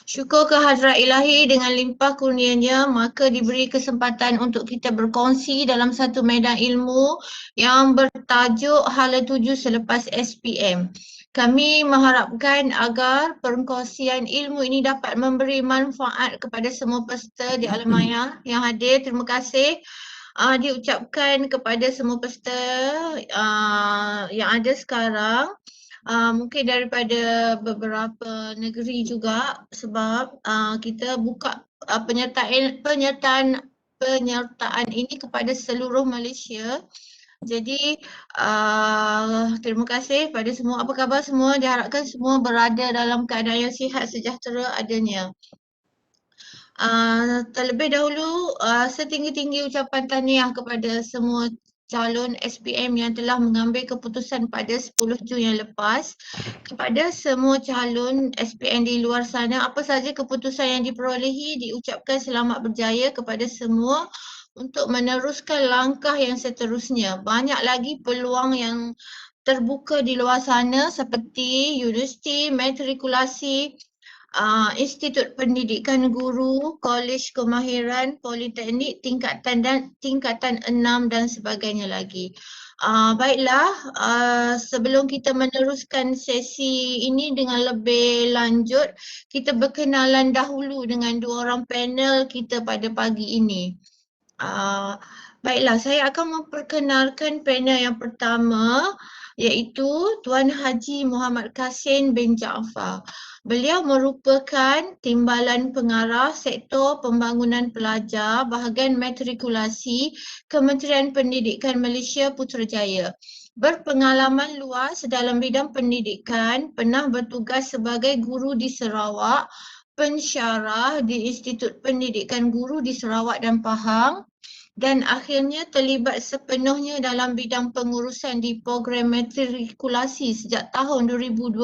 Syukur kehadrat ilahi dengan limpah kurnianya, maka diberi kesempatan untuk kita berkongsi dalam satu medan ilmu yang bertajuk Hala Tuju selepas SPM. Kami mengharapkan agar perkongsian ilmu ini dapat memberi manfaat kepada semua peserta di alam maya yang hadir. Terima kasih diucapkan kepada semua peserta yang ada sekarang. Mungkin daripada beberapa negeri juga sebab kita buka penyertaan ini kepada seluruh Malaysia. Jadi terima kasih pada semua. Apa khabar semua? Diharapkan semua berada dalam keadaan yang sihat sejahtera adanya. Terlebih dahulu setinggi-tinggi ucapan tahniah kepada semua calon SPM yang telah mengambil keputusan pada 10 Jun yang lepas. Kepada semua calon SPM di luar sana, apa saja keputusan yang diperolehi, diucapkan selamat berjaya kepada semua untuk meneruskan langkah yang seterusnya. Banyak lagi peluang yang terbuka di luar sana seperti universiti, matrikulasi, Institut Pendidikan Guru, Kolej Kemahiran, Politeknik tingkatan 6 dan sebagainya lagi. Baiklah, sebelum kita meneruskan sesi ini dengan lebih lanjut, kita berkenalan dahulu dengan dua orang panel kita pada pagi ini. Baiklah, saya akan memperkenalkan panel yang pertama iaitu Tuan Haji Muhammad Kasim bin Jaafar. Beliau merupakan Timbalan Pengarah Sektor Pembangunan Pelajar Bahagian Matrikulasi Kementerian Pendidikan Malaysia Putrajaya. Berpengalaman luas dalam bidang pendidikan, pernah bertugas sebagai guru di Sarawak, pensyarah di Institut Pendidikan Guru di Sarawak dan Pahang, dan akhirnya terlibat sepenuhnya dalam bidang pengurusan di program matrikulasi sejak tahun 2000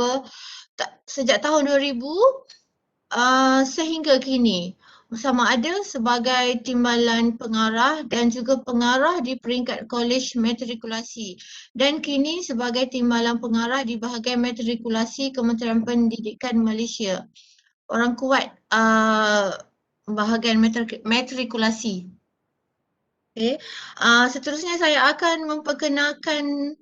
sehingga kini. Sama ada sebagai Timbalan Pengarah dan juga pengarah di peringkat Kolej Matrikulasi dan kini sebagai Timbalan Pengarah di bahagian Matrikulasi Kementerian Pendidikan Malaysia. Orang kuat bahagian matrikulasi. Okay. Seterusnya saya akan memperkenalkan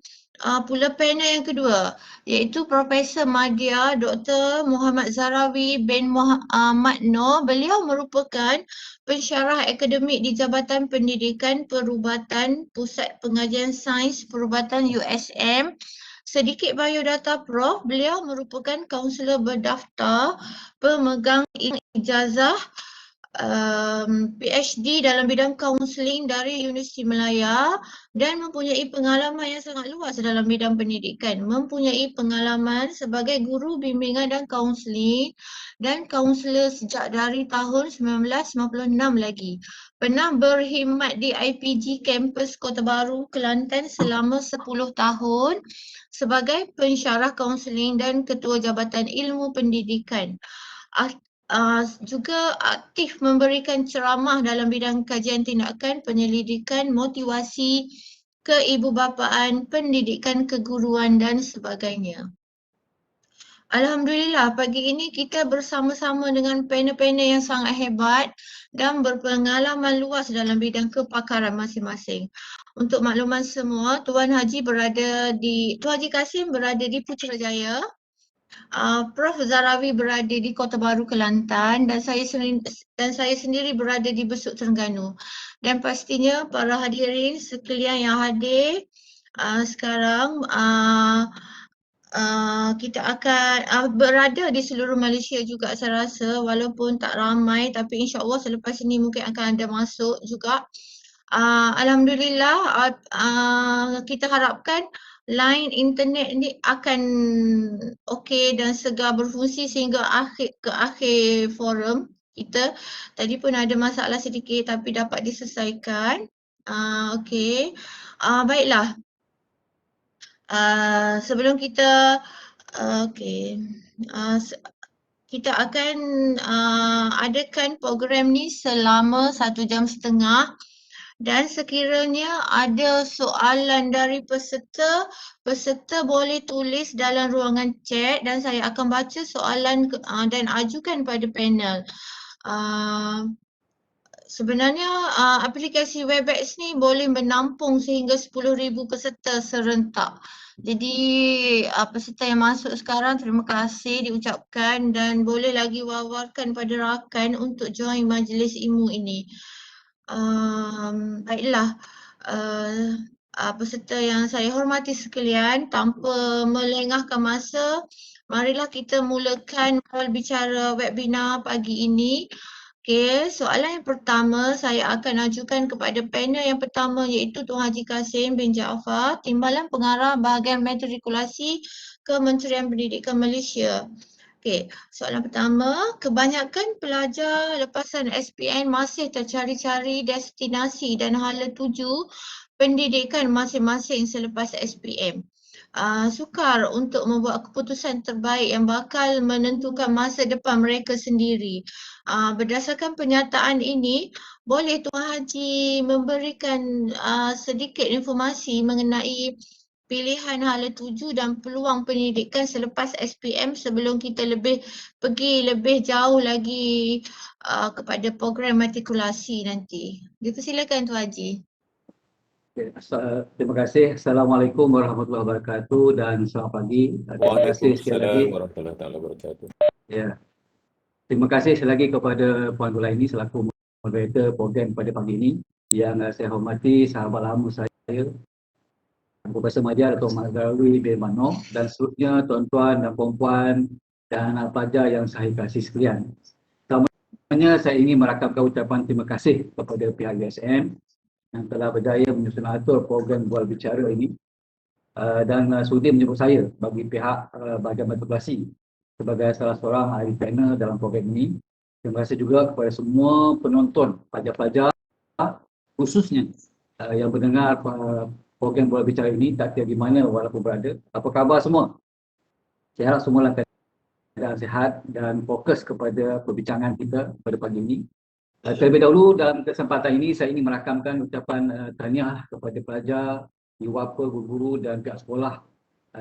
pula panel yang kedua iaitu Profesor Madya Dr. Muhammad Zahrawi bin Muhammad Noor. Beliau merupakan pensyarah akademik di Jabatan Pendidikan Perubatan Pusat Pengajian Sains Perubatan USM. Sedikit biodata Prof, beliau merupakan kaunselor berdaftar pemegang ijazah PhD dalam bidang kaunseling dari Universiti Malaya dan mempunyai pengalaman yang sangat luas dalam bidang pendidikan. Mempunyai pengalaman sebagai guru bimbingan dan kaunseling dan kaunselor sejak dari tahun 1996 lagi. Pernah berkhidmat di IPG Kampus Kota Baru, Kelantan selama 10 tahun sebagai pensyarah kaunseling dan ketua Jabatan Ilmu Pendidikan. Juga aktif memberikan ceramah dalam bidang kajian tindakan, penyelidikan, motivasi, keibubapaan, pendidikan keguruan dan sebagainya. Alhamdulillah, pagi ini kita bersama-sama dengan panel-panel yang sangat hebat dan berpengalaman luas dalam bidang kepakaran masing-masing. Untuk makluman semua, Tuan Haji Kasim berada di Putrajaya. Prof. Zahrawi berada di Kota Baru, Kelantan dan saya sendiri berada di Besut, Terengganu. Dan pastinya para hadirin sekalian yang hadir sekarang kita akan berada di seluruh Malaysia juga saya rasa, walaupun tak ramai tapi insya-Allah selepas ini mungkin akan ada masuk juga. Alhamdulillah kita harapkan line internet ni akan okey dan segar berfungsi sehingga akhir forum kita. Tadi pun ada masalah sedikit tapi dapat diselesaikan. Okey. Baiklah. Sebelum kita kita akan adakan program ni selama 1.5 jam Dan sekiranya ada soalan dari peserta, peserta boleh tulis dalam ruangan chat dan saya akan baca soalan dan ajukan pada panel. Uh, Sebenarnya aplikasi Webex ni boleh menampung sehingga 10,000 peserta serentak. Jadi peserta yang masuk sekarang terima kasih diucapkan dan boleh lagi wawarkan pada rakan untuk join majlis ilmu ini. Baiklah, peserta yang saya hormati sekalian, tanpa melengahkan masa, marilah kita mulakan call bicara webinar pagi ini. Okey, soalan yang pertama saya akan ajukan kepada panel yang pertama iaitu Tuan Haji Kasim bin Jaafar, Timbalan Pengarah Bahagian Matrikulasi Kementerian Pendidikan Malaysia. Okey, soalan pertama, kebanyakan pelajar lepasan SPM masih tercari-cari destinasi dan hala tuju pendidikan masing-masing selepas SPM. Sukar untuk membuat keputusan terbaik yang bakal menentukan masa depan mereka sendiri. Berdasarkan pernyataan ini, boleh Tuan Haji memberikan sedikit informasi mengenai pilihan hala tuju dan peluang pendidikan selepas SPM sebelum kita pergi lebih jauh lagi kepada program matrikulasi nanti. Dipersilakan Tuan Haji. Okay. Terima kasih. Assalamualaikum warahmatullahi wabarakatuh dan selamat pagi. Terima kasih sekali lagi. Waalaikumsalam warahmatullahi wabarakatuh. Ya. Terima kasih sekali lagi kepada Puan Gulaini selaku moderator program pada pagi ini. Yang saya hormati sahabat lama saya, Profesor Madia Dato' Mazharwi bin Mano dan seterusnya tuan-tuan dan puan-puan dan anak pelajar yang saya kasih sekalian. Pertamanya saya ingin merakamkan ucapan terima kasih kepada pihak USM yang telah berjaya menyusun atur program bual bicara ini dan sudi menyebut saya bagi pihak bahagian matrikulasi sebagai salah seorang ahli panel dalam program ini. Terima kasih juga kepada semua penonton, pelajar-pelajar khususnya yang mendengar program bual bicara ini tak kira di mana walaupun berada. Apa khabar semua? Saya harap semua dalam keadaan sihat dan fokus kepada perbincangan kita pada pagi ini. Terlebih dahulu dalam kesempatan ini saya ingin merakamkan ucapan tahniah kepada pelajar, diwapa, guru-guru dan pihak sekolah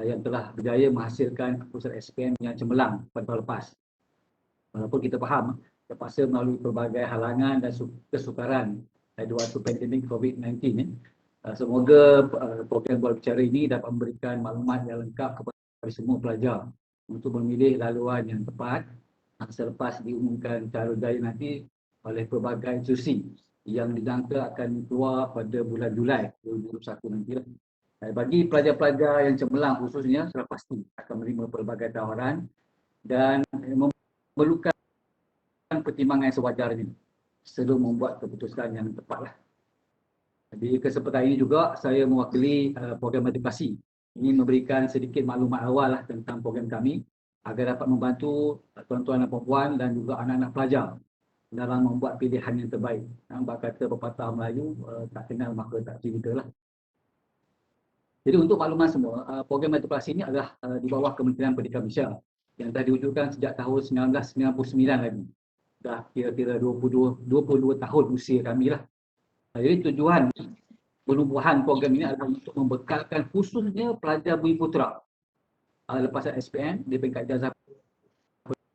yang telah berjaya menghasilkan keputusan SPM yang cemerlang pada tahun lepas. Walaupun kita faham terpaksa melalui pelbagai halangan dan kesukaran di waktu pandemik COVID-19. Semoga program bual bicara ini dapat memberikan maklumat yang lengkap kepada semua pelajar untuk memilih laluan yang tepat selepas diumumkan calon raya nanti oleh pelbagai institusi yang dijangka akan keluar pada bulan Julai 2021 nanti. Bagi pelajar-pelajar yang cemerlang khususnya sudah pasti akan menerima pelbagai tawaran dan memerlukan pertimbangan yang sewajarnya sebelum membuat keputusan yang tepatlah. Di kesempatan ini juga saya mewakili program matrikulasi ingin memberikan sedikit maklumat awal tentang program kami agar dapat membantu tuan-tuan dan puan dan juga anak-anak pelajar dalam membuat pilihan yang terbaik. Nampak kata pepatah Melayu, tak kenal maka tak cerita lah. Jadi untuk makluman semua, program matrikulasi ini adalah di bawah Kementerian Pendidikan Malaysia yang telah diwujudkan sejak tahun 1999 lagi. Dah kira-kira 22 tahun usia kami lah. Jadi tujuan penubuhan program ini adalah untuk membekalkan khususnya pelajar Bumi Putera lepasan SPM di peringkat jazah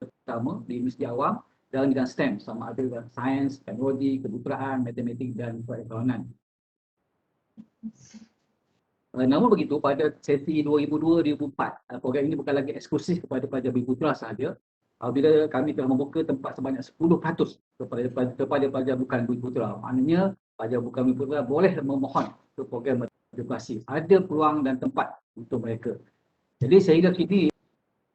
pertama di Universiti Awam dalam bidang STEM sama ada dalam sains, teknologi, kebuteraan, matematik dan perakaunan. Namun begitu pada sesi 2002-2004 program ini bukan lagi eksklusif kepada pelajar Bumi Putera sahaja. Bila kami telah membuka tempat sebanyak 10% kepada pelajar bukan Bumi Putera. Maknanya pelajar bukan Bumi Putera boleh memohon untuk program matrikulasi. Ada peluang dan tempat untuk mereka. Jadi sehingga kini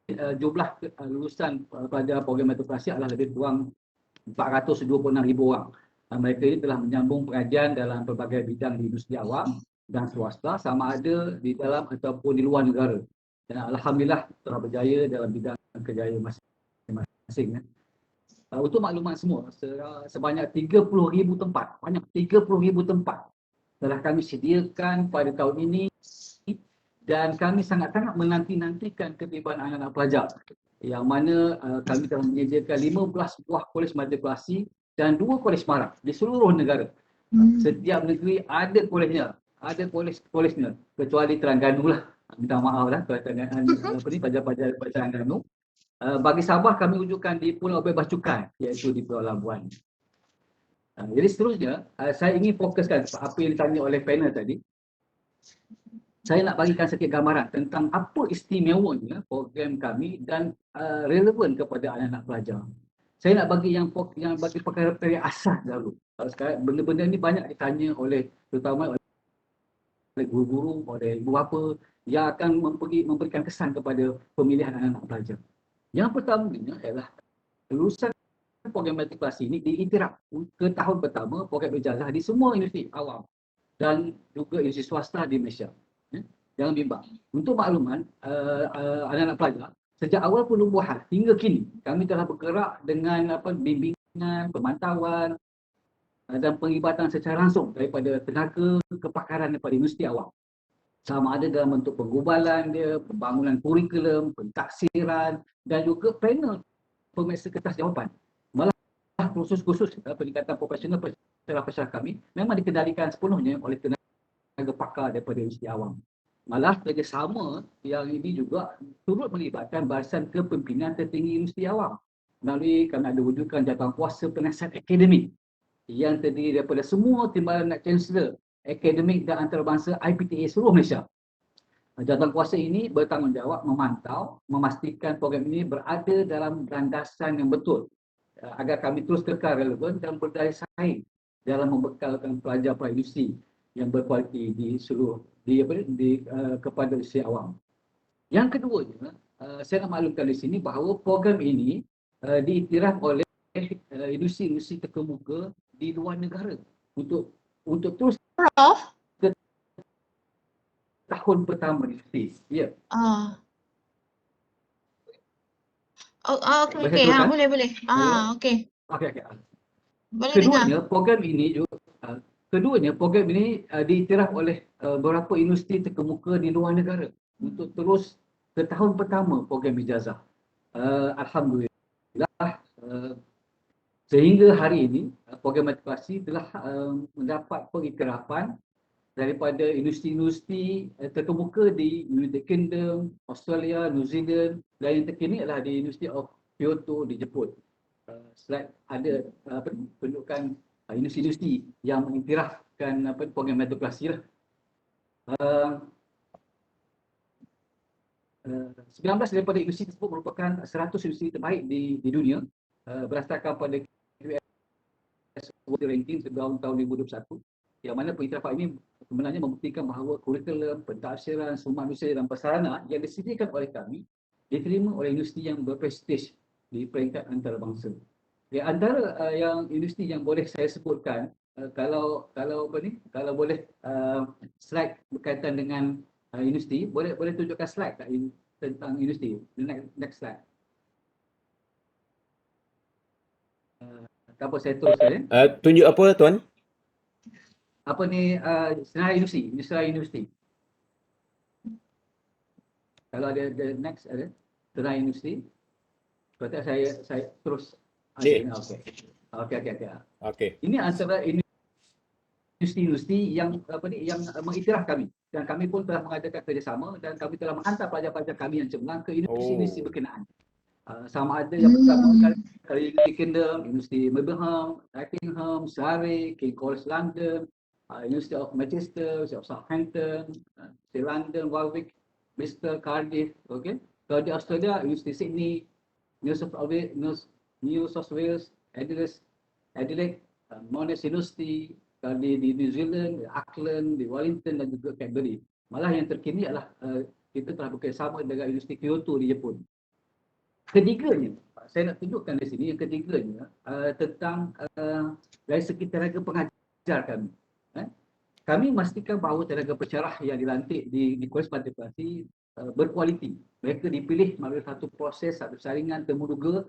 jumlah lulusan pelajar program matrikulasi adalah lebih kurang 426,000 orang. Mereka ini telah menyambung pengajian dalam pelbagai bidang di industri awam dan swasta sama ada di dalam ataupun di luar negara. Dan alhamdulillah telah berjaya dalam bidang kerjaya masing-masing. Untuk maklumat semua, sebanyak 30,000 tempat, banyak 30,000 tempat telah kami sediakan pada tahun ini dan kami sangat-sangat menanti-nantikan ketibaan anak-anak pelajar yang mana kami telah menyediakan 15 buah kolej matrikulasi dan 2 kolej marah di seluruh negara. Setiap negeri ada polisnya, kecuali Terengganu lah. Minta maaf lah kalau pelajar-pelajar Terengganu. Bagi Sabah kami wujudkan di Pulau Bebas Cukai, iaitu di Pulau Labuan. Jadi seterusnya, saya ingin fokuskan apa yang ditanya oleh panel tadi. Saya nak bagikan sedikit gambaran tentang apa istimewanya program kami dan relevan kepada anak-anak pelajar. Saya nak bagi yang bagi perkara-perkara asas dahulu. Sekarang benda-benda ini banyak ditanya terutama oleh guru-guru, oleh ibu bapa yang akan memberikan kesan kepada pemilihan anak-anak pelajar. Yang pertamanya ialah lulusan program matrikulasi ini diiktiraf ke tahun pertama program ijazah di semua universiti awam dan juga universiti swasta di Malaysia. Jangan bimbang. Untuk makluman anak-anak pelajar, sejak awal penubuhan hingga kini kami telah bergerak dengan bimbingan, pemantauan dan penglibatan secara langsung daripada tenaga kepakaran daripada universiti awam. Sama ada dalam bentuk penggubalan dia, pembangunan kurikulum, pentaksiran dan juga panel pemeriksa kertas jawapan. Malah kursus-kursus peningkatan profesional peserta kami memang dikendalikan sepenuhnya oleh tenaga pakar daripada universiti awam. Malah kerjasama yang ini juga turut melibatkan barisan kepimpinan tertinggi universiti awam. Melalui kami ada wujudkan jawatankuasa penasihat akademik yang terdiri daripada semua timbalan Chancellor akademik dan antarabangsa IPTA seluruh Malaysia. Jawatankuasa ini bertanggungjawab memantau, memastikan program ini berada dalam landasan yang betul agar kami terus kekal relevan dan berdaya saing dalam membekalkan pelajar-pelajar industri yang berkualiti di seluruh kepada usia awam. Yang keduanya, saya nak maklumkan di sini bahawa program ini diiktiraf oleh industri-industri terkemuka di luar negara untuk terus Prof. ke tahun pertama universiti. Ya. Okey, okey. Boleh. Okey. Okey. Boleh dengar. Keduanya, program ini diiktiraf oleh beberapa universiti terkemuka di luar negara untuk terus ke tahun pertama program ijazah. Alhamdulillah, sehingga hari ini program matrikulasi telah mendapat pengiktirafan daripada industri-industri terkemuka di United Kingdom, Australia, New Zealand dan yang terkini adalah di University of Kyoto di Jepun. Slide ada penunjukan industri-industri yang mengiktirafkan program matrikulasi lah. 19 daripada industri tersebut merupakan 100 industri terbaik di dunia berdasarkan pada QS World Ranking tahun 2021, yang mana pengiktirafan ini sebenarnya membuktikan bahawa kurikulum, pentadbiran, sumber manusia dan prasarana yang disediakan oleh kami diterima oleh industri yang berprestij di peringkat antarabangsa. Di antara yang industri yang boleh saya sebutkan, kalau boleh slide berkaitan dengan industri, boleh tunjukkan slide tentang industri. Next slide. Apa saya teruskan? Tunjuk apa tuan? Apa ni senarai industri. Kalau ada the next ada senarai industri. Berarti saya terus. Okey. Ini antara industri yang mengiktiraf kami, dan kami pun telah mengadakan kerjasama dan kami telah menghantar pelajar-pelajar kami yang cemerlang ke industri-industri berkenaan. Sama ada yang pertama kali United Kingdom, University Birmingham, Nottingham, Surrey, King College London, University of Manchester, University of Southampton, University London, Warwick, Bristol, Cardiff, okay. Kalau di Australia, University Sydney, New South Wales, Adelaide, Monash University, di New Zealand, Auckland, di Wellington dan juga Canterbury. Malah yang terkini adalah kita telah bekerjasama dengan Universiti Kyoto di Jepun. Ketiganya, saya nak tunjukkan di sini yang ketiganya tentang dari segi tenaga pengajar kami. Kami memastikan bahawa tenaga pensyarah yang dilantik di kuliah matrikulasi berkualiti. Mereka dipilih melalui satu proses, satu saringan temuduga,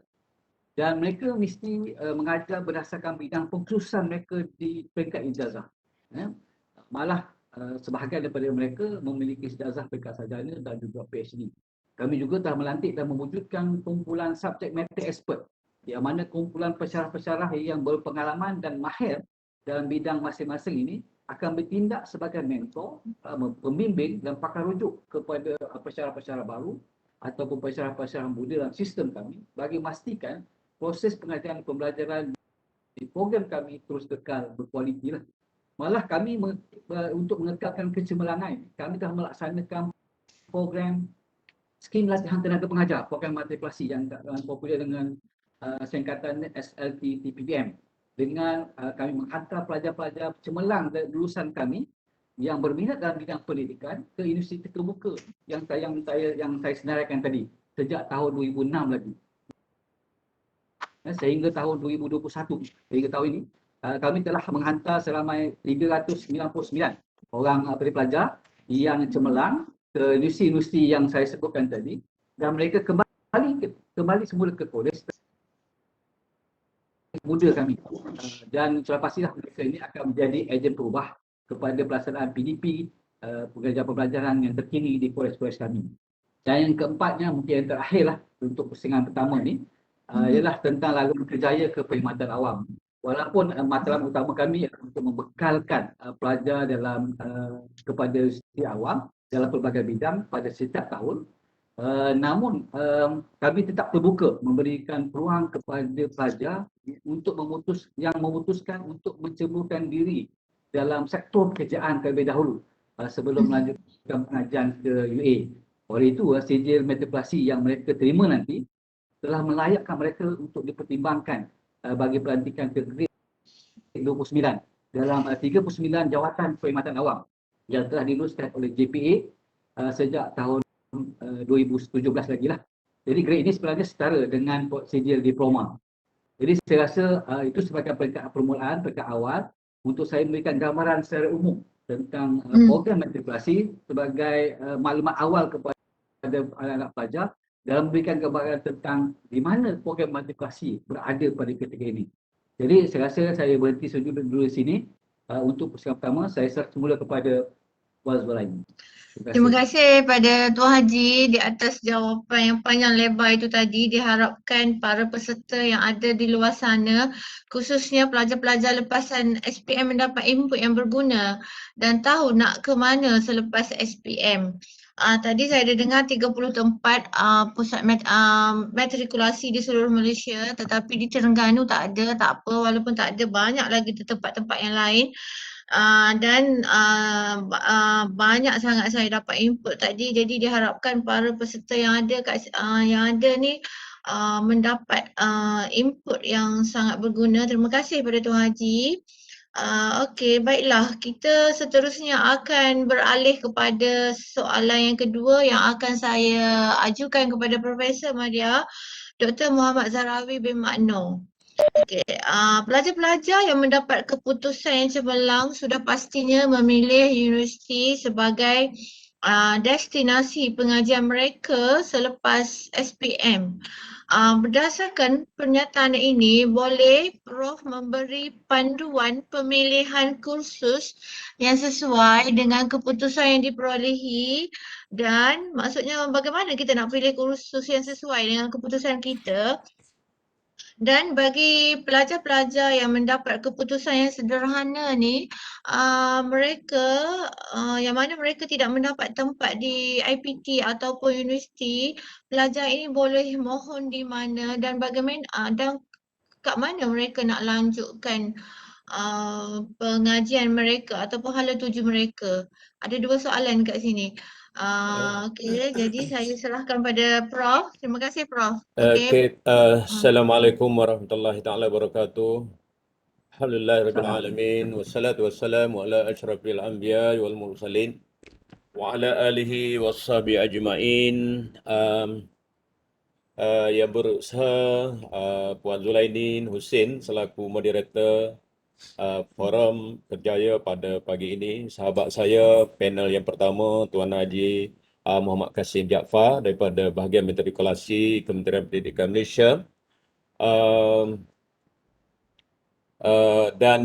dan mereka mesti mengajar berdasarkan bidang pengkhususan mereka di peringkat ijazah. Malah sebahagian daripada mereka memiliki ijazah peringkat sarjana dan juga PhD. Kami juga telah melantik dan mewujudkan kumpulan subject matter expert, yang mana kumpulan pensyarah-pensyarah yang berpengalaman dan mahir dalam bidang masing-masing ini akan bertindak sebagai mentor, pembimbing dan pakar rujuk kepada pensyarah-pensyarah baru ataupun pensyarah-pensyarah muda dalam sistem kami bagi memastikan proses pengajaran pembelajaran di program kami terus kekal berkualiti lah. Malah kami untuk mengekalkan kecemerlangan, kami telah melaksanakan program skim latihan tenaga pengajar, program matrikulasi yang popular dengan singkatan SLT-TPDM, dengan kami menghantar pelajar-pelajar cemerlang dari lulusan kami yang berminat dalam bidang pendidikan ke universiti terbuka yang saya senaraikan tadi sejak tahun 2006 lagi. Sehingga tahun 2021, sehingga tahun ini kami telah menghantar seramai 399 orang pelajar yang cemerlang ke universiti yang saya sebutkan tadi, dan mereka kembali semula ke kolej muda kami. Dan selepas inilah mereka ini akan menjadi ejen perubah kepada pelaksanaan PDP, pengajaran pembelajaran yang terkini di kolej-kolej kami. Dan yang keempatnya, mungkin yang terakhirlah untuk pusingan pertama ni, ialah tentang laluan kerjaya ke perkhidmatan awam. Walaupun matlamat utama kami adalah untuk membekalkan pelajar dalam kepada universiti awam dalam pelbagai bidang pada setiap tahun, namun kami tetap terbuka memberikan peluang kepada pelajar untuk memutuskan untuk menceburkan diri dalam sektor pekerjaan terlebih dahulu sebelum melanjutkan pengajian ke UA. Oleh itu, sijil matrikulasi yang mereka terima nanti telah melayakkan mereka untuk dipertimbangkan bagi pelantikan ke grade 29 dalam 39 jawatan perkhidmatan awam yang telah diluluskan oleh JPA sejak tahun 2017 lagi lah. Jadi grade ini sebenarnya setara dengan sijil diploma. Jadi saya rasa itu sebagai peringkat permulaan, peringkat awal untuk saya memberikan gambaran secara umum tentang program matrikulasi sebagai maklumat awal kepada anak-anak pelajar dalam memberikan gambaran tentang di mana program matrikulasi berada pada ketika ini. Jadi saya rasa saya berhenti dulu di sini untuk persiapan pertama. Saya serah semula kepada Puan Zulaini. Terima kasih pada Tuan Haji di atas jawapan yang panjang lebar itu tadi. Diharapkan para peserta yang ada di luar sana, khususnya pelajar-pelajar lepasan SPM mendapat input yang berguna dan tahu nak ke mana selepas SPM. Tadi saya ada dengar 30 tempat pusat matrikulasi di seluruh Malaysia, tetapi di Terengganu tak ada, tak apa, walaupun tak ada, banyak lagi tempat-tempat yang lain. Dan banyak sangat saya dapat input tadi, jadi diharapkan para peserta yang ada ni mendapat input yang sangat berguna. Terima kasih kepada Tuan Haji. Okey, baiklah, kita seterusnya akan beralih kepada soalan yang kedua yang akan saya ajukan kepada Profesor Madia, Dr. Muhammad Zahrawi bin Makno. Okey, pelajar-pelajar yang mendapat keputusan yang cemerlang sudah pastinya memilih universiti sebagai destinasi pengajian mereka selepas SPM. Berdasarkan pernyataan ini, boleh Prof memberi panduan pemilihan kursus yang sesuai dengan keputusan yang diperolehi, dan maksudnya bagaimana kita nak pilih kursus yang sesuai dengan keputusan kita. Dan bagi pelajar-pelajar yang mendapat keputusan yang sederhana ni, mereka yang mana mereka tidak mendapat tempat di IPT ataupun universiti, pelajar ini boleh mohon di mana dan bagaimana dan kat mana mereka nak lanjutkan pengajian mereka ataupun hala tuju mereka. Ada dua soalan kat sini. Okey, jadi saya serahkan pada Prof. Terima kasih Prof. Okey, Assalamualaikum warahmatullahi taala wabarakatuh. Alhamdulillahirabbil alamin wassalatu wassalamu ala asyrafil anbiya wal mursalin wa ala alihi washabi ajmain. Yang berusaha Puan Zulaini Husin selaku moderator forum kerjaya pada pagi ini, sahabat saya panel yang pertama Tuan Haji Muhammad Kasim Jaafar daripada bahagian matrikulasi Kementerian Pendidikan Malaysia, dan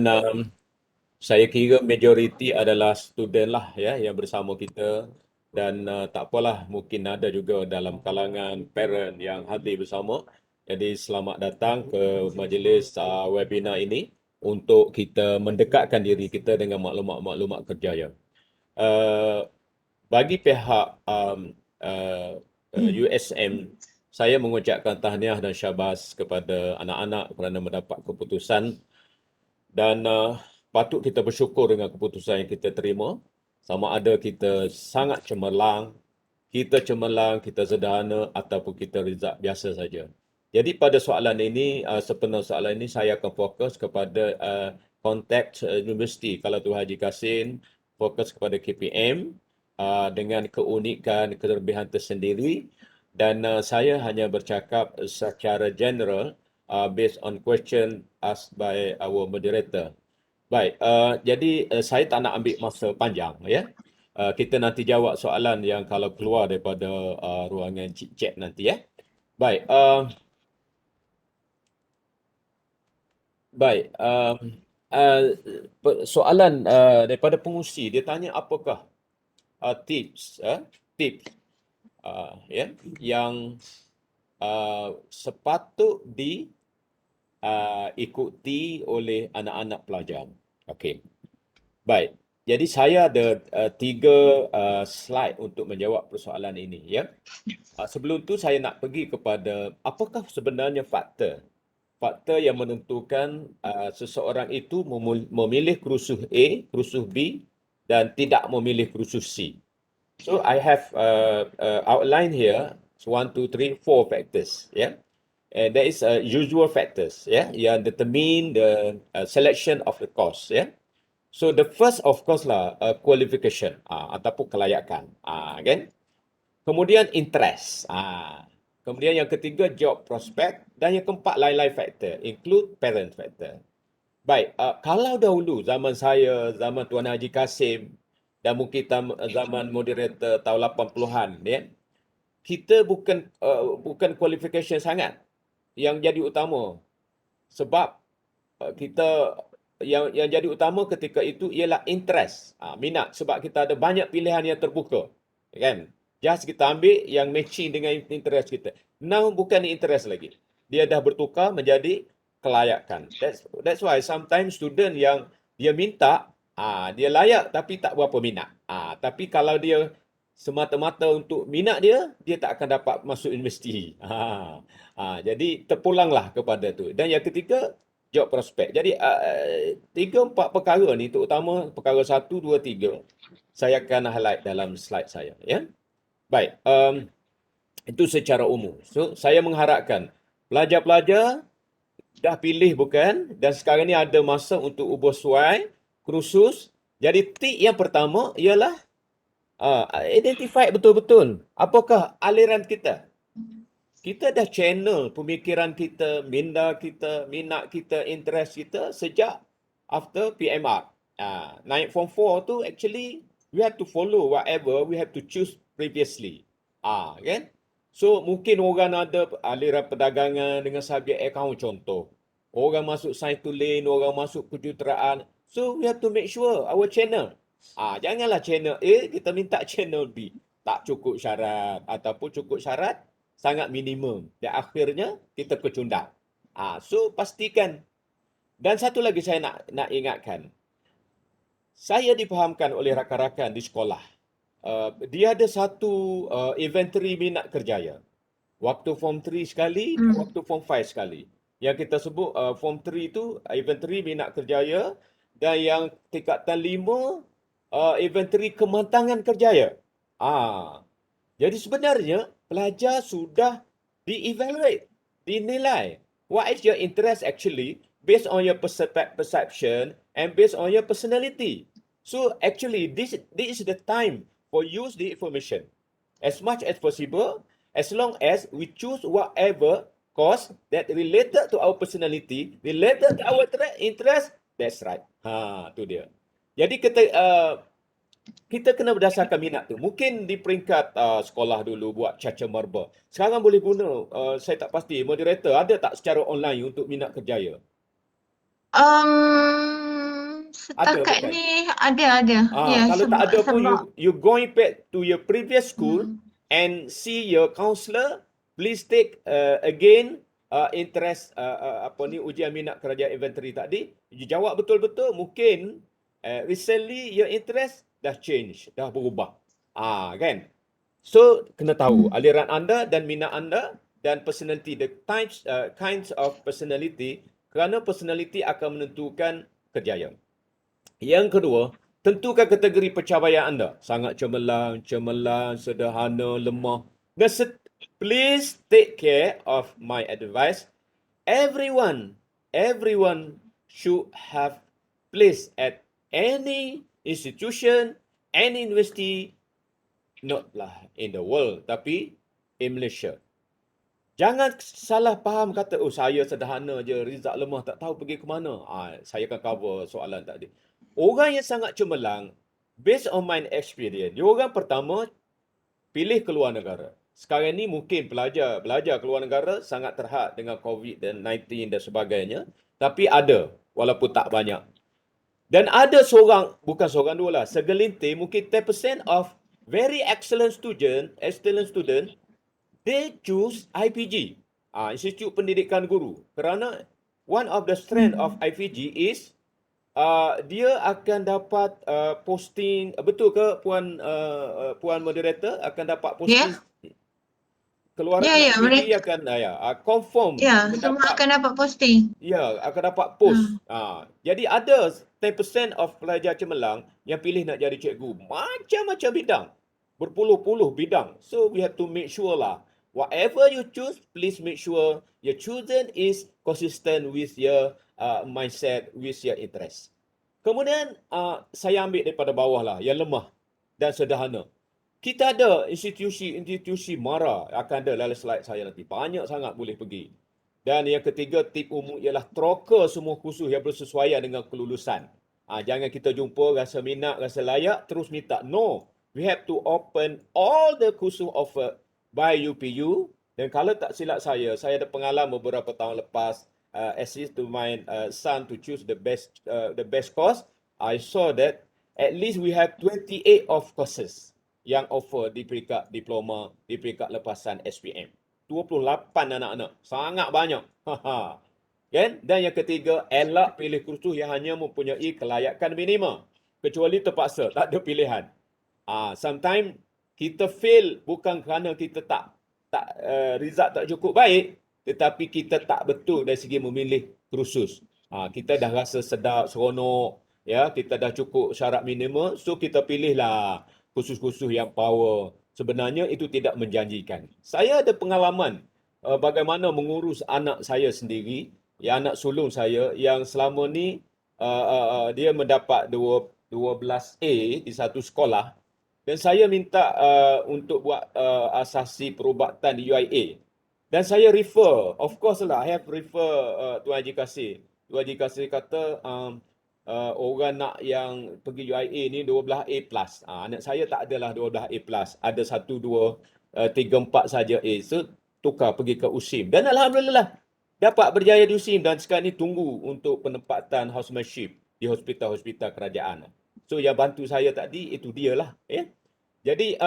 saya kira majoriti adalah student lah ya yang bersama kita, dan tak apalah, mungkin ada juga dalam kalangan parent yang hadir bersama. Jadi selamat datang ke majlis webinar ini untuk kita mendekatkan diri kita dengan maklumat-maklumat kerjaya. Bagi pihak USM, saya mengucapkan tahniah dan syabas kepada anak-anak kerana mendapat keputusan dan patut kita bersyukur dengan keputusan yang kita terima. Sama ada kita sangat cemerlang, kita sederhana ataupun kita result biasa saja. Jadi pada soalan ini, sepenuh soalan ini saya akan fokus kepada konteks universiti. Kalau Tuan Haji Kasim fokus kepada KPM dengan keunikan, kelebihan tersendiri, dan saya hanya bercakap secara general based on question asked by our moderator. Baik, jadi saya tak nak ambil masa panjang ya. Kita nanti jawab soalan yang kalau keluar daripada ruangan chat nanti ya. Baik, soalan daripada pengusi, dia tanya apakah tips ya yang sepatut diikuti oleh anak-anak pelajar. Okey. Baik. Jadi saya ada 3 slide untuk menjawab persoalan ini ya. Sebelum tu saya nak pergi kepada apakah sebenarnya faktor yang menentukan seseorang itu memilih kursus A, kursus B dan tidak memilih kursus C. So I have outline here 1, 2, 3, 4 factors yeah. And there is usual factors yeah yang determine the selection of the course yeah. So the first of course lah qualification ataupun kelayakan kan. Kemudian interest. Kemudian yang ketiga job prospect dan yang keempat lain-lain factor include parent factor. Baik, kalau dahulu zaman saya, zaman Tuan Haji Kasim dan mungkin zaman moderator tahun 80-an ya. Kita bukan qualification sangat yang jadi utama. Sebab kita yang jadi utama ketika itu ialah interest, minat, sebab kita ada banyak pilihan yang terbuka, kan? Just kita ambil yang matching dengan interest kita. Now bukan interest lagi. Dia dah bertukar menjadi kelayakan. That's why sometimes student yang dia minta, dia layak tapi tak berapa minat. Tapi kalau dia semata-mata untuk minat dia tak akan dapat masuk universiti. Jadi terpulanglah kepada tu. Dan yang ketiga, job prospect. Jadi 3-4 perkara ni, terutama perkara 1, 2, 3, saya akan highlight dalam slide saya. Ya. Baik, itu secara umum. So, saya mengharapkan pelajar-pelajar dah pilih bukan? Dan sekarang ni ada masa untuk ubah suai, kursus. Jadi tip yang pertama ialah identify betul-betul apakah aliran kita. Kita dah channel pemikiran kita, minda kita, minat kita, interest kita sejak after PMR. Naik form 4 tu actually we have to follow whatever we have to choose previously. Kan? So mungkin orang ada aliran perdagangan dengan subjek account contoh. Orang masuk science to lane, orang masuk kejuruteraan. So we have to make sure our channel. Janganlah channel A kita minta channel B. Tak cukup syarat ataupun cukup syarat sangat minimum. Dan akhirnya kita kecundang. So pastikan. Dan satu lagi saya nak ingatkan. Saya difahamkan oleh rakan-rakan di sekolah. Dia ada satu inventory minat kerjaya. Waktu form 3 sekali, waktu form 5 sekali. Yang kita sebut form 3 itu inventory minat kerjaya, dan yang tingkatan 5 inventory kematangan kerjaya. Jadi sebenarnya pelajar sudah di-evaluate, dinilai. What is your interest actually based on your perception and based on your personality. So actually this is the time for use the information as much as possible, as long as we choose whatever course that related to our personality, related to our interest. That's right. Tu dia. Jadi kita kena berdasarkan minat tu. Mungkin di peringkat sekolah dulu buat caca marba. Sekarang boleh guna, saya tak pasti, moderator ada tak secara online untuk minat kerjaya? Setakat ni ada. Kalau tak ada pun you going back to your previous school and see your counselor. Please take again ujian minat kerja inventory tadi, you jawab betul-betul, mungkin recently your interest dah change, dah berubah. Kan? So kena tahu aliran anda dan minat anda dan personality, the types, kinds of personality, kerana personality akan menentukan kerjaya. Yang kedua, tentukan kategori pencapaian anda. Sangat cemerlang, sederhana, lemah. Dan please take care of my advice. Everyone should have place at any institution, any university, notlah in the world, tapi in Malaysia. Jangan salah faham kata, oh saya sederhana je, Rizak lemah, tak tahu pergi ke mana. Saya akan cover soalan tadi. Orang yang sangat cemerlang, based on my experience, dia orang pertama pilih keluar negara. Sekarang ni mungkin belajar keluar negara sangat terhad dengan COVID-19 dan sebagainya. Tapi ada, walaupun tak banyak. Dan ada bukan seorang dua lah, segelintir, mungkin 10% of very excellent student, they choose IPG, Institut Pendidikan Guru. Kerana one of the strength of IPG is dia akan dapat posting, betul ke Puan Moderator, akan dapat posting keluaran IPG akan confirm semua akan dapat posting. akan dapat post. Jadi ada 10% of pelajar cemerlang yang pilih nak jadi cikgu, macam-macam bidang, berpuluh-puluh bidang. So we have to make sure lah, whatever you choose, please make sure your chosen is consistent with your mindset, with your interest. Kemudian saya ambil daripada bawah lah, yang lemah dan sederhana. Kita ada institusi MARA, akan ada dalam slide saya nanti. Banyak sangat boleh pergi. Dan yang ketiga, tip umum ialah troka semua kursus yang bersesuaian dengan kelulusan. Jangan kita jumpa, rasa minat, rasa layak, terus minta. No, we have to open all the kursus offered by UPU. Dan kalau tak silap saya ada pengalaman beberapa tahun lepas, assist to my son to choose the best course. I saw that at least we have 28 of courses yang offer di peringkat diploma, di peringkat lepasan SPM. 28 anak-anak. Sangat banyak. Kan? Dan yang ketiga, elak pilih kursus yang hanya mempunyai kelayakan minima. Kecuali terpaksa, tak ada pilihan. Sometimes kita fail bukan kerana kita result tak cukup baik, tetapi kita tak betul dari segi memilih kursus. Kita dah rasa sedap, seronok, ya, kita dah cukup syarat minima, so kita pilihlah kursus-kursus yang power. Sebenarnya itu tidak menjanjikan. Saya ada pengalaman bagaimana mengurus anak saya sendiri, anak sulung saya yang selama ni dia mendapat 12A di satu sekolah, dan saya minta untuk buat asasi perubatan di UIA. Dan saya refer, of course lah, I have refer Tuan Haji Kasih. Tuan Haji Kasih kata orang nak yang pergi UIA ni 12A+. Anak saya tak adalah 12A+. Ada 1, 2, 3, 4 saja A. So tukar pergi ke USIM. Dan alhamdulillah dapat berjaya di USIM, dan sekarang ni tunggu untuk penempatan housemanship di hospital-hospital kerajaan. So yang bantu saya tadi itu dialah, ya. Jadi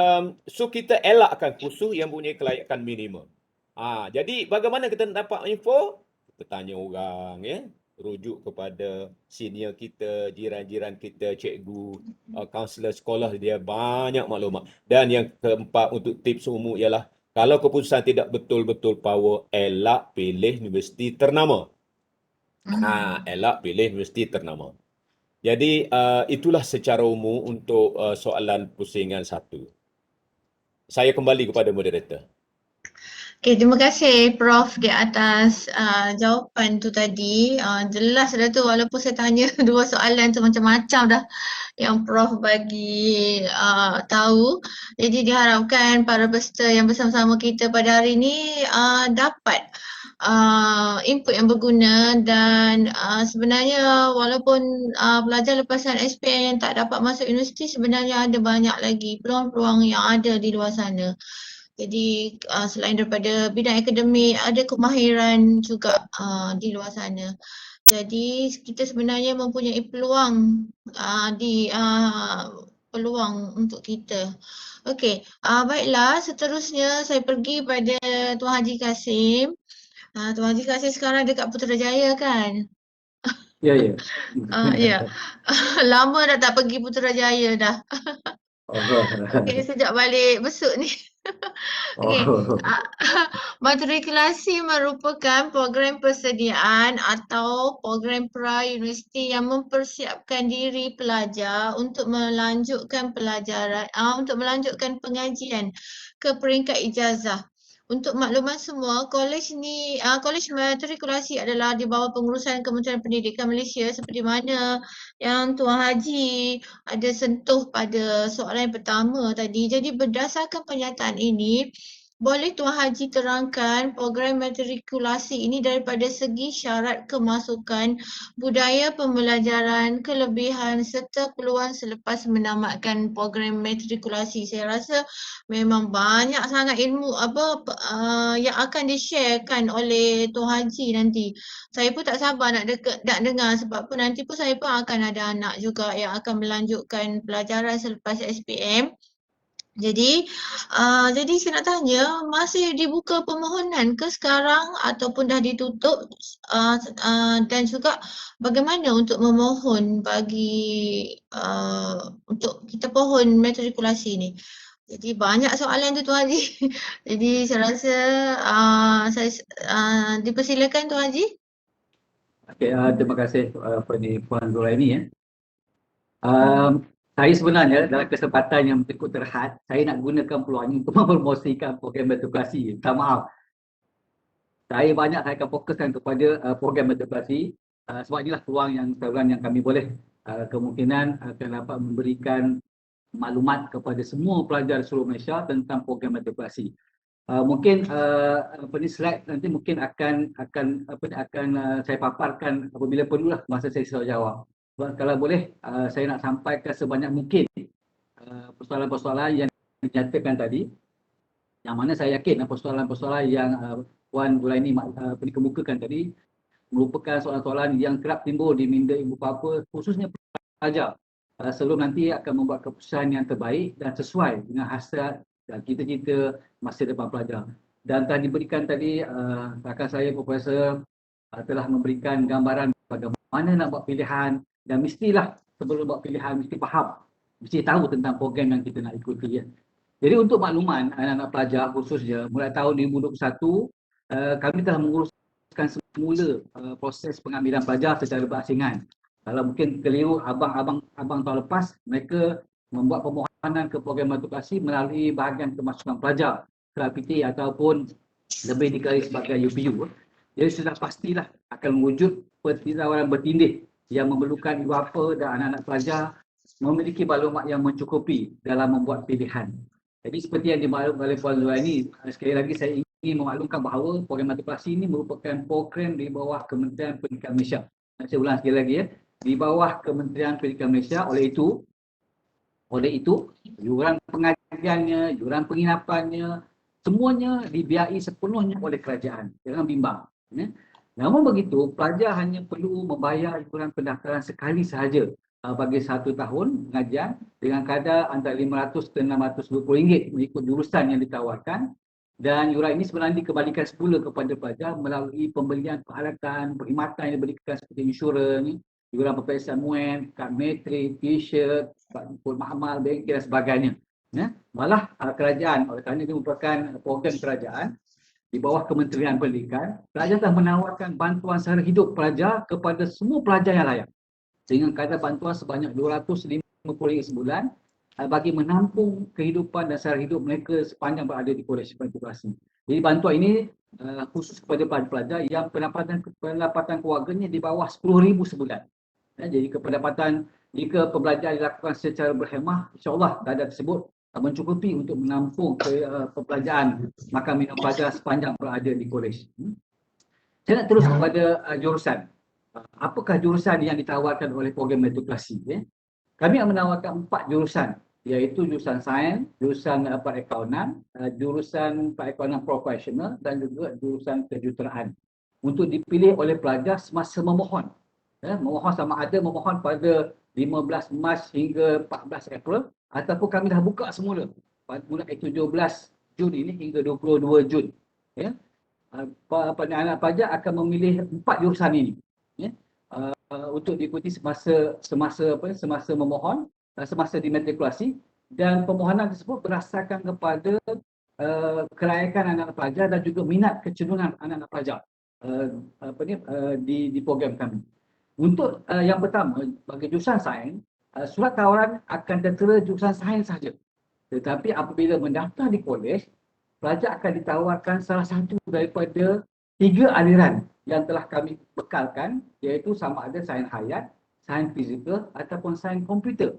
so kita elakkan kursus yang punya kelayakan minimum. Jadi bagaimana kita nak dapat info? Kita tanya orang, ya. Rujuk kepada senior kita, jiran-jiran kita, cikgu, kaunselor sekolah, dia banyak maklumat. Dan yang keempat untuk tips umum ialah, kalau keputusan tidak betul-betul power, elak pilih universiti ternama. Elak pilih universiti ternama. Jadi itulah secara umum untuk soalan pusingan 1. Saya kembali kepada moderator. Okay, terima kasih Prof di atas jawapan tu tadi. Jelas dah tu, walaupun saya tanya 2 soalan tu macam-macam dah yang Prof bagi tahu. Jadi diharapkan para peserta yang bersama-sama kita pada hari ini dapat input yang berguna, dan sebenarnya walaupun pelajar lepasan SPM yang tak dapat masuk universiti, sebenarnya ada banyak lagi peluang-peluang yang ada di luar sana. Jadi selain daripada bidang akademik, ada kemahiran juga di luar sana. Jadi kita sebenarnya mempunyai peluang peluang untuk kita. Okey, baiklah, seterusnya saya pergi pada Tuan Haji Kasim. Tuan Haji kat saya sekarang dekat Putrajaya kan? Ya, ya. Ya. Lama dah tak pergi Putrajaya dah. Oh, Okey, sejak balik besuk ni. Okey, oh, ah, matrikulasi merupakan program persediaan atau program pra-universiti yang mempersiapkan diri pelajar untuk melanjutkan pelajaran, untuk melanjutkan pengajian ke peringkat ijazah. Untuk makluman semua, kolej matrikulasi adalah di bawah pengurusan Kementerian Pendidikan Malaysia seperti mana yang Tuan Haji ada sentuh pada soalan yang pertama tadi. Jadi berdasarkan pernyataan ini, boleh Tuan Haji terangkan program matrikulasi ini daripada segi syarat kemasukan, budaya pembelajaran, kelebihan serta peluang selepas menamatkan program matrikulasi. Saya rasa memang banyak sangat ilmu yang akan di-sharekan oleh Tuan Haji nanti. Saya pun tak sabar nak dengar sebab pun nanti pun saya pun akan ada anak juga yang akan melanjutkan pelajaran selepas SPM. Jadi saya nak tanya, masih dibuka permohonan ke sekarang ataupun dah ditutup? Dan juga bagaimana untuk memohon bagi untuk kita pohon matrikulasi ni? Jadi banyak soalan tu Tuan Haji. Jadi saya rasa dipersilakan Tuan Haji. okey, terima kasih kepada Puan Zuraini ya. Saya sebenarnya dalam kesempatan yang berikut terhad, saya nak gunakan peluang ini untuk mempromosikan program matrikulasi. Minta maaf, saya akan fokuskan kepada program matrikulasi sebab inilah peluang yang sekarang yang kami boleh kemungkinan akan dapat memberikan maklumat kepada semua pelajar seluruh Malaysia tentang program matrikulasi. Mungkin slide nanti mungkin akan saya paparkan apabila perlulah masa saya jawab. Sebab kalau boleh saya nak sampaikan sebanyak mungkin persoalan-persoalan yang dinyatakan tadi, yang mana saya yakin persoalan-persoalan yang Puan Zuraini kemukakan tadi merupakan soalan-soalan yang kerap timbul di minda ibu bapa, khususnya pelajar sebelum nanti akan membuat keputusan yang terbaik dan sesuai dengan hasrat dan cita-cita masa depan pelajar. Dan telah diberikan tadi rakan saya Profesor telah memberikan gambaran bagaimana nak buat pilihan, dan mestilah sebelum buat pilihan mesti faham, mesti tahu tentang program yang kita nak ikuti ya. Jadi untuk makluman anak-anak pelajar khususnya mulai tahun 2021 kami telah menguruskan semula proses pengambilan pelajar secara berasingan. Kalau mungkin keliru abang tahun lepas, mereka membuat permohonan ke program matrikulasi melalui bahagian kemasukan pelajar KPT ataupun lebih dikenali sebagai UPU. Jadi sudah pastilah akan mewujud pertidawaran bertindih yang memerlukan ibu bapa dan anak-anak pelajar memiliki maklumat yang mencukupi dalam membuat pilihan. Jadi seperti yang dimaklumkan oleh Puan Zuraini, sekali lagi saya ingin memaklumkan bahawa program matrikulasi ini merupakan program di bawah Kementerian Pendidikan Malaysia. Saya ulang sekali lagi ya, di bawah Kementerian Pendidikan Malaysia. Oleh itu yuran pengajiannya, yuran penginapannya, semuanya dibiayai sepenuhnya oleh kerajaan. Jangan bimbang. Ya. Namun begitu, pelajar hanya perlu membayar yuran pendaftaran sekali sahaja bagi 1 tahun pengajian dengan kadar antara RM500 ke RM620 mengikut jurusan yang ditawarkan, dan yuran ini sebenarnya dikembalikan semula kepada pelajar melalui pembelian peralatan, perkhidmatan yang diberikan seperti insurans, yuran peperiksaan MUN, kad metrik, t-shirt, kod mahmal, bengkel dan sebagainya. Ya. Malah kerajaan, oleh kerana ini merupakan program kerajaan di bawah Kementerian Pendidikan, kerajaan telah menawarkan bantuan sara hidup pelajar kepada semua pelajar yang layak dengan kadar bantuan sebanyak RM250 sebulan bagi menampung kehidupan dan sara hidup mereka sepanjang berada di kolej matrikulasi. Jadi bantuan ini khusus kepada pelajar yang pendapatan keluarganya di bawah RM10,000 sebulan. Jadi pendapatan jika pembelajaran dilakukan secara berhemah, insya-Allah kadar tersebut mencukupi untuk menampung pembelajaran makan minum pelajar sepanjang berada di kolej. Saya nak terus kepada jurusan. Apakah jurusan yang ditawarkan oleh program matrikulasi? Ya? Kami menawarkan 4 jurusan, iaitu jurusan sains, jurusan perakaunan, jurusan perakaunan profesional dan juga jurusan kejuruteraan untuk dipilih oleh pelajar semasa memohon. Ya, memohon sama ada memohon pada 15 Mac hingga 14 April ataupun kami dah buka semula mulai 17 Jun ini hingga 22 Jun. Ya. anak pelajar akan memilih 4 jurusan ini, ya, untuk diikuti semasa memohon, semasa dimatrikulasi, dan permohonan tersebut berdasarkan kepada kelayakan anak-anak pelajar dan juga minat kecenderungan anak-anak pelajar di program kami. Untuk yang pertama, bagi jurusan sains, surat tawaran akan tertera jurusan sains sahaja. Tetapi apabila mendaftar di kolej, pelajar akan ditawarkan salah satu daripada 3 aliran yang telah kami bekalkan, iaitu sama ada sains hayat, sains fizikal ataupun sains komputer.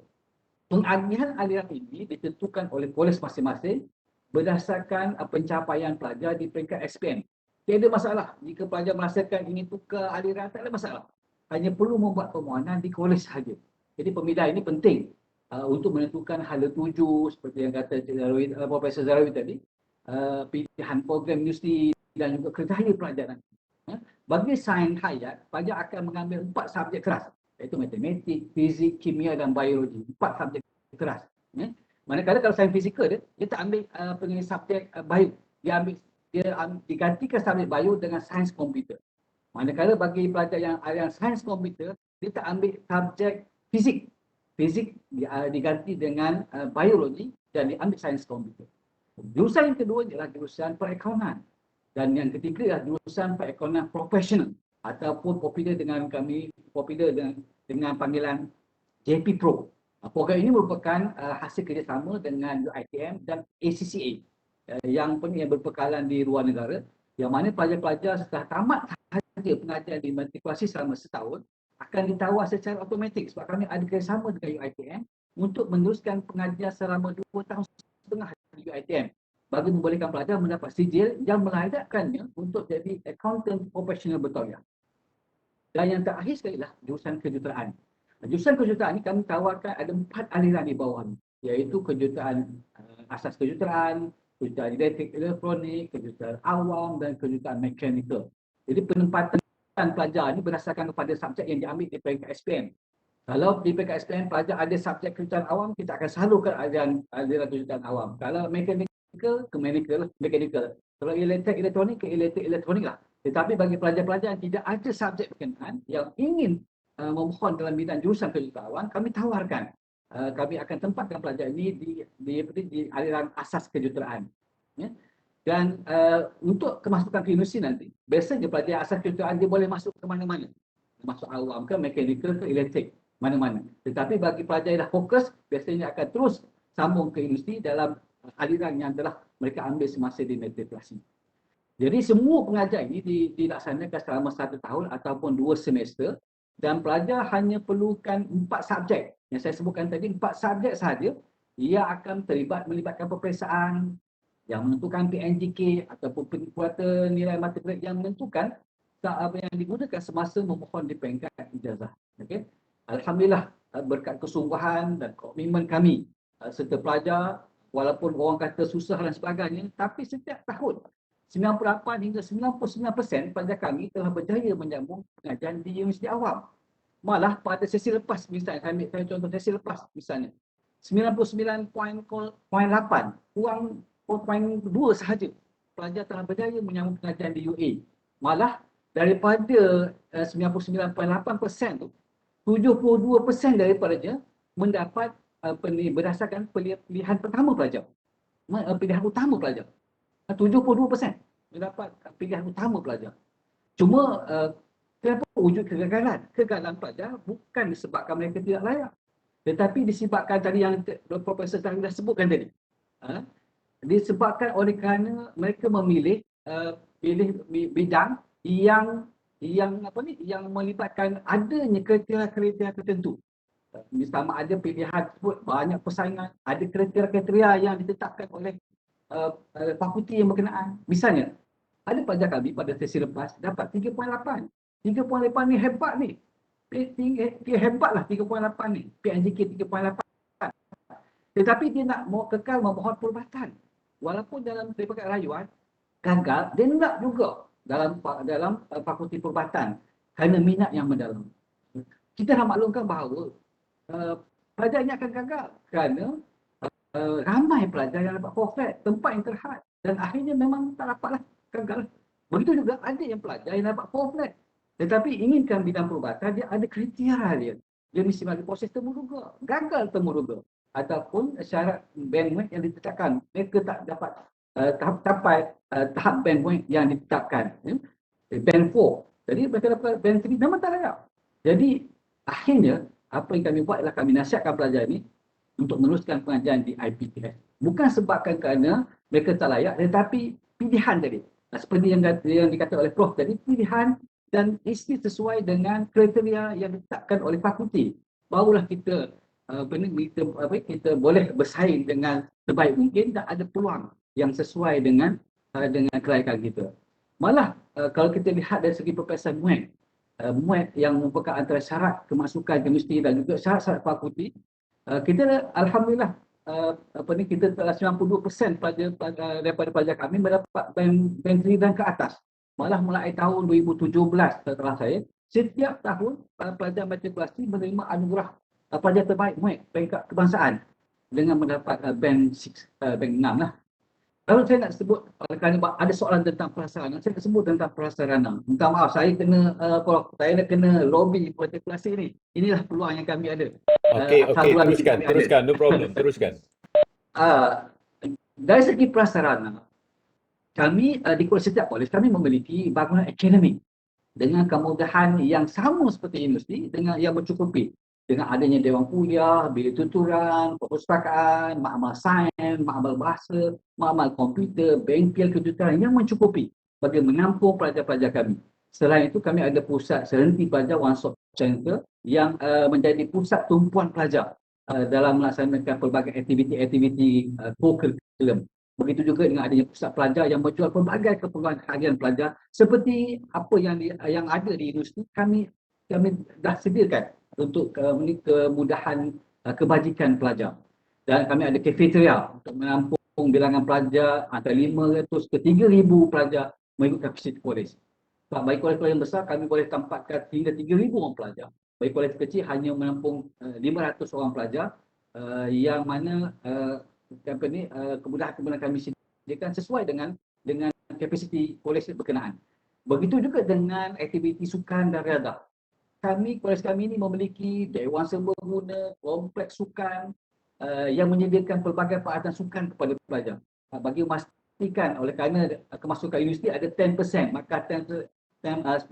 Pengagihan aliran ini ditentukan oleh kolej masing-masing berdasarkan pencapaian pelajar di peringkat SPM. Tiada masalah jika pelajar merasakan ingin tukar aliran, tak ada masalah. Hanya perlu membuat permohonan di kolej sahaja. Jadi pemilihan ini penting untuk menentukan hala tuju seperti yang kata Profesor Zarawi tadi, pilihan program universiti dan juga kerjaya pelajar nanti. Bagi sains hayat, pelajar akan mengambil 4 subjek keras, iaitu matematik, fizik, kimia dan biologi. 4 subjek keras. Manakala kalau sains fizikal dia tak ambil subjek bio, dia digantikan subjek bio dengan sains komputer. Manakala bagi pelajar yang sains komputer, dia tak ambil subjek fizik. Fizik diganti dengan biologi dan diambil sains komputer. Jurusan yang kedua adalah jurusan perekonomian, dan yang ketiga adalah jurusan perekonomian profesional ataupun popular dengan panggilan JP Pro. Program ini merupakan hasil kerjasama dengan UiTM dan ACCA yang berpekalan di luar negara, yang mana pelajar-pelajar setelah tamat sahaja pengajian di matrikulasi selama setahun akan ditawar secara automatik, sebab kami ada kerjasama dengan UiTM untuk meneruskan pengajian selama 2 tahun setengah di UiTM bagi membolehkan pelajar mendapat sijil yang melayakkannya untuk jadi accountant profesional bertauliah. Dan yang terakhir sekali lah jurusan kejuruteraan. Jurusan kejuruteraan ini kami tawarkan ada 4 aliran di bawah ini, iaitu kejuruteraan asas kejuruteraan, kejuruteraan elektrik elektronik, kejuruteraan awam dan kejuruteraan mekanikal. Jadi penempatan pelajar ini berdasarkan kepada subjek yang diambil di peringkat SPM. Kalau di peringkat SPM pelajar ada subjek kejuruteraan awam, kita akan salurkan aliran kejuruteraan awam. Kalau mekanikal ke mekanikal. Kalau elektrik elektronik ke elektrik elektronik lah. Tetapi bagi pelajar-pelajar yang tidak ada subjek berkenaan yang ingin memohon dalam bidang jurusan kejuruteraan awam, kami tawarkan. Kami akan tempatkan pelajar ini di aliran asas kejuruteraan. Ya. Dan untuk kemasukan ke universiti nanti, biasanya pelajar asas kejuruteraan dia boleh masuk ke mana-mana. Masuk awam ke, mekanikal ke, elektrik, mana-mana. Tetapi bagi pelajar yang dah fokus, biasanya akan terus sambung ke universiti dalam aliran yang telah mereka ambil semasa di matrikulasi. Jadi semua pengajar ini dilaksanakan selama 1 tahun ataupun 2 semester, dan pelajar hanya perlukan 4 subjek. Yang saya sebutkan tadi, 4 subjek sahaja, ia akan melibatkan peperiksaan yang menentukan PNGK ataupun kuarter nilai matematik yang menentukan apa yang digunakan semasa memohon di peringkat ijazah. Okay? Alhamdulillah, berkat kesungguhan dan komitmen kami serta pelajar, walaupun orang kata susah dan sebagainya, tapi setiap tahun 98 hingga 99% pelajar kami telah berjaya menyambung pengajian di universiti awam. Malah pada sesi lepas, misalnya saya contoh sesi lepas misalnya, 99.8 kurang 0.2 sahaja pelajar telah berjaya menyambung pengajian di UA. Malah daripada 99.8% tu, 72% daripadanya mendapat berdasarkan pilihan pertama pelajar. Pilihan utama pelajar. 72% mendapat pilihan utama pelajar. Cuma kenapa wujud kegagalan? Kegagalan pelajar bukan disebabkan mereka tidak layak, tetapi disebabkan tadi yang Profesor tadi dah sebutkan tadi. Disebabkan oleh kerana mereka memilih pilih bidang yang melibatkan adanya kriteria-kriteria tertentu. Sama ada pilihan tersebut banyak persaingan, ada kriteria-kriteria yang ditetapkan oleh fakulti yang berkenaan. Misalnya, ada pelajar kami pada sesi lepas dapat 3.8. 3.8 ni hebat ni. Hebat lah 3.8 ni. PNGK 3.8. Tetapi dia nak kekal memohon perubatan. Walaupun dalam peringkat rayuan gagal, dia nak juga dalam fakulti perubatan kerana minat yang mendalam. Kita nak maklumkan bahawa pelajar ini akan gagal kerana ramai pelajar yang dapat forfeit, tempat yang terhad, dan akhirnya memang tak dapatlah, gagal. Begitu juga ada yang pelajar yang dapat 4 flat. Tetapi inginkan bidang perubatan, dia ada kriteria dia. Dia mesti melalui proses temuruga, gagal temuruga. Ataupun syarat bandwidth yang ditetapkan. Mereka tak dapat tahap bandwidth yang ditetapkan. Band 4. Jadi mereka dapat band 3, memang tak layak. Jadi akhirnya, apa yang kami buat adalah kami nasihatkan pelajar ini untuk meneruskan pengajian di IPTS. Bukan sebabkan kerana mereka tak layak, tetapi pilihan tadi. Seperti yang dikata oleh Prof tadi, pilihan dan mesti sesuai dengan kriteria yang ditetapkan oleh fakulti. Barulah kita kita boleh bersaing dengan sebaik mungkin dan ada peluang yang sesuai dengan kelayakan kita. Malah kalau kita lihat dari segi peperiksaan MUET yang merupakan antara syarat kemasukan kemistri dan juga syarat-syarat fakulti, kita alhamdulillah kita telah 92% daripada pelajar kami mendapat band 3 dan ke atas. Malah mulai tahun 2017 setelah saya, setiap tahun pelajar matrikulasi menerima anugerah pelajar terbaik MUET peringkat kebangsaan dengan mendapat band 6 lah. Kalau saya nak sebut, kerana ada soalan tentang prasarana, saya nak sebut tentang prasarana. Minta maaf, saya kena lobby matrikulasi ni. Inilah peluang yang kami ada. Okey, teruskan, no problem, teruskan. Dari segi prasarana, kami di setiap kolej kami memiliki bangunan akademik dengan kemudahan yang sama seperti industri dengan yang mencukupi. Dengan adanya dewan kuliah, bilik tuturan, perpustakaan, makmal sains, makmal bahasa, makmal komputer, bengkel kejuruteraan yang mencukupi bagi menampung pelajar-pelajar kami. Selain itu, kami ada pusat serenti pelajar One Stop Center yang menjadi pusat tumpuan pelajar dalam melaksanakan pelbagai aktiviti-aktiviti co-curriculum. Begitu juga dengan adanya pusat pelajar yang menjual pelbagai keperluan harian pelajar seperti apa yang ada di industri, kami dah sediakan untuk kemudahan kebajikan pelajar. Dan kami ada cafeteria untuk menampung bilangan pelajar antara 500 ke 3,000 pelajar mengikut kapasiti kolej. Bagi kolej-kolej yang besar, kami boleh tempatkan hingga 3,000 orang pelajar. Bagi kolej kecil hanya menampung 500 orang pelajar yang mana kemudahan-kemudahan kami sediakan sesuai dengan kapasiti kolej berkenaan. Begitu juga dengan aktiviti sukan dan riadah. Kolej kami ini memiliki dewan serbaguna, kompleks sukan yang menyediakan pelbagai peralatan sukan kepada pelajar. Bagi memastikan oleh kerana kemasukan universiti ada 10%, maka 10%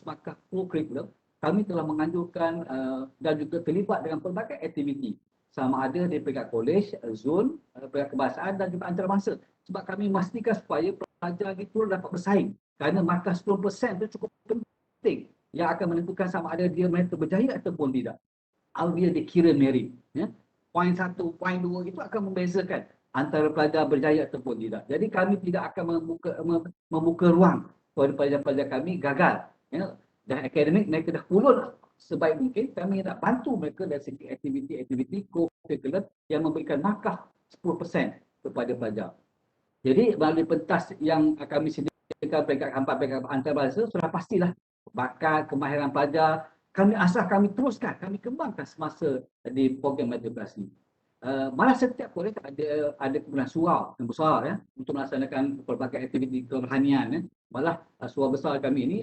maka co-curriculum, kami telah menganjurkan dan juga terlibat dengan pelbagai aktiviti. Sama ada di peringkat kolej, zon, peringkat kebangsaan dan juga antarabangsa. Sebab kami memastikan supaya pelajar itu dapat bersaing. Kerana markah 10% itu cukup penting yang akan menentukan sama ada mereka berjaya ataupun tidak. Dia dikira merit. Poin 1, poin 2 itu akan membezakan antara pelajar berjaya ataupun tidak. Jadi kami tidak akan membuka ruang kepada pelajar-pelajar kami gagal. Dan akademik mereka dah pulun sebaik mungkin, kami nak bantu mereka dari segi aktiviti-aktiviti co-curriculum yang memberikan markah 10% kepada pelajar. Jadi melalui pentas yang kami sediakan peringkat 4, peringkat antarabangsa, sudah pastilah bakat, kemahiran pelajar, kami teruskan, kami kembangkan semasa di program matrikulasi. Malah setiap kolej ada kemudahan surau yang besar untuk melaksanakan pelbagai aktiviti kerohanian. Malah surau besar kami ini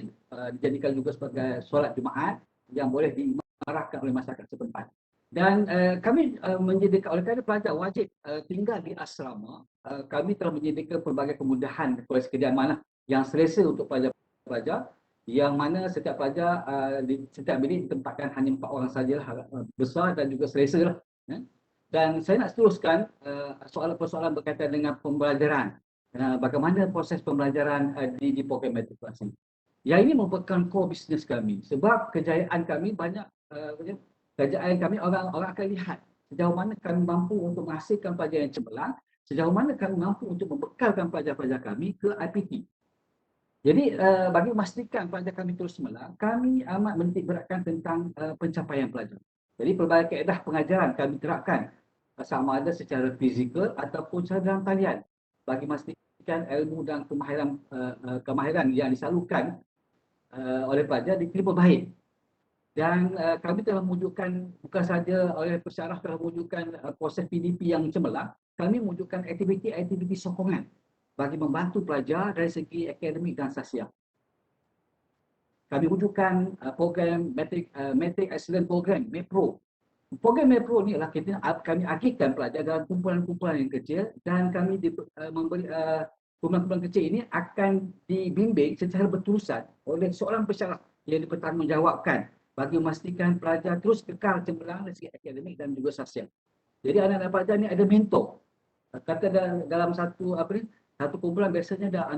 dijadikan juga sebagai solat Jumaat yang boleh dimarahkan oleh masyarakat setempat. Dan kami menyediakan, oleh kerana pelajar wajib tinggal di asrama, kami telah menyediakan pelbagai kemudahan kolej kediaman yang selesa untuk pelajar-pelajar, yang mana setiap pelajar di setiap bilik ditempatkan hanya 4 orang sajalah, besar dan juga selesa lah. Dan saya nak teruskan soalan-persoalan berkaitan dengan pembelajaran. Bagaimana proses pembelajaran di program matrikulasi. Yang ini merupakan core business kami. Sebab kejayaan kami banyak, orang akan lihat sejauh mana kami mampu untuk menghasilkan pelajar yang cemerlang, sejauh mana kami mampu untuk membekalkan pelajar-pelajar kami ke IPT. Jadi bagi memastikan pelajar kami terus cemerlang, kami amat menitik beratkan tentang pencapaian pelajar. Jadi pelbagai kaedah pengajaran kami terapkan sama ada secara fizikal ataupun secara dalam talian bagi memastikan ilmu dan kemahiran yang disalurkan oleh pelajar diterima baik. Dan kami telah mewujudkan, bukan saja oleh pensyarah telah mewujudkan proses PDP yang cemerlang, kami mewujudkan aktiviti-aktiviti sokongan bagi membantu pelajar dari segi akademik dan sosial. Kami wujudkan program Matric Excellence Program, MEPRO. Program MEPRO ni lah kami aktifkan pelajar dalam kumpulan-kumpulan yang kecil, dan kami memberi kumpulan-kumpulan kecil ini akan dibimbing secara berterusan oleh seorang pensyarah yang dipertanggungjawabkan bagi memastikan pelajar terus kekal cemerlang dari segi akademik dan juga sosial. Jadi anak-anak pelajar ni ada mentor. Kata dalam satu kumpulan biasanya ada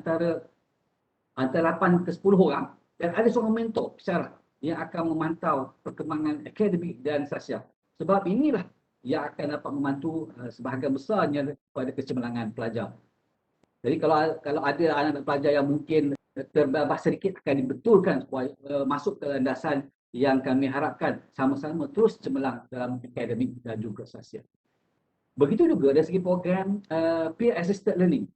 antara 8 ke 10 orang, dan ada seorang mentor pensyarah yang akan memantau perkembangan akademik dan sosial. Sebab inilah yang akan dapat membantu sebahagian besarnya kepada kecemerlangan pelajar. Jadi kalau ada anak-anak pelajar yang mungkin terbabas sedikit, akan dibetulkan supaya masuk ke landasan yang kami harapkan sama-sama terus cemerlang dalam akademik dan juga sosial. Begitu juga dari segi program Peer Assisted Learning,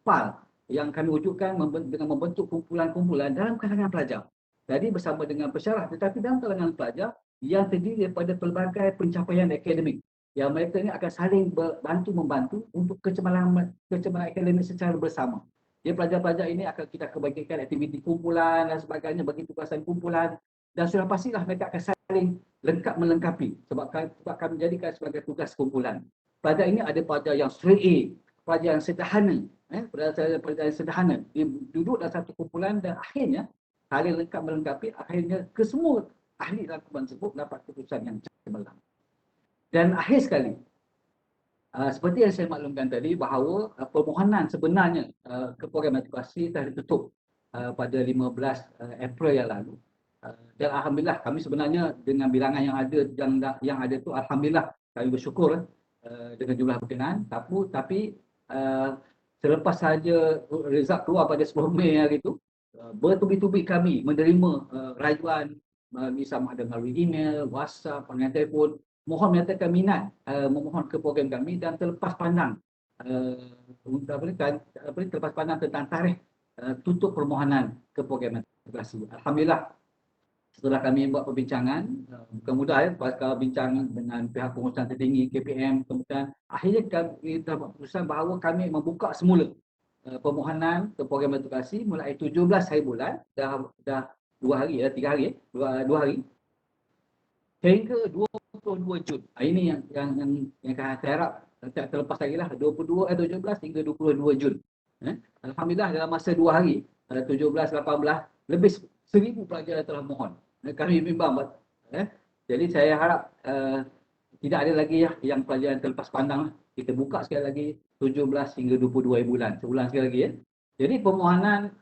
PAL, yang kami wujudkan dengan membentuk kumpulan-kumpulan dalam kalangan pelajar. Jadi bersama dengan pensyarah, tetapi dalam kalangan pelajar yang terdiri daripada pelbagai pencapaian akademik, yang mereka ini akan saling bantu-membantu untuk kecemerlangan akademik secara bersama. Jadi pelajar-pelajar ini akan kita bagikan aktiviti kumpulan dan sebagainya, bagi tugasan kumpulan, dan sudah pastilah mereka akan saling lengkap melengkapi sebab kami jadikan sebagai tugas kumpulan. Pelajar ini ada pelajar yang straight A, pelajar yang sederhana, pelajar yang sederhana, dia duduk dalam satu kumpulan dan akhirnya saling lengkap melengkapi, akhirnya kesemua ahli dalam kumpulan tersebut dapat keputusan yang cemerlang. Dan akhir sekali, seperti yang saya maklumkan tadi bahawa permohonan sebenarnya ke program motivasi telah ditutup pada 15 April yang lalu. Dan alhamdulillah kami sebenarnya dengan bilangan yang ada tu, alhamdulillah kami bersyukur dengan jumlah berkenaan. Tapi selepas saja result keluar pada 10 Mei hari itu, bertubi-tubi kami menerima rayuan sama ada melalui email, WhatsApp, panggilan telefon, mohon menyatakan minat memohon ke program kami, dan terlepas pandang terlepas pandang tentang tarikh tutup permohonan ke program integrasi. Alhamdulillah, setelah kami buat perbincangan, bukan mudah kalau bincang dengan pihak pengurusan tertinggi KPM, kemudian akhirnya kami dapat keputusan bahawa kami membuka semula permohonan ke program integrasi mulai 17 hari bulan, dah 2 hari, 3 hari, 2 hari hingga 22 Jun. Ini yang saya harap tak terlepas lagi lah, 17 hingga 22 Jun. Alhamdulillah dalam masa 2 hari, 17, 18, lebih 1,000 pelajar telah mohon. Kami bimbang. Jadi saya harap tidak ada lagi yang pelajaran terlepas pandang. Kita buka sekali lagi 17 hingga 22 bulan, sebulan sekali lagi ya. Jadi permohonan,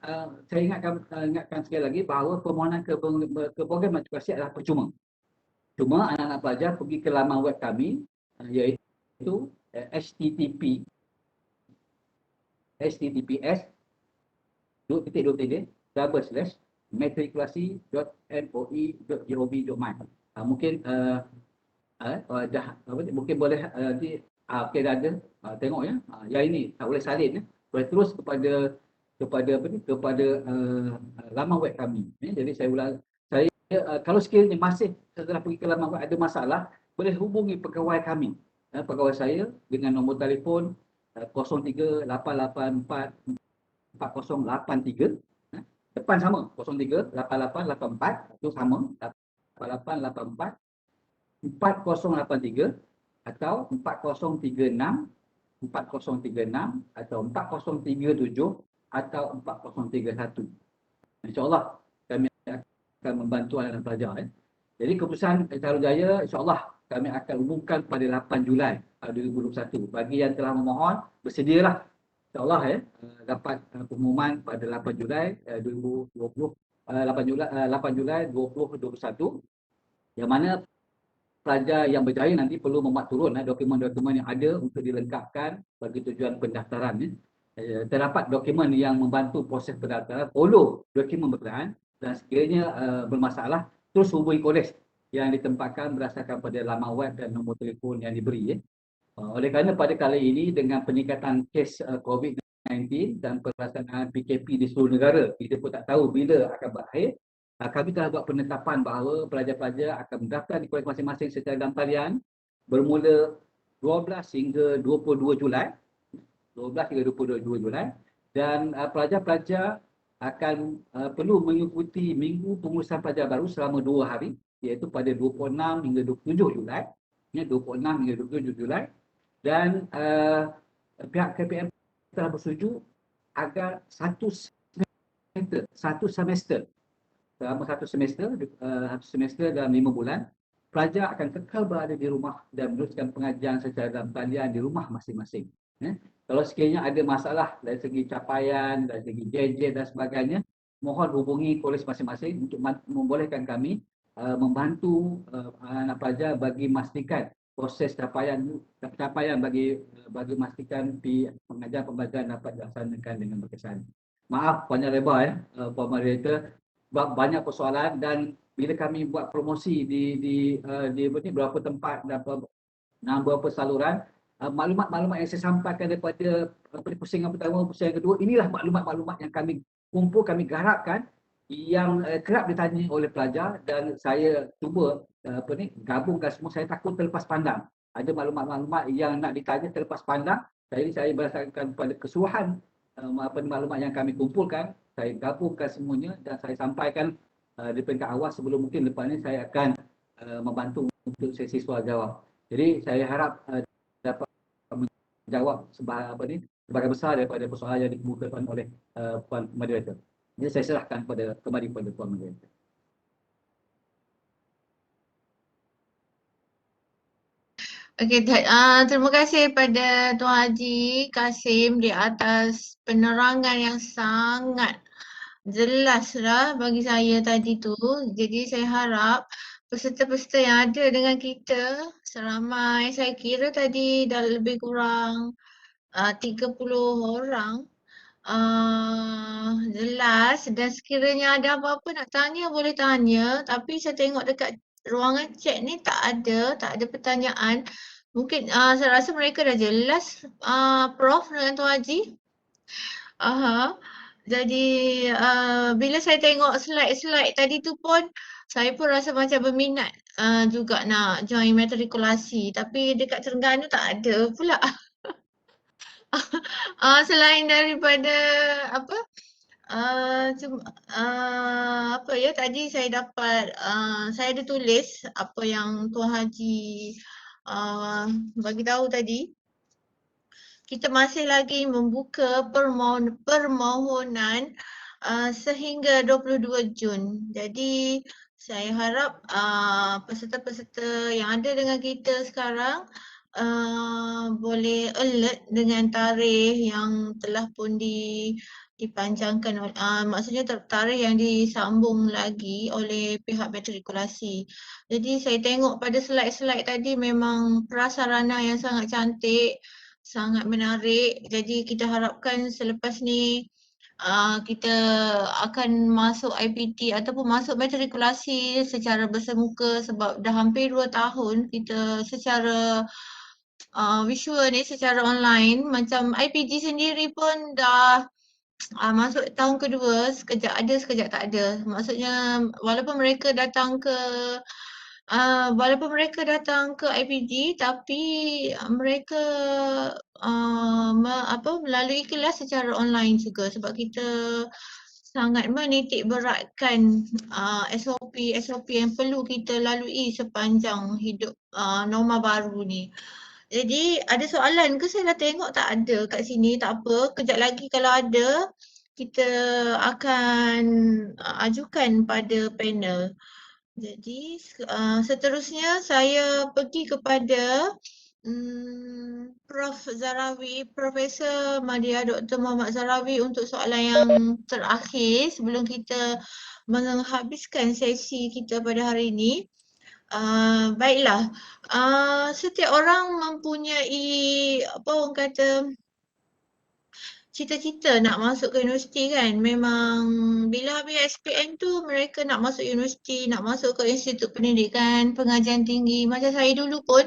saya ingatkan sekali lagi bahawa permohonan ke program motivasi adalah percuma. Cuma anak-anak pelajar pergi ke laman web kami, iaitu https://matrikulasi.moi.gov.my. Mungkin mungkin boleh nanti dah ada tengok ya. Yang ini tak boleh salin ya. Boleh terus kepada laman web kami. Jadi saya ulang, kalau sekiranya masih setelah pergi ke laman web ada masalah, boleh hubungi pegawai kami. Pegawai saya dengan nombor telefon 03-884-4083. Depan sama, 03-8884, itu sama, 8884-4083 atau 4036 atau 4037 atau 4031. InsyaAllah kami akan membantu anak-anak pelajar. Jadi keputusan Tarunajaya insyaAllah kami akan umumkan pada 8 Julai 2021. Bagi yang telah memohon, bersedialah insyaAllah dapat pengumuman pada 8 Julai 2020, 8 Julai 2021, yang mana pelajar yang berjaya nanti perlu membuat turun dokumen-dokumen yang ada untuk dilengkapkan bagi tujuan pendaftaran. Terdapat dokumen yang membantu proses pendaftaran, follow dokumen berkenaan, dan sekiranya bermasalah terus hubungi kodes yang ditempatkan berdasarkan pada laman web dan nombor telefon yang diberi. Oleh kerana pada kali ini dengan peningkatan kes COVID-19 dan pelaksanaan PKP di seluruh negara, kita pun tak tahu bila akan berakhir, kami telah buat penetapan bahawa pelajar-pelajar akan mendaftar di kolej masing-masing secara dalam talian bermula 12 hingga 22 Julai. dan pelajar-pelajar akan perlu mengikuti minggu pengurusan pelajar baru selama 2 hari, iaitu pada 26 hingga 27 Julai. 26 hingga 27 Julai. Dan pihak KPM telah bersetuju agar satu semester selama satu semester dalam 5 bulan, pelajar akan kekal berada di rumah dan meneruskan pengajian secara dalam talian di rumah masing-masing. Kalau sekiranya ada masalah dari segi capaian, dari segi gadget dan sebagainya, mohon hubungi kolej masing-masing untuk membolehkan kami membantu anak pelajar bagi memastikan proses capaian bagi memastikan pengajian pembelajaran dapat dilaksanakan dengan berkesan. Maaf panjang lebar Puan Moderator, banyak persoalan, dan bila kami buat promosi di beberapa tempat dan beberapa saluran, maklumat-maklumat yang saya sampaikan daripada pusingan pertama, pusingan kedua, inilah maklumat-maklumat yang kami kumpul, kami garapkan, yang kerap ditanya oleh pelajar, dan saya cuba gabungkan semua. Saya takut terlepas pandang. Ada maklumat-maklumat yang nak ditanya terlepas pandang. Jadi saya berdasarkan pada keseluruhan maklumat yang kami kumpulkan, saya gabungkan semuanya dan saya sampaikan di peringkat awal. Sebelum mungkin lepas ni saya akan membantu untuk sesi soal jawab. Jadi saya harap dapat menjawab sebahagian besar daripada persoalan yang dikemukakan oleh Puan Moderator. Jadi saya serahkan kembali kepada Puan Moderator. Okey, terima kasih pada Tuan Haji Kasim di atas penerangan yang sangat jelaslah bagi saya tadi tu. Jadi saya harap peserta-peserta yang ada dengan kita seramai, saya kira tadi dah lebih kurang 30 orang, jelas, dan sekiranya ada apa-apa nak tanya boleh tanya, tapi saya tengok dekat ruangan chat ni tak ada pertanyaan. Mungkin saya rasa mereka dah jelas Prof dengan Tuan Haji. Jadi bila saya tengok slide-slide tadi tu pun, saya pun rasa macam berminat juga nak join matrikulasi, tapi dekat Terengganu tak ada pula. Selain daripada apa, apa ya, tadi saya dapat, saya ada tulis apa yang Tuan Haji bagi tahu tadi. Kita masih lagi membuka permohonan sehingga 22 Jun. Jadi saya harap peserta-peserta yang ada dengan kita sekarang boleh alert dengan tarikh yang telah pun dipanjangkan, maksudnya tarikh yang disambung lagi oleh pihak matrikulasi. Jadi saya tengok pada slide-slide tadi memang prasarana yang sangat cantik, sangat menarik. Jadi kita harapkan selepas ni kita akan masuk IPT ataupun masuk matrikulasi secara bersemuka, sebab dah hampir 2 tahun kita secara visual ni, secara online. Macam IPG sendiri pun dah masuk tahun kedua, sekejap ada sekejap tak ada. Maksudnya walaupun mereka datang ke IPG, tapi mereka melalui kelas secara online juga, sebab kita sangat menitik beratkan SOP yang perlu kita lalui sepanjang hidup norma baru ni. Jadi ada soalan ke? Saya dah tengok tak ada kat sini. Tak apa, kejap lagi kalau ada kita akan ajukan pada panel. Jadi seterusnya saya pergi kepada Prof Zarawi, Profesor Madya Dr. Muhammad Zarawi untuk soalan yang terakhir sebelum kita menghabiskan sesi kita pada hari ini. Baiklah, setiap orang mempunyai apa orang kata cita-cita nak masuk ke universiti kan. Memang bila habis SPM tu mereka nak masuk universiti, nak masuk ke institut pendidikan, pengajian tinggi. Macam saya dulu pun,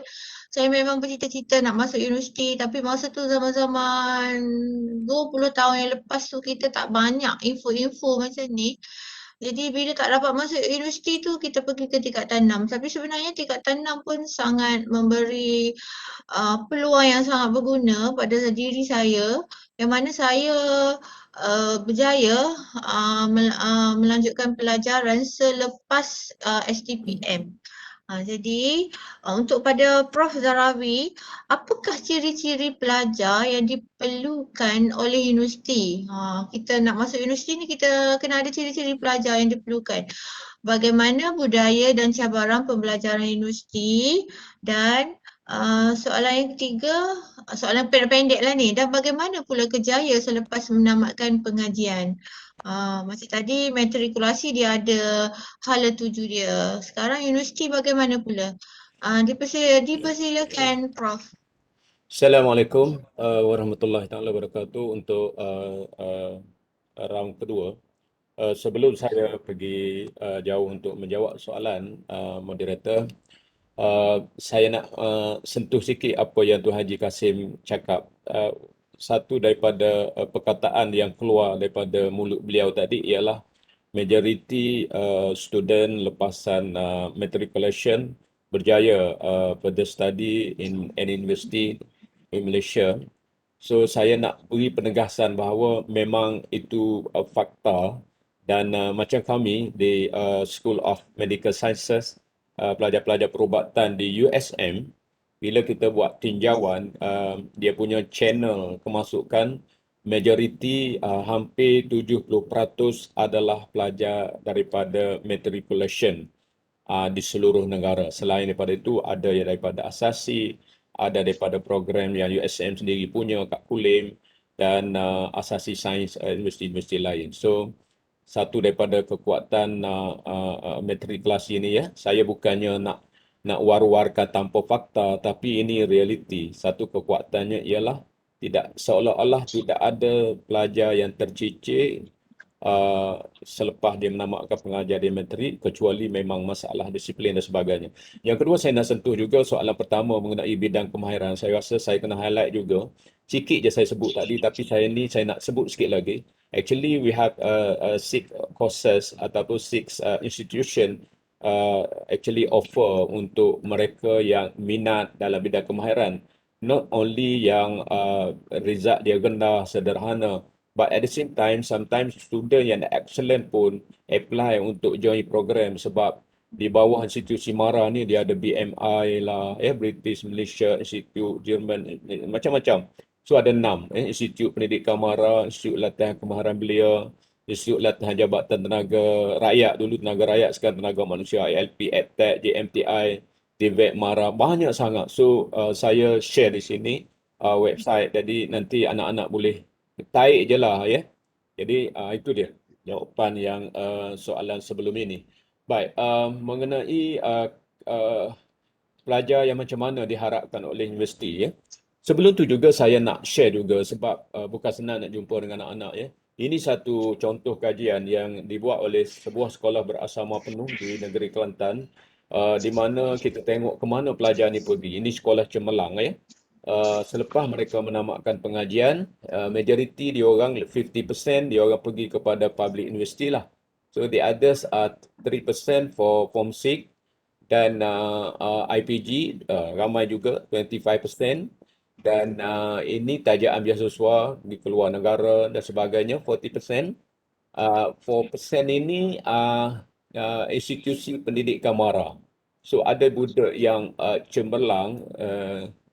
saya memang bercita-cita nak masuk universiti, tapi masa tu zaman-zaman 20 tahun yang lepas tu kita tak banyak info-info macam ni. Jadi bila tak dapat masuk universiti tu kita pergi ke tingkatan 6. Tapi sebenarnya tingkatan 6 pun sangat memberi peluang yang sangat berguna pada diri saya. yang mana saya berjaya melanjutkan pelajaran selepas STPM. Jadi untuk pada Prof Zarawi, apakah ciri-ciri pelajar yang diperlukan oleh universiti? Kita nak masuk universiti ni kita kena ada ciri-ciri pelajar yang diperlukan. Bagaimana budaya dan cabaran pembelajaran universiti, dan soalan yang ketiga, soalan pendek-pendek lah ni, dan bagaimana pula kerjaya selepas menamatkan pengajian? Macam tadi matrikulasi dia ada hala tuju dia. Sekarang universiti bagaimana pula? Dipersilakan Prof. Assalamualaikum warahmatullahi taala wabarakatuh untuk round kedua. Sebelum saya pergi jauh untuk menjawab soalan moderator, saya nak sentuh sikit apa yang Tuan Haji Kasim cakap. Satu daripada perkataan yang keluar daripada mulut beliau tadi ialah majoriti student lepasan matriculation berjaya further study in an university in Malaysia. So saya nak beri penegasan bahawa memang itu fakta, dan macam kami di School of Medical Sciences, pelajar-pelajar perubatan di USM, bila kita buat tinjauan dia punya channel kemasukan, majoriti hampir 70% adalah pelajar daripada matriculation di seluruh negara. Selain daripada itu, ada yang daripada asasi, ada daripada program yang USM sendiri punya kat Kulim, dan asasi sains universiti-universiti lain. So satu daripada kekuatan matrikulasi ini, ya, saya bukannya nak war-warkan tanpa fakta, tapi ini realiti. Satu kekuatannya ialah seolah-olah tidak ada pelajar yang tercicir selepas dia menamatkan pengajian di matrik, kecuali memang masalah disiplin dan sebagainya. Yang kedua, saya nak sentuh juga soalan pertama mengenai bidang kemahiran. Saya rasa saya kena highlight juga. Sikit je saya sebut tadi, tapi saya nak sebut sikit lagi. Actually, we have 6 courses ataupun 6 institution actually offer untuk mereka yang minat dalam bidang kemahiran. Not only yang result dia rendah, sederhana, but at the same time, sometimes student yang excellent pun apply untuk join program, sebab di bawah institusi MARA ni dia ada BMI lah, British Malaysia Institute, Jerman, macam-macam. So ada 6, Institut Pendidikan MARA, Institut Latihan Kemahiran Belia, Institut Latihan Jabatan Tenaga Rakyat, dulu Tenaga Rakyat, sekarang Tenaga Manusia, ILP, EdTech, JMTI, TVET, MARA, banyak sangat. So saya share di sini website, jadi nanti anak-anak boleh tarik je lah, ya. Jadi itu dia jawapan yang soalan sebelum ini. Baik, mengenai pelajar yang macam mana diharapkan oleh universiti, ya. Sebelum tu juga saya nak share juga, sebab bukan senang nak jumpa dengan anak-anak, ya. Ini satu contoh kajian yang dibuat oleh sebuah sekolah berasrama penuh di negeri Kelantan, di mana kita tengok ke mana pelajar ni pergi. Ini sekolah cemerlang, ya. Selepas mereka menamatkan pengajian, majoriti diorang 50% diorang pergi kepada public university lah. So the others are 3% for Form 6, dan IPG ramai juga 25%, dan ini tajaan beasiswa di keluar negara dan sebagainya 40%. 4% ini institusi pendidikan MARA. So ada budak yang cemerlang,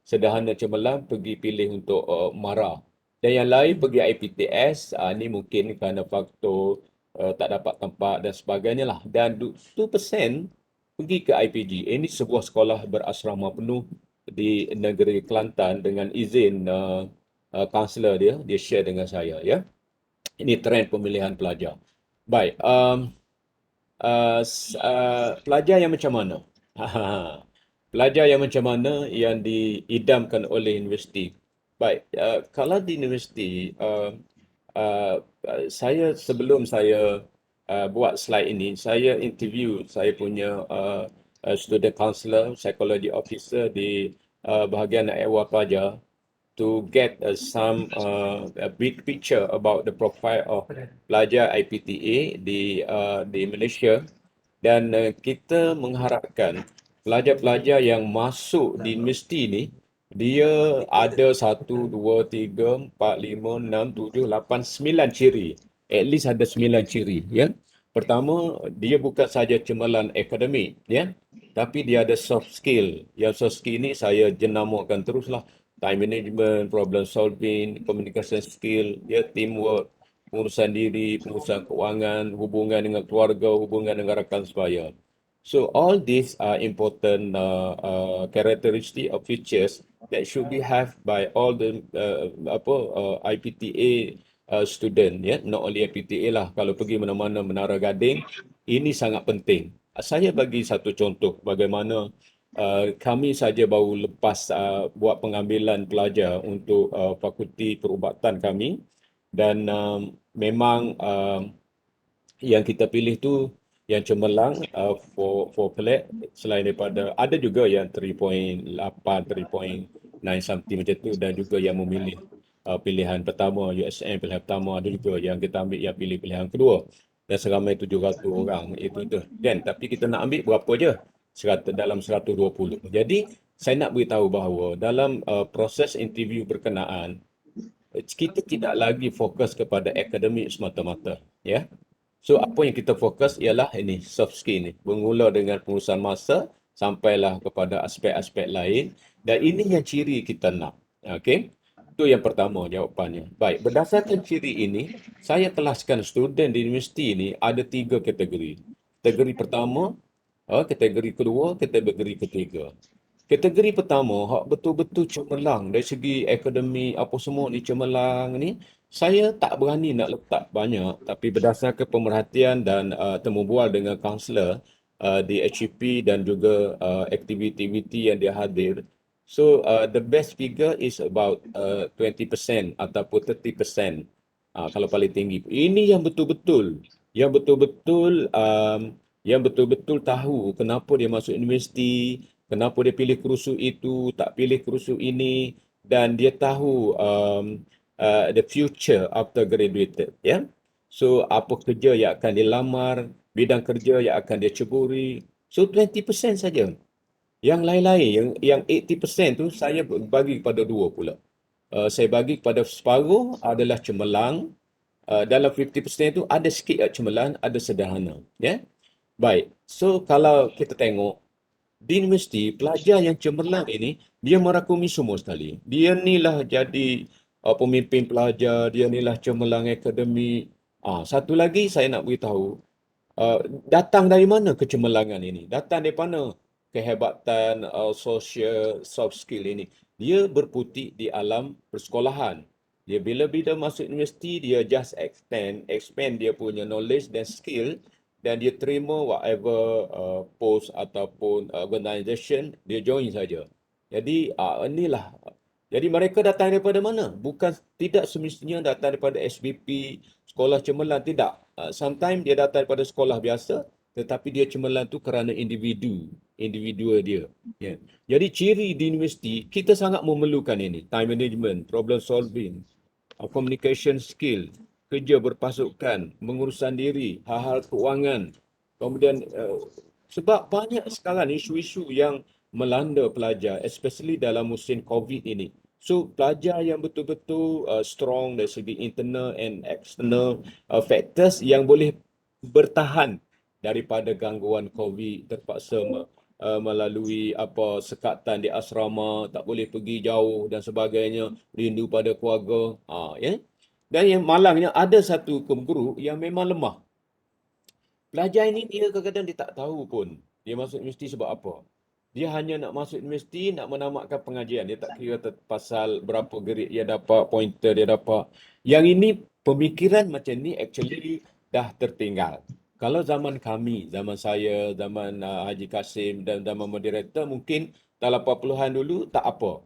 sederhana cemerlang, pergi pilih untuk MARA, dan yang lain pergi IPTS. Ini mungkin kerana faktor tak dapat tempat dan sebagainya lah. Dan 2% pergi ke IPG. Ini sebuah sekolah berasrama penuh di negeri Kelantan, dengan izin kaunselor dia share dengan saya, ya. Ini trend pemilihan pelajar. Baik, pelajar yang macam mana? Pelajar yang macam mana yang diidamkan oleh universiti? Baik, kalau di universiti, saya sebelum saya buat slide ini, saya interview saya punya student counselor, psychology officer di bahagian ehwal pelajar, to get some a big picture about the profile of pelajar IPTA di Malaysia, dan kita mengharapkan pelajar-pelajar yang masuk di universiti ni Dia ada 1, 2, 3, 4, 5, 6, 7, 8, 9 ciri. At least ada 9 ciri, ya. Pertama, dia bukan saja cemerlang akademik, ya. Tapi dia ada soft skill. Yang soft skill ni saya jenamakan teruslah. Time management, problem solving, communication skill, ya, teamwork, pengurusan diri, pengurusan keuangan, hubungan dengan keluarga, hubungan dengan rakan sebaya. So all these are important characteristic or features that should be have by all the IPTA student, ya, not only IPTA lah. Kalau pergi mana-mana Menara Gading, ini sangat penting. Saya bagi satu contoh bagaimana kami saja baru lepas buat pengambilan pelajar untuk fakulti perubatan kami, dan memang yang kita pilih tu yang cemerlang for pelik, selain daripada ada juga yang 3.8, 3.9 something macam tu, dan juga yang memilih pilihan pertama USM, pilihan pertama, ada juga yang kita ambil yang pilih pilihan kedua, dan seramai 700 orang itu. Dan tapi kita nak ambil berapa je? Dalam 120. Jadi saya nak beritahu bahawa dalam proses interview berkenaan, kita tidak lagi fokus kepada akademik semata-mata, ya. So apa yang kita fokus ialah ini soft skill ni, bermula dengan pengurusan masa sampailah kepada aspek-aspek lain, dan ini yang ciri kita nak. Okey. Itu yang pertama jawapannya. Baik, berdasarkan ciri ini, saya kelaskan student di universiti ini ada 3 kategori. Kategori pertama, kategori kedua, kategori ketiga. Kategori pertama, hak betul-betul cemerlang dari segi akademik apa semua ni, cemerlang ni, saya tak berani nak letak banyak, tapi berdasarkan pemerhatian dan temu bual dengan kaunselor di HEP dan juga aktiviti-aktiviti yang dia hadir. So the best figure is about 20% ataupun 30%. Kalau paling tinggi. Ini yang betul-betul yang betul-betul tahu kenapa dia masuk universiti, kenapa dia pilih kursus itu, tak pilih kursus ini, dan dia tahu the future after graduated, ya. So apa kerja yang akan dia lamar, bidang kerja yang akan dia ceburi. So 20% saja. Yang lain-lain, yang 80% tu saya bagi kepada dua pula. Saya bagi kepada separuh adalah cemerlang. Dalam 50% tu ada sikit cemerlang, ada sederhana, ya. Baik. So kalau kita tengok di universiti, pelajar yang cemerlang ini, dia merakumi semua sekali. Dia ni lah jadi pemimpin pelajar, dia ni lah cemerlang akademik. Satu lagi saya nak beritahu, datang dari mana kecemerlangan ini? Datang daripada kehebatan social soft skill ini. Dia berputik di alam persekolahan. Dia bila masuk universiti, dia just expand dia punya knowledge dan skill, dan dia terima whatever post ataupun organisation, dia join saja. Jadi inilah. Jadi mereka datang daripada mana? Bukan, tidak semestinya datang daripada SBP, sekolah cemerlang, tidak. Sometimes dia datang daripada sekolah biasa, tetapi dia cemerlang tu kerana individu dia. Ya. Jadi ciri di universiti, kita sangat memerlukan ini. Time management, problem solving, communication skill, kerja berpasukan, mengurusan diri, hal-hal keuangan. Kemudian sebab banyak sekarang isu-isu yang melanda pelajar, especially dalam musim COVID ini. So pelajar yang betul-betul strong dari segi internal and external factors yang boleh bertahan daripada gangguan COVID, terpaksa melalui sekatan di asrama, tak boleh pergi jauh dan sebagainya, rindu pada keluarga, ya. Dan yang malangnya ada satu guru yang memang lemah. Pelajar ini dia kadang-kadang dia tak tahu pun dia masuk universiti sebab apa. Dia hanya nak masuk universiti, nak menamatkan pengajian. Dia tak kira pasal berapa grade dia dapat, pointer dia dapat. Yang ini pemikiran macam ni actually dah tertinggal. Kalau zaman kami, zaman saya, zaman Haji Kasim dan zaman moderator, mungkin dalam 80-an dulu tak apa.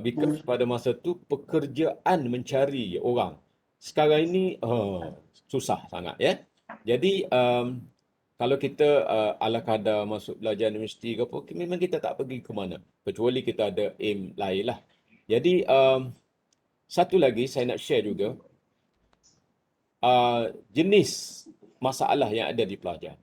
Because pada masa tu pekerjaan mencari orang. Sekarang ini susah sangat, ya. Jadi kalau kita ala kadar masuk belajar universiti ke apa, memang kita tak pergi ke mana, kecuali kita ada aim lain lah. Jadi satu lagi saya nak share juga jenis masalah yang ada di pelajar.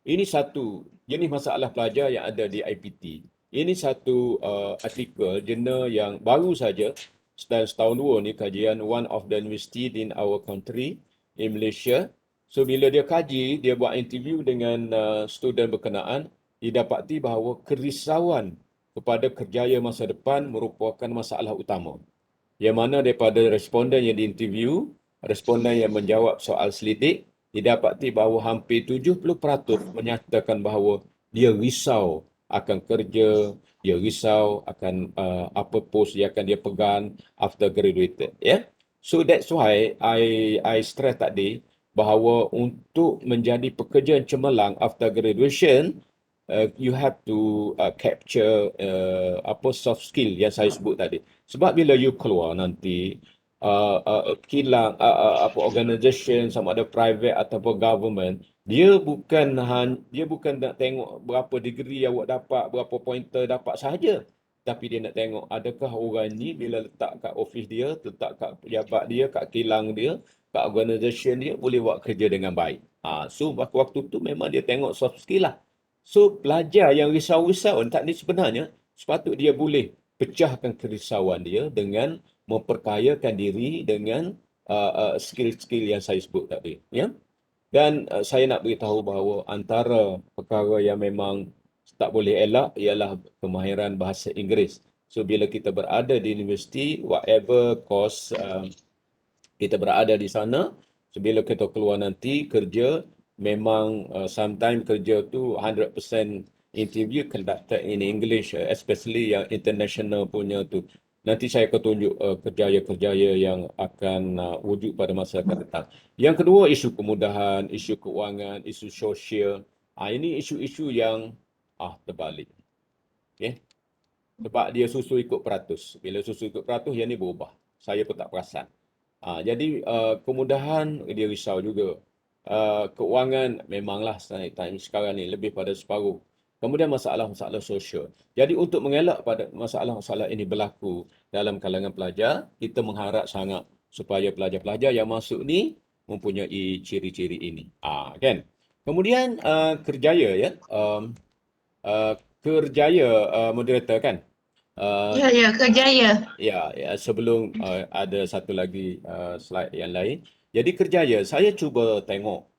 Ini satu jenis masalah pelajar yang ada di IPT. Ini satu artikel jurnal yang baru saja, setahun dua ni kajian one of the university in our country, in Malaysia. So bila dia kaji, dia buat interview dengan student berkenaan, didapati bahawa kerisauan kepada kerjaya masa depan merupakan masalah utama. Yang mana daripada responden yang diinterview, responden yang menjawab soal selidik, didapati bahawa hampir 70% menyatakan bahawa dia risau akan kerja, dia risau akan apa post yang akan dia pegang after graduated. Yeah? So that's why I stress tadi bahawa untuk menjadi pekerja yang cemerlang after graduation, you have to capture apa soft skill yang saya sebut tadi. Sebab bila you keluar nanti kilang apa organisation sama ada private ataupun government, dia bukan nak tengok berapa degree awak dapat, berapa pointer dapat sahaja. Tapi dia nak tengok adakah orang ni bila letak kat office dia, letak kat pejabat dia, kat kilang dia, kat organisation dia boleh buat kerja dengan baik. So waktu tu memang dia tengok soft skill lah. So pelajar yang risau-risau tak ni sebenarnya sepatut dia boleh pecahkan kerisauan dia dengan memperkayakan diri dengan skill-skill yang saya sebut tadi. Ya? Dan saya nak beritahu bahawa antara perkara yang memang tak boleh elak ialah kemahiran bahasa Inggeris. So bila kita berada di universiti, whatever course kita berada di sana, so bila kita keluar nanti kerja, memang sometimes kerja tu 100% interview conducted in English, especially yang international punya tu. Nanti saya akan tunjuk kerjaya-kerjaya yang akan wujud pada masa akan datang. Yang kedua, isu kemudahan, isu keuangan, isu sosial. Ini isu-isu yang terbalik. Okay? Sebab dia susu ikut peratus. Bila susu ikut peratus, yang ni berubah. Saya pun tak perasan. Jadi kemudahan dia risau juga. Keuangan memanglah sekarang ni lebih pada separuh. Kemudian masalah-masalah sosial. Jadi untuk mengelak pada masalah-masalah ini berlaku dalam kalangan pelajar, kita mengharap sangat supaya pelajar-pelajar yang masuk ni mempunyai ciri-ciri ini. Kan? Kemudian kerjaya ya. Kerjaya moderator kan? Ya, kerjaya. Ya, sebelum ada satu lagi slide yang lain. Jadi kerjaya, saya cuba tengok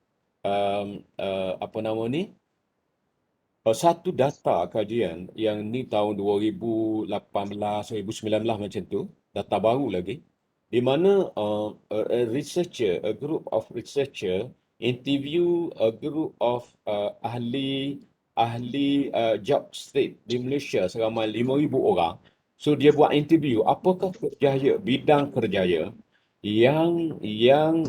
apa nama ni? Satu data kajian yang ni tahun 2018, 2019 macam tu, data baru lagi, di mana a group of researcher interview a group of ahli job street di Malaysia seramai 5,000 orang. So dia buat interview, apakah kerjaya, bidang kerjaya yang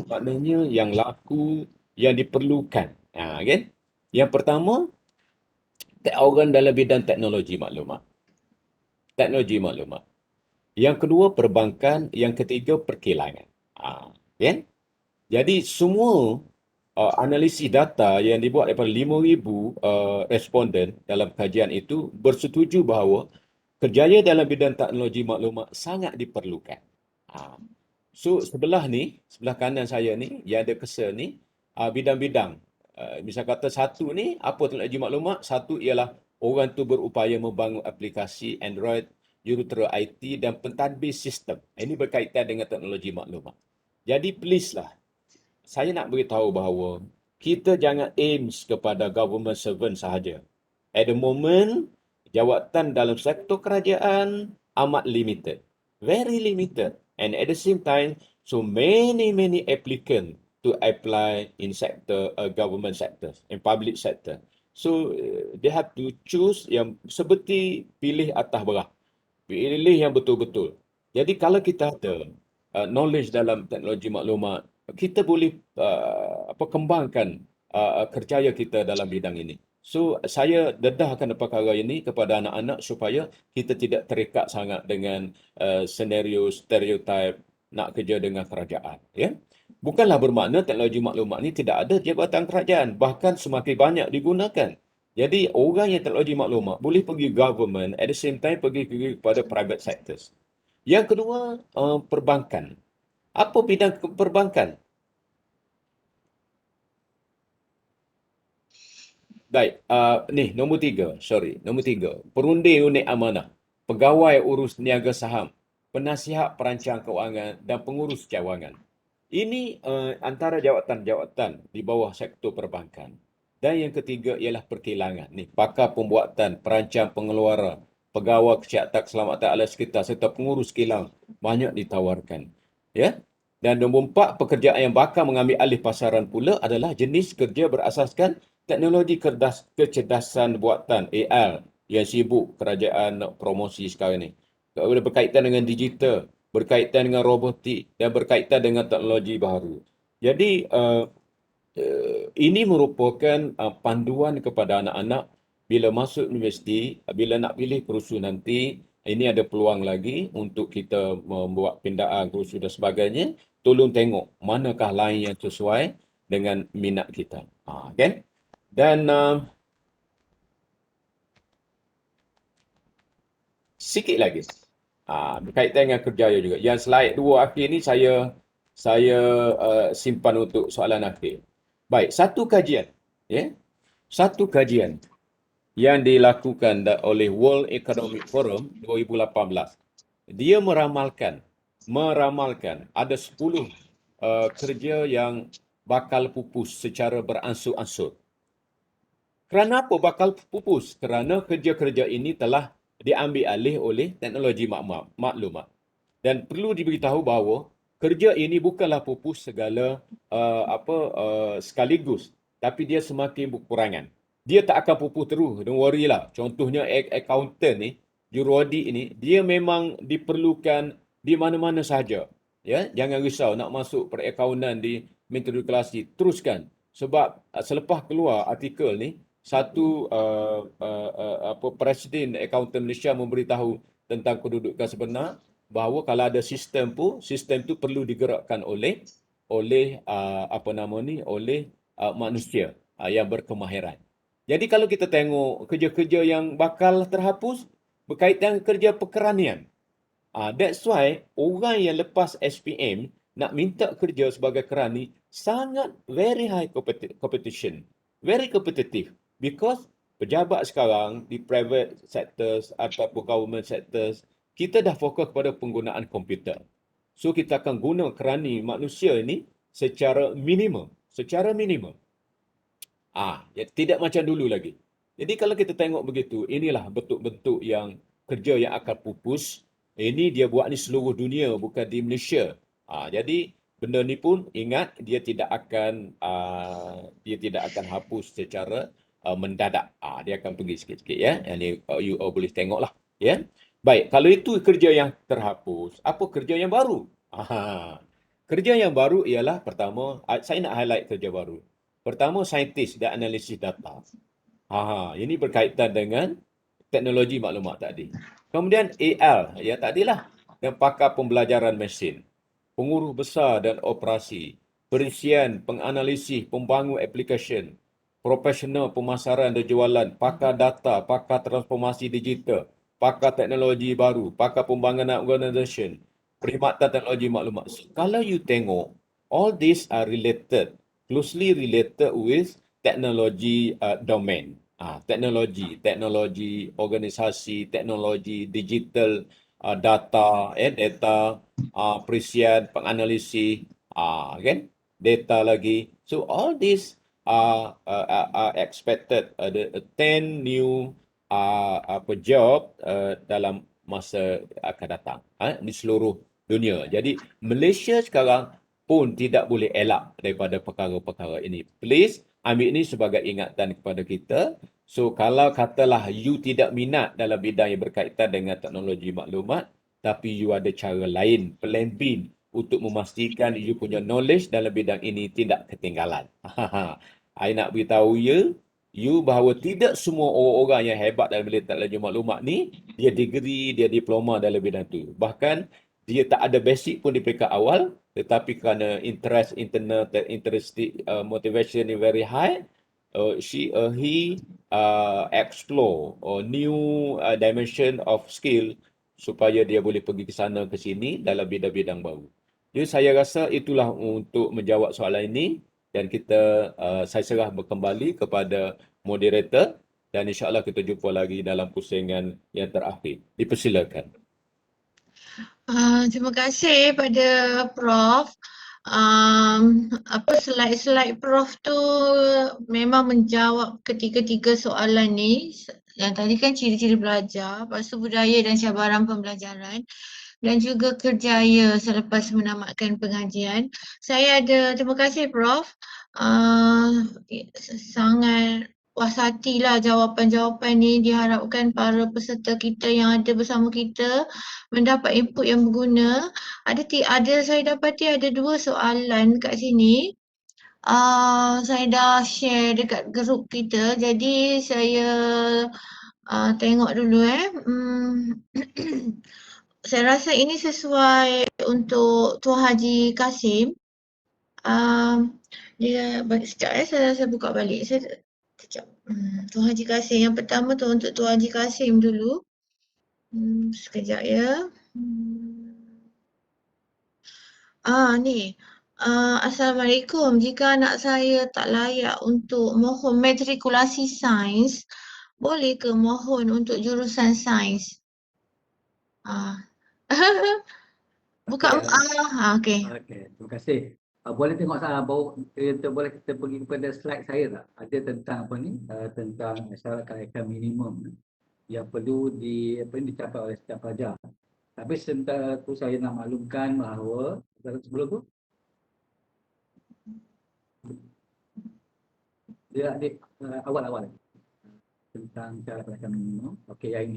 maknanya yang laku, yang diperlukan. Kan? Yang pertama, orang dalam bidang teknologi maklumat. Teknologi maklumat. Yang kedua, perbankan. Yang ketiga, perkilangan. Kan? Jadi semua analisis data yang dibuat daripada 5,000 responden dalam kajian itu bersetuju bahawa kerjaya dalam bidang teknologi maklumat sangat diperlukan. So sebelah kanan saya ni, yang ada cursor ni, bidang-bidang. Misal kata satu ni, apa teknologi maklumat? Satu ialah orang tu berupaya membangun aplikasi Android, jurutera IT dan pentadbir sistem. Ini berkaitan dengan teknologi maklumat. Jadi please lah, saya nak beritahu bahawa kita jangan aims kepada government servant sahaja. At the moment, jawatan dalam sektor kerajaan amat limited. Very limited. And at the same time, so many applicants to apply in government sectors, in public sector. So they have to choose yang seperti pilih atas berah. Pilih yang betul-betul. Jadi kalau kita ada knowledge dalam teknologi maklumat, kita boleh kembangkan kerjaya kita dalam bidang ini. So saya dedahkan perkara ini kepada anak-anak supaya kita tidak terikat sangat dengan senario stereotip nak kerja dengan kerajaan. Ya? Bukanlah bermakna teknologi maklumat ni tidak ada jabatan kerajaan, bahkan semakin banyak digunakan. Jadi orang yang teknologi maklumat boleh pergi government, at the same time pergi kepada private sectors. Yang kedua, perbankan. Apa bidang perbankan? Baik, ni nombor 3, nombor 3. Perundi unit amanah, pegawai urus niaga saham, penasihat perancang keuangan dan pengurus cawangan. Ini antara jawatan-jawatan di bawah sektor perbankan. Dan yang ketiga ialah perkilangan. Ni, pakar pembuatan, perancang pengeluaran, pegawai kesihatan keselamatan alam sekitar serta pengurus kilang banyak ditawarkan. Ya. Dan nombor 4, pekerjaan yang bakal mengambil alih pasaran pula adalah jenis kerja berasaskan teknologi kecerdasan buatan AI yang sibuk kerajaan nak promosi sekarang ni. Berkaitan dengan digital, berkaitan dengan robotik dan berkaitan dengan teknologi baru. Jadi ini merupakan panduan kepada anak-anak bila masuk universiti, bila nak pilih kursus nanti, ini ada peluang lagi untuk kita membuat pindaan kursus dan sebagainya. Tolong tengok manakah lain yang sesuai dengan minat kita. Okay? Dan sikit lagi berkaitan dengan kerjaya juga. Yang slide 2 akhir ni saya simpan untuk soalan akhir. Baik, satu kajian yang dilakukan oleh World Economic Forum 2018. Dia meramalkan ada 10 kerja yang bakal pupus secara beransur-ansur. Kerana apa bakal pupus? Kerana kerja-kerja ini telah diambil alih oleh teknologi maklumat. Dan perlu diberitahu bahawa kerja ini bukanlah pupus segala sekaligus, tapi dia semakin berkurangan. Dia tak akan pupus terus, don't worry lah. Contohnya accountant ni, jurudi ini, dia memang diperlukan di mana-mana sahaja. Ya, jangan risau nak masuk perakaunan di matrikulasi, teruskan. Sebab selepas keluar artikel ni, satu Presiden Accountant Malaysia memberitahu tentang kedudukan sebenar bahawa kalau ada sistem tu perlu digerakkan oleh manusia yang berkemahiran. Jadi kalau kita tengok kerja-kerja yang bakal terhapus berkaitan kerja pekeranian. That's why orang yang lepas SPM nak minta kerja sebagai kerani sangat very high competition. Very competitive. Because pejabat sekarang di private sectors ataupun government sectors, kita dah fokus kepada penggunaan komputer. So kita akan guna kerani manusia ini secara minimum. Tidak macam dulu lagi. Jadi kalau kita tengok begitu, inilah bentuk-bentuk yang kerja yang akan pupus. Ini dia buat ni seluruh dunia, bukan di Malaysia. Jadi benda ni pun ingat dia tidak akan hapus secara mendadak. Dia akan pergi sikit-sikit ya. Yang ni you boleh tengoklah ya. Baik, kalau itu kerja yang terhapus, apa kerja yang baru? Kerja yang baru ialah pertama, saya nak highlight kerja baru. Pertama, saintis dan analisis data. Ini berkaitan dengan teknologi maklumat tadi. Kemudian AL, ya tadilah, dan pakar pembelajaran mesin, pengurus besar dan operasi, perisian, penganalisis, pembangun aplikasi, profesional pemasaran dan jualan, pakar data, pakar transformasi digital, pakar teknologi baru, pakar pembangunan organisasi, perkhidmatan teknologi maklumat. Kalau you tengok, all these are closely related with technology domain. Teknologi, organisasi, teknologi, digital, data, perisian, penganalisis, kan? Data lagi. So all these are expected ada 10 new job dalam masa akan datang di seluruh dunia. Jadi Malaysia sekarang pun tidak boleh elak daripada perkara-perkara ini. Please ambil ini sebagai ingatan kepada kita. So kalau katalah you tidak minat dalam bidang yang berkaitan dengan teknologi maklumat, tapi you ada cara lain, plan B untuk memastikan you punya knowledge dalam bidang ini tidak ketinggalan. I nak beritahu you bahawa tidak semua orang-orang yang hebat dalam bidang teknologi maklumat ni, dia degree, dia diploma dalam bidang tu. Bahkan dia tak ada basic pun di peringkat awal, tetapi kerana motivation is very high, he explore new dimension of skill supaya dia boleh pergi ke sana ke sini dalam bidang-bidang baru. Jadi saya rasa itulah untuk menjawab soalan ini. dan saya serah kembali kepada moderator dan insya-Allah kita jumpa lagi dalam pusingan yang terakhir. Dipersilakan. Terima kasih pada Prof. Slide-slide Prof tu memang menjawab ketiga-tiga soalan ni. Yang tadi kan ciri-ciri belajar, lepas tu budaya dan cabaran pembelajaran dan juga kerjaya selepas menamatkan pengajian. Terima kasih Prof. Sangat puas hatilah jawapan-jawapan ni, diharapkan para peserta kita yang ada bersama kita mendapat input yang berguna. Saya dapati ada 2 soalan kat sini. Saya dah share dekat grup kita, jadi saya tengok dulu Saya rasa ini sesuai untuk Tuan Haji Kasim. Saya buka balik. Sekejap. Tuan Haji Kasim. Yang pertama tu untuk Tuan Haji Kasim dulu. Sekejap ya. Ni. Assalamualaikum. Jika anak saya tak layak untuk mohon matrikulasi sains, boleh ke mohon untuk jurusan sains? Buka. Okey. Okey, terima kasih. Boleh tengok boleh kita pergi kepada slide saya tak? Ada tentang tentang syarat kelayakan minimum yang perlu dicapai oleh setiap pelajar. Tapi sementara tu saya nak maklumkan bahawa sebelum tu dia awal-awal tentang syarat kelayakan minimum. Okey, yang ini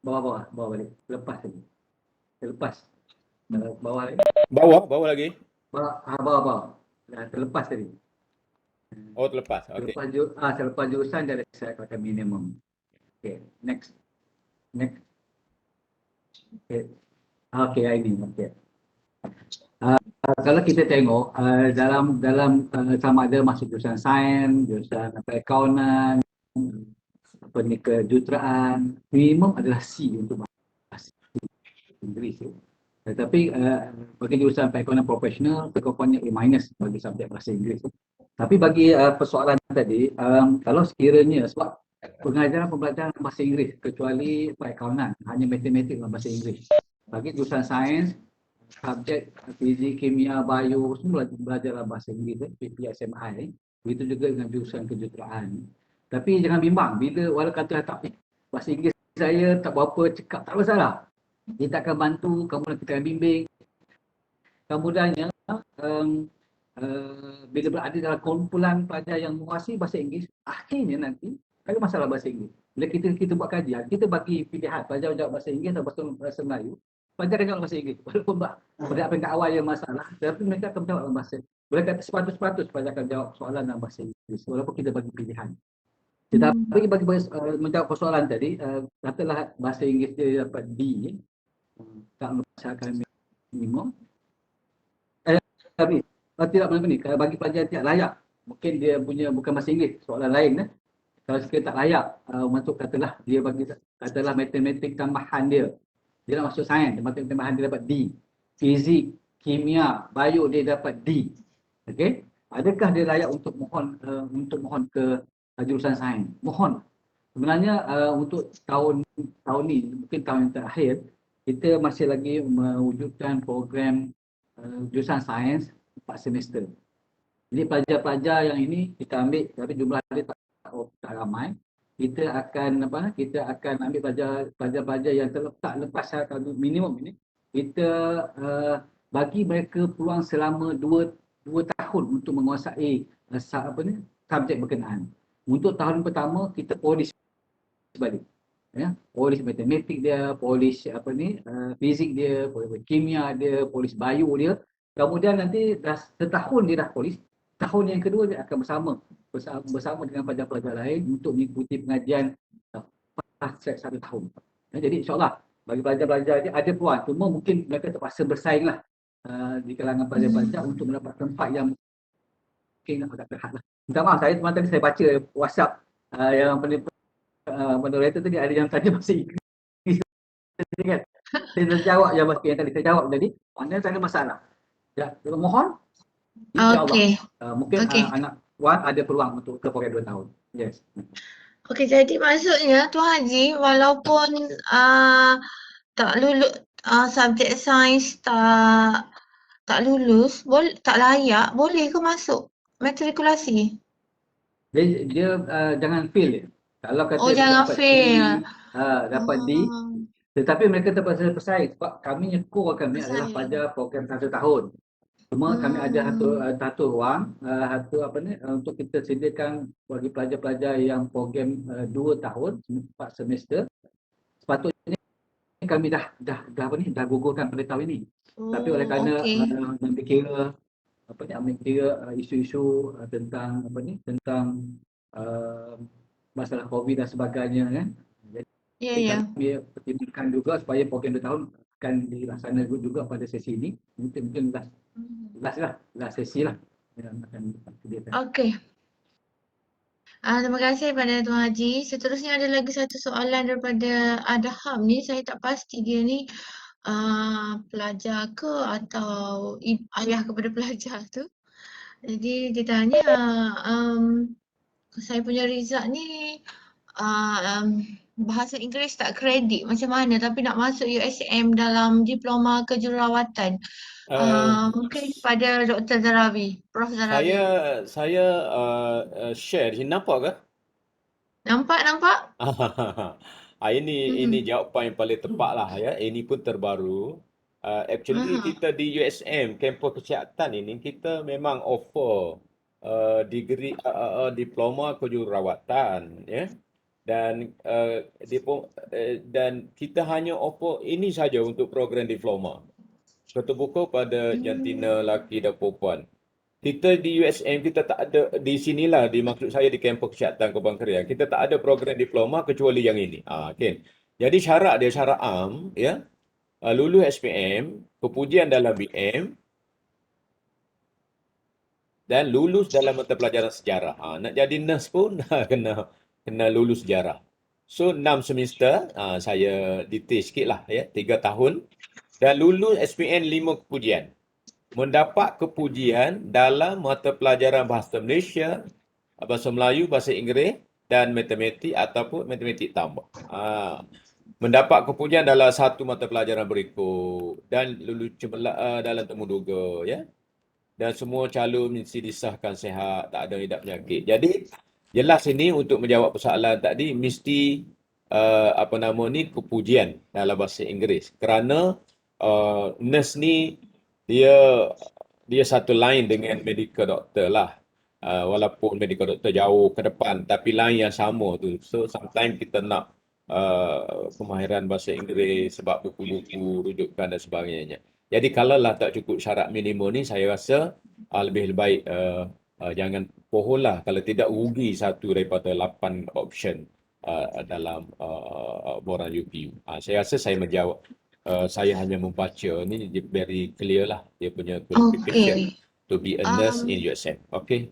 bawah balik. Lepas bawah lagi. Bawah lagi. Bawah. Terlepas tadi. Oh, terlepas. Okey. Selepas jurusan dia ada syarat kelayakan minimum. Okey, next. Okey, ini. Okey. Kalau kita tengok dalam sama ada masuk jurusan sains, jurusan accountant, kejuruteraan, minimum adalah C untuk bahasa Inggeris. Tetapi bagi jurusan perakaunan profesional, kekokonnya A- bagi subjek bahasa Inggeris. Tapi bagi persoalan tadi, kalau sekiranya sebab pengajaran pembelajaran bahasa Inggeris kecuali perakaunan, hanya matematik dalam bahasa Inggeris. Bagi jurusan sains, subjek fizik, kimia, bio, semua belajar dalam bahasa Inggeris, PPSMI. Begitu juga dengan jurusan kejuruteraan. Tapi jangan bimbang, walau kata bahasa Inggeris saya tak berapa cekap, tak masalah. Kita akan bantu, kemudian kita akan bimbing. Kemudiannya, bila berada dalam kumpulan pelajar yang menguasai bahasa Inggeris, akhirnya nanti ada masalah bahasa Inggeris. Bila kita buat kajian, kita bagi pilihan pelajar jawab bahasa Inggeris atau bahasa Melayu. Pelajar akan jawab bahasa Inggeris. Walaupun pada peringkat awal yang masalah, tetapi mereka akan menjawab dalam bahasa. Boleh kata sepatutnya pelajar akan jawab soalan dalam bahasa Inggeris. Walaupun kita bagi pilihan. Tetapi bagi menjawab persoalan tadi, katalah bahasa Inggeris dia dapat D, tak melepaskan minimum. Tapi tidak benar-benar kalau bagi pelajar yang tidak layak, mungkin dia punya bukan bahasa Inggeris, soalan lain. Kalau sekiranya tak layak, masuk katalah matematik tambahan dia nak masuk sains, matematik tambahan dia dapat D. Fizik, kimia, bio dia dapat D. Okey, adakah dia layak untuk mohon ke jurusan sains? Mohon. Sebenarnya untuk tahun ni, mungkin tahun yang terakhir, kita masih lagi mewujudkan program jurusan sains 4 semester. Jadi pelajar-pelajar yang ini kita ambil, tapi jumlah dia tak ramai. Kita akan ambil pelajar-pelajar yang terletak lepas syarat minimum ini. Kita bagi mereka peluang selama 2 tahun untuk menguasai subjek berkenaan. Untuk tahun pertama kita polish balik. Ya, polish matematik dia, polish fizik dia, polish kimia dia, polish bio dia. Kemudian nanti dah setahun dia dah polish, tahun yang kedua dia akan bersama dengan pelajar-pelajar lain untuk mengikuti pengajian fast-track 1 tahun. Ya, jadi insyaAllah bagi pelajar-pelajar dia ada peluang, cuma mungkin mereka terpaksa bersaing lah di kalangan pelajar-pelajar untuk mendapat tempat yang mungkin agak terhad lah. Minta maaf, tadi saya baca WhatsApp yang moderator tadi ada yang tanya bahasa Inggeris kan. Saya dah jawab yang tadi saya jawab tadi, maknanya tak ada masalah. Ya, mohon InsyaAllah. Okey. Mungkin Okey. anak Wan ada peluang untuk ke program 2 tahun. Yes. Okey, jadi maksudnya Tuan Haji walaupun tak lulus subjek sains tak lulus, tak layak, boleh ke masuk matrikulasi? Dia jangan fail je. Kalau kata Oh, dia jangan dapat D, fail. dapat D, Oh, tetapi mereka terpaksa bersaing sebab kami core kami adalah pada bersaing. program 1 tahun. Cuma kami ada satu ruang, untuk kita sediakan bagi pelajar-pelajar yang program 2 tahun, 4 semester. Sepatutnya kami dah gugurkan pada tahun ini. Tapi oleh Oh, kerana okey. ambil kira isu-isu tentang uh, masalah COVID dan sebagainya kan. Ya, Jadi ya. kami pertimbangkan juga supaya program 2 tahun akan dilaksanakan juga pada sesi ini. Mungkin last sesi lah yang akan disediakan. Okey. Terima kasih pada Tuan Haji. Seterusnya ada lagi satu soalan daripada Adham ni. Saya tak pasti dia ni pelajar ke atau ayah kepada pelajar tu. Jadi dia tanya, saya punya result ni bahasa Inggeris tak kredit macam mana tapi nak masuk USM dalam diploma kejururawatan. Mungkin pada Dr. Zarawi, Prof. Zarawi. Saya share di sini, nampak ke? Nampak? Ini jawapan yang paling tepat lah ya. Ini pun terbaru. Actually kita di USM kampus kesihatan ini kita memang offer degree diploma kejururawatan ya. Dan dan kita hanya offer ini saja untuk program diploma. Terbuka pada jantina, lelaki dan perempuan. Kita di USM kita tak ada di sinilah maksud saya di kampus kesihatan Kubang Keria. Kita tak ada program diploma kecuali yang ini. Okay. Jadi syarat dia syarat am ya. Lulus SPM, kepujian dalam BM dan lulus dalam mata pelajaran sejarah. Nak jadi nurse pun kena lulus sejarah. So 6 semester, saya detail sikitlah ya, 3 tahun dan lulus SPM 5 kepujian. Mendapat kepujian dalam mata pelajaran bahasa Malaysia, bahasa Melayu, bahasa Inggeris dan matematik ataupun matematik tambah. Mendapat kepujian dalam satu mata pelajaran berikut dan lulus dalam temu duga ya. Dan semua calon mesti disahkan sihat, tak ada hidup penyakit. Jadi jelas ini untuk menjawab persoalan tadi mesti kepujian dalam bahasa Inggeris. Kerana nurse ni dia satu line dengan medical doctor lah. Walaupun medical doctor jauh ke depan tapi line yang sama tu. So sometimes kita nak kemahiran bahasa Inggeris sebab buku-buku, rujukan dan sebagainya. Jadi kalaulah tak cukup syarat minimum ni saya rasa lebih baik jangan pohon lah kalau tidak rugi satu daripada 8 option dalam borang UPU. Saya rasa saya menjawab. Saya hanya membaca ni very clear lah dia punya qualification to be a nurse in USM. Okay.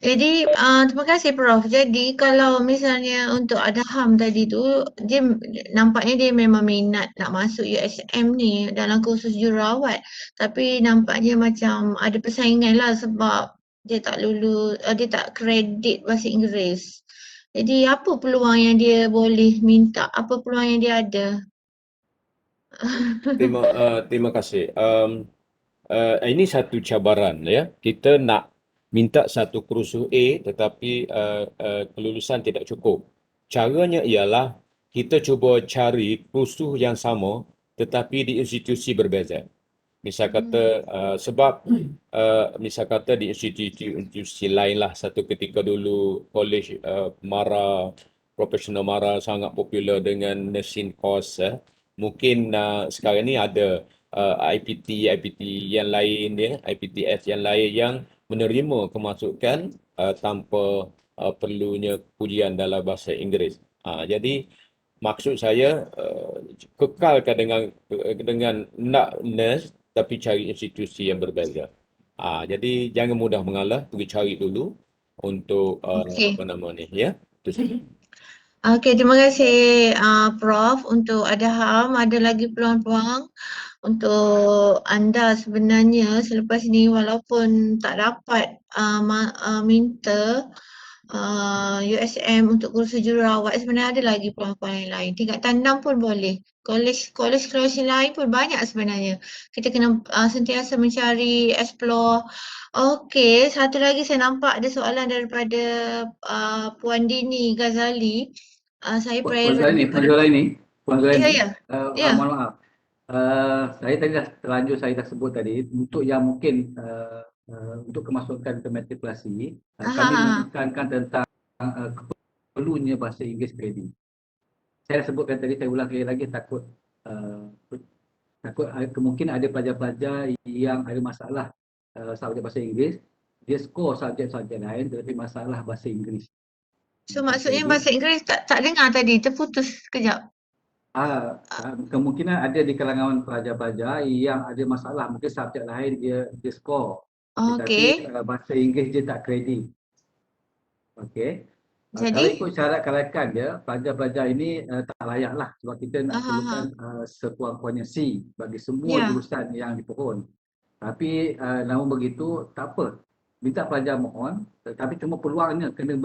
Jadi terima kasih Prof. Jadi kalau misalnya untuk Adham tadi tu dia nampaknya dia memang minat nak masuk USM ni dalam kursus jururawat tapi nampaknya macam ada persaingan lah sebab dia tak lulus, dia tak kredit bahasa Inggeris. Jadi apa peluang yang dia boleh minta? Apa peluang yang dia ada? Terima kasih. Ini satu cabaran ya. Kita nak minta satu kursus A tetapi kelulusan tidak cukup. Caranya ialah kita cuba cari kursus yang sama tetapi di institusi berbeza. Misal kata misal kata di institusi lain lah satu ketika dulu college profesional Mara sangat popular dengan nursing course. Mungkin sekarang ni ada IPT yang lain ya, IPTS yang lain yang menerima kemasukan tanpa perlunya pujian dalam bahasa Inggeris. Jadi maksud saya kekalkan dengan nak nurse tapi cari institusi yang berbeza. Jadi jangan mudah mengalah, pergi cari dulu untuk Okey. ya. Okey, terima kasih Prof untuk Adham. Ada lagi peluang-peluang untuk anda sebenarnya selepas ni walaupun tak dapat minta USM untuk kursus jururawat, sebenarnya ada lagi peluang-peluang yang lain. Tingkatan 6 pun boleh. Kolej lain pun banyak sebenarnya. Kita kena sentiasa mencari, explore. Okey, satu lagi saya nampak ada soalan daripada Puan Dini Ghazali. Saya Puan parent Zulaini, Puan kepada Zulaini, Puan ya, Zulaini, ya. Ya. mohon maaf. Saya tadi dah terlanjur saya dah sebut tadi, untuk yang mungkin untuk kemasukan ke matrikulasi, kami menekankan tentang perlunya bahasa Inggeris kredit. Saya dah sebutkan tadi, saya ulang sekali lagi, takut kemungkinan ada pelajar-pelajar yang ada masalah subjek bahasa Inggeris, dia skor subjek-subjek lain tetapi masalah bahasa Inggeris. So maksudnya bahasa Inggeris tak dengar tadi, terputus sekejap. Kemungkinan ada di kalangan pelajar-pelajar yang ada masalah, mungkin subjek lain dia skor, tetapi Okey. bahasa Inggeris dia tak kredit. Okey. Kalau Jadi ikut syarat kelayakan dia, pelajar-pelajar ini tak layaklah sebab kita nak perlukan sekurang-kurangnya C bagi semua ya. jurusan yang dipohon. Tapi namun begitu tak apa. Minta pelajar mohon, tetapi cuma peluangnya kena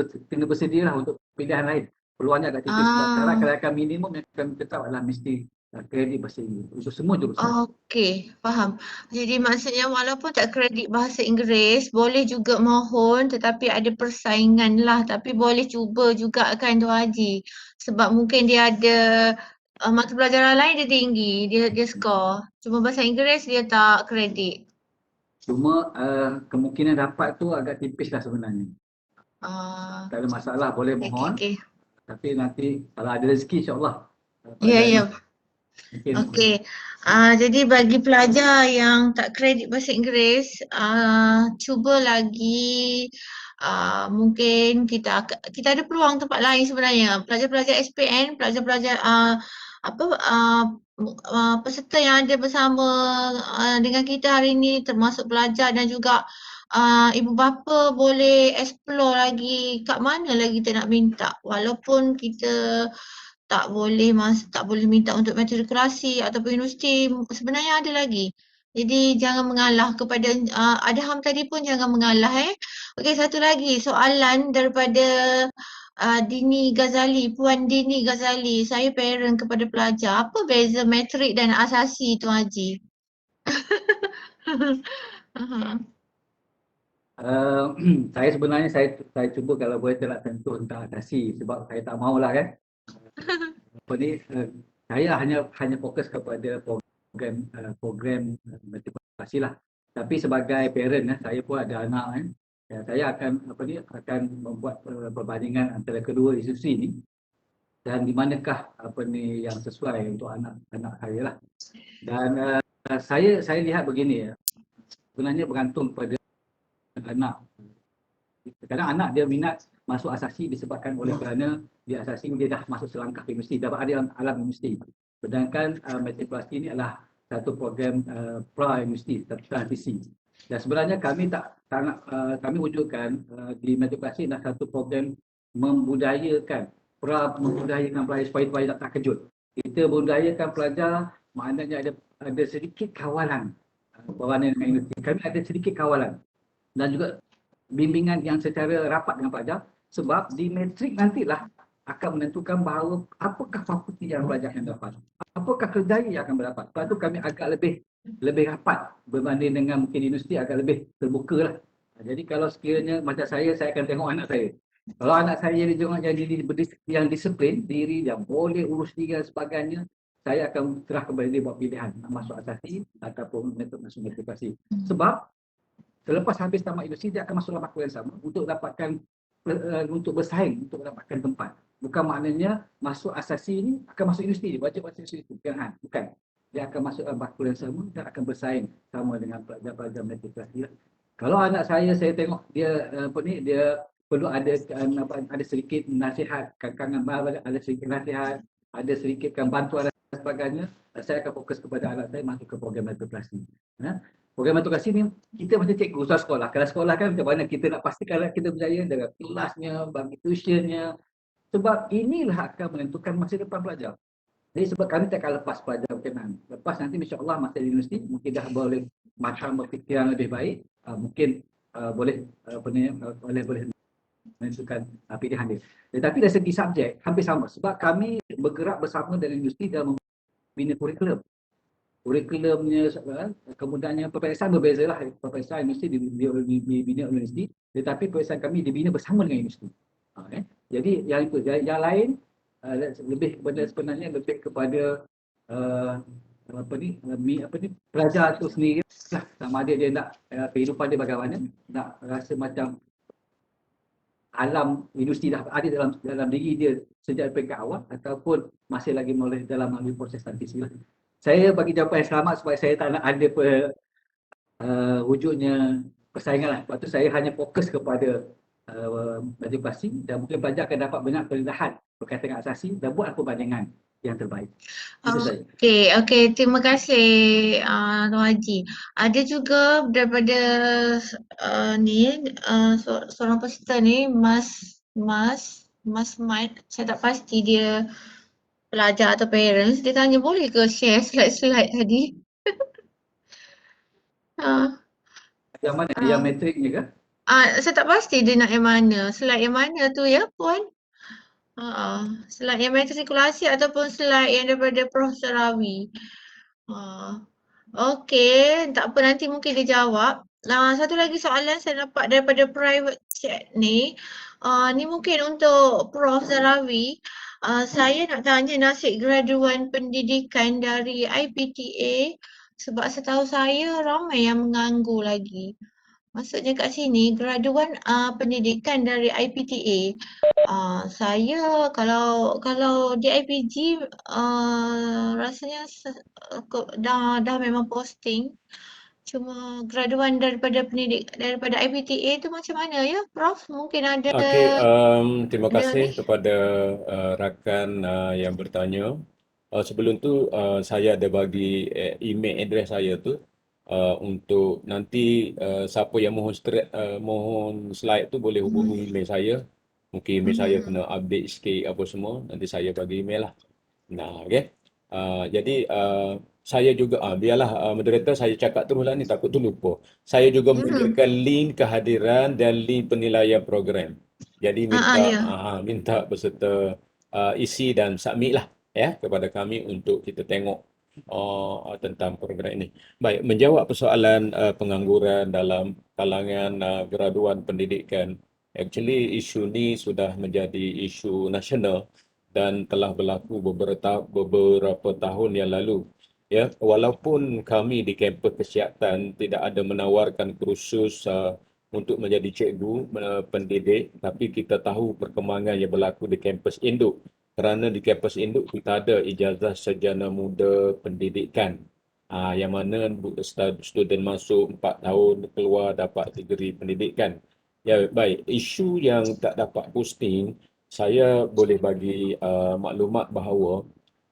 bersedialah untuk pilihan lain. Peluangnya agak tipis sebab syarat kelayakan minimum yang kami tetap adalah mesti kredit bahasa Inggeris untuk semua jurusan. Okey, faham. Jadi maksudnya walaupun tak kredit bahasa Inggeris, boleh juga mohon tetapi ada persaingan lah. Tapi boleh cuba juga kan Tuan Haji. Sebab mungkin dia ada mata pelajaran lain dia tinggi, dia skor. Cuma bahasa Inggeris dia tak kredit. Cuma kemungkinan dapat tu agak tipis lah sebenarnya. Tak ada masalah, boleh mohon. Okey. Tapi nanti kalau ada rezeki insyaAllah. Ya, ya. Mungkin Okey. Jadi bagi pelajar yang tak kredit bahasa Inggeris, cuba lagi mungkin kita ada peluang tempat lain sebenarnya. Pelajar-pelajar SPN, pelajar-pelajar peserta yang ada bersama dengan kita hari ini termasuk pelajar dan juga ibu bapa boleh explore lagi kat mana lagi kita nak minta. Walaupun kita tak boleh minta untuk matrikulasi ataupun universiti, sebenarnya ada lagi. Jadi jangan mengalah kepada Adham tadi pun jangan mengalah Okey, satu lagi soalan daripada Dini Ghazali, Puan Dini Ghazali. Saya parent kepada pelajar. Apa beza matrik dan asasi Tuan Haji? saya sebenarnya saya cuba kalau boleh tak nak sentuh tentang asasi sebab saya tak maulah kan. Saya hanya fokus kepada program matrikulasi lah. Tapi sebagai parent saya pun ada anak kan. Saya akan membuat perbandingan antara kedua institusi ni dan di manakah yang sesuai untuk anak-anak saya lah. Dan saya lihat begini sebenarnya bergantung pada anak. Kadang anak dia minat masuk asasi disebabkan oleh kerana dia asasi dia dah masuk selangkah ke universiti, dah berada alam universiti. Sedangkan matrikulasi ini adalah satu program pra-universiti, transisi. Dan sebenarnya kami kami wujudkan di matrikulasi adalah satu program membudayakan pelajar supaya tak terkejut. Kita budayakan pelajar maknanya ada sedikit kawalan berwarna dengan universiti. Kami ada sedikit kawalan dan juga bimbingan yang secara rapat dengan pelajar sebab di matrik nantilah akan menentukan bahawa apakah fakulti yang pelajar akan dapat, apakah kerjaya yang akan berdapat. Lepas tu kami agak lebih rapat berbanding dengan mungkin universiti agak lebih terbuka lah. Jadi kalau sekiranya macam saya akan tengok anak saya. Kalau anak saya yang disiplin diri, yang boleh urus diri dan sebagainya, saya akan serah kepada dia buat pilihan nak masuk asasi ataupun masuk matrikulasi. Sebab selepas habis tamat universiti dia akan masuk dalam bakul yang sama untuk dapatkan untuk bersaing untuk mendapatkan tempat. Bukan maknanya masuk asasi ini akan masuk universiti, wajib masuk universiti. Bukan. Dia akan masuk dalam bakul yang sama dan akan bersaing sama dengan pelajar-pelajar matrikulasi. Kalau anak saya tengok dia dia perlu ada sedikit nasihat, kangan ada sedikit nasihat, ada sedikit bantuan dan sebagainya, saya akan fokus kepada anak saya masuk ke program matrikulasi. Program matrikulasi ni kita macam cikgu usaha sekolah. Kalau sekolah kan macam mana kita nak pastikan anak kita berjaya dengan kelasnya, bagi tuitionnya, Sebab inilah akan menentukan masa depan pelajar. Jadi sebab kami tak akan lepas pelajar berkenan. Lepas nanti insya-Allah masa di universiti mungkin dah boleh matang berfikiran lebih baik, mungkin boleh boleh menentukan pilihan dia. Tetapi dari segi subjek hampir sama sebab kami bergerak bersama dengan universiti dalam membina kurikulum. Kurikulumnya, kemudiannya peperiksaan berbeza lah. Peperiksaan universiti dibina oleh universiti, tetapi peperiksaan kami dibina bersama dengan universiti. Jadi yang itu, yang lain lebih kepada sebenarnya lebih kepada pelajar itu sendiri lah, sama ada dia nak kehidupan dia bagaimana, nak rasa macam alam industri dah ada dalam diri dia sejak peringkat awal ataupun masih lagi dalam melalui proses transisi lah. Saya bagi jawapan yang selamat supaya saya tak nak ada wujudnya persaingan lah. Sebab tu saya hanya fokus kepada belajar pasti dan mungkin pelajar akan dapat banyak pendedahan berkaitan dengan asasi dan buat perbandingan yang terbaik. Itu saja. Okey, terima kasih Tuan Haji. Ada juga daripada seorang peserta ni, Mas Mat, saya tak pasti dia pelajar atau parents. Dia tanya boleh ke share slide-slide tadi? Yang mana? Yang metriknya ke? Saya tak pasti dia nak yang mana. Slide yang mana tu ya, Puan? Slide yang matrikulasi ataupun slide yang daripada Profesor Rawi. Okey, tak apa, nanti mungkin dia jawab. Satu lagi soalan saya dapat daripada private chat ni. Ni mungkin untuk Prof Zarawi. Saya nak tanya nasib graduan pendidikan dari IPTA sebab setahu saya ramai yang menganggur lagi. Maksudnya kat sini graduan pendidikan dari IPTA. Saya kalau di IPG rasanya dah memang posting. Cuma graduan daripada IPTA tu macam mana ya, Prof? Mungkin ada Okey, terima ada kasih ni. kepada rakan yang bertanya. Sebelum tu saya ada bagi email address saya tu untuk nanti siapa yang mohon slide tu boleh hubungi email saya. Mungkin email saya kena update sikit apa semua, nanti saya bagi email lah. Nah, okey. Jadi saya juga biarlah moderator saya cakap teruslah ni takut tu lupa. Saya juga menyediakan link kehadiran dan link penilaian program. Jadi Ya. minta peserta isi dan submit lah ya kepada kami untuk kita tengok tentang program ini. Baik, menjawab persoalan pengangguran dalam kalangan graduan pendidikan. Actually isu ni sudah menjadi isu nasional dan telah berlaku beberapa tahun yang lalu. Ya, walaupun kami di kampus kesihatan tidak ada menawarkan kursus untuk menjadi cikgu pendidik, tapi kita tahu perkembangan yang berlaku di kampus induk. Kerana di kampus induk kita ada ijazah sarjana muda pendidikan. Yang mana student masuk 4 tahun keluar dapat degree pendidikan. Ya, baik. Isu yang tak dapat posting, saya boleh bagi maklumat bahawa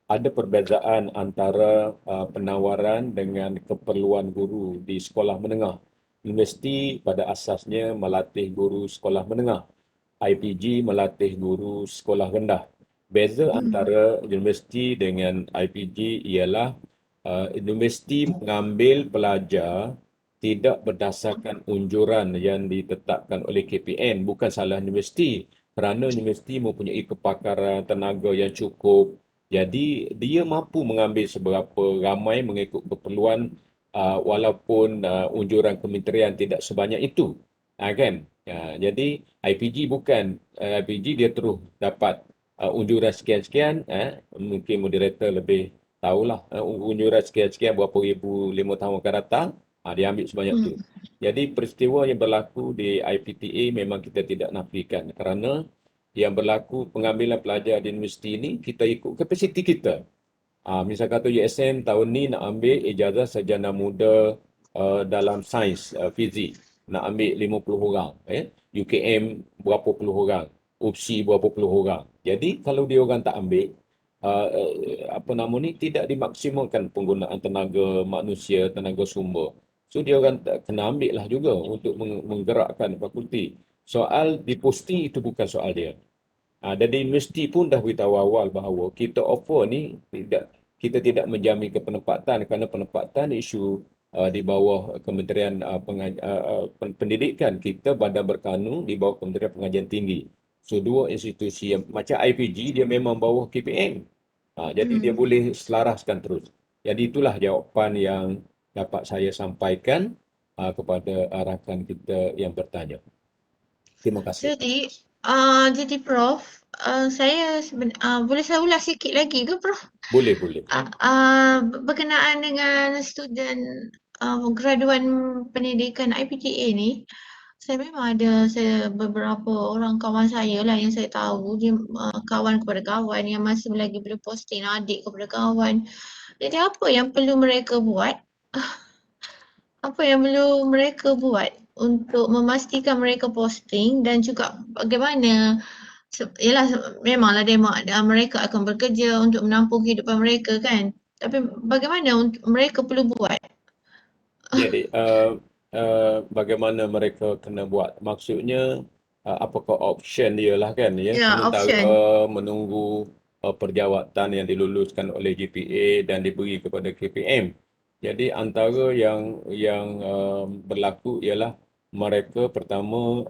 ada perbezaan antara penawaran dengan keperluan guru di sekolah menengah. Universiti pada asasnya melatih guru sekolah menengah. IPG melatih guru sekolah rendah. Beza antara universiti dengan IPG ialah universiti mengambil pelajar tidak berdasarkan unjuran yang ditetapkan oleh KPN. Bukan salah universiti, kerana universiti mempunyai kepakaran tenaga yang cukup. Jadi dia mampu mengambil seberapa ramai mengikut keperluan walaupun unjuran kementerian tidak sebanyak itu. Kan? Jadi IPG bukan. IPG dia terus dapat unjuran sekian-sekian. Mungkin moderator lebih tahulah unjuran sekian-sekian berapa ribu 5 tahun akan datang. Dia ambil sebanyak itu. Jadi peristiwa yang berlaku di IPTA memang kita tidak nafikan kerana yang berlaku pengambilan pelajar di universiti ini kita ikut kapasiti kita. Misal kata USM tahun ni nak ambil ijazah sarjana muda dalam sains fizik, nak ambil 50 orang. UKM berapa puluh orang, UPSI berapa puluh orang. Jadi kalau dia orang tak ambil, tidak dimaksimalkan penggunaan tenaga manusia, tenaga sumber. So dia orang kena ambil lah juga untuk menggerakkan fakulti. Soal diposting itu bukan soal dia. Dari universiti pun dah beritahu awal bahawa kita offer ni kita tidak menjamin penempatan kerana penempatan isu di bawah Kementerian Pendidikan. Kita Badan Berkanun di bawah Kementerian Pengajian Tinggi. So dua institusi yang macam IPG dia memang bawah KPM. Jadi dia boleh selaraskan terus. Jadi itulah jawapan yang dapat saya sampaikan kepada rakan kita yang bertanya. Terima kasih. Jadi Prof, boleh saya ulas sikit lagi ke Prof? Boleh. Berkenaan dengan student graduan pendidikan IPTA ni, saya memang ada beberapa orang kawan saya lah yang saya tahu dia kawan kepada kawan yang masih lagi boleh posting adik kepada kawan. Jadi apa yang perlu mereka buat? Apa yang perlu mereka buat untuk memastikan mereka posting dan juga bagaimana memanglah mereka akan bekerja untuk menampung kehidupan mereka kan. Tapi bagaimana mereka perlu buat? Jadi bagaimana mereka kena buat? Maksudnya apakah option dia lah kan ya? Ya, option. Sementara menunggu perjawatan yang diluluskan oleh GPA dan diberi kepada KPM. Jadi antara yang berlaku ialah mereka pertama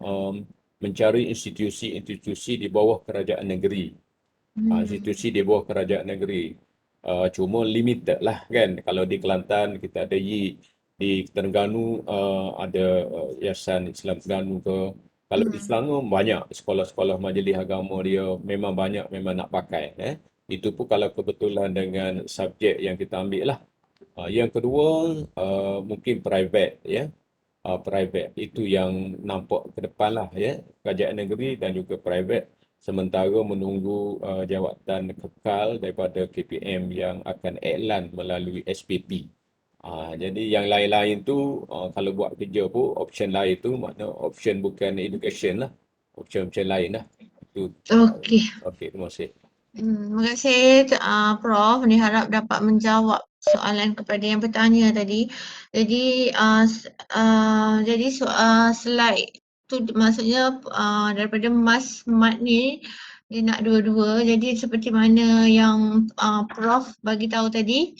mencari institusi-institusi di bawah kerajaan negeri. Institusi di bawah kerajaan negeri. Cuma limited lah kan. Kalau di Kelantan kita ada YIT, di Terengganu ada Yayasan Islam Terengganu ke. Kalau di Selangor banyak sekolah-sekolah majlis agama dia memang banyak memang nak pakai. Itu pun kalau kebetulan dengan subjek yang kita ambil lah. Yang kedua mungkin private ya. Private itu yang nampak ke depan lah ya. Kerajaan negeri dan juga private. Sementara menunggu jawatan kekal daripada KPM yang akan iklan melalui SPP. Jadi yang lain-lain tu kalau buat kerja pun option lain tu makna option bukan education lah. Option lain lah. Itu. Okey. Okey, terima kasih. Terima kasih Prof. Ni harap dapat menjawab soalan kepada yang bertanya tadi. Jadi slide tu maksudnya daripada Mas Mat ni dia nak dua-dua. Jadi seperti mana yang Prof bagi tahu tadi,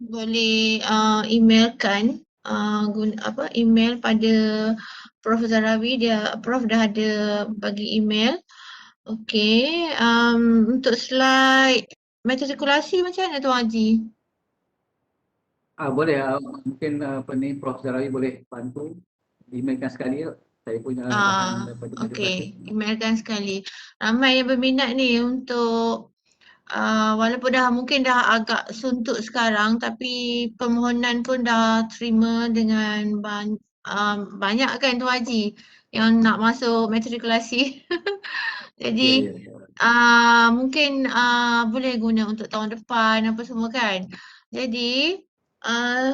boleh emailkan email pada Prof Zarawi. Prof dah ada bagi email. Okey, untuk slide matrikulasi macam mana Tuan Haji? Boleh, mungkin Prof Zarawi boleh bantu emailkan sekali. Saya punya bahan daripada Okey, emailkan sekali. Ramai yang berminat ni untuk walaupun mungkin dah agak suntuk sekarang tapi permohonan pun dah terima dengan banyak kan Tuan Haji yang nak masuk matrikulasi. Jadi mungkin boleh guna untuk tahun depan apa semua kan. Jadi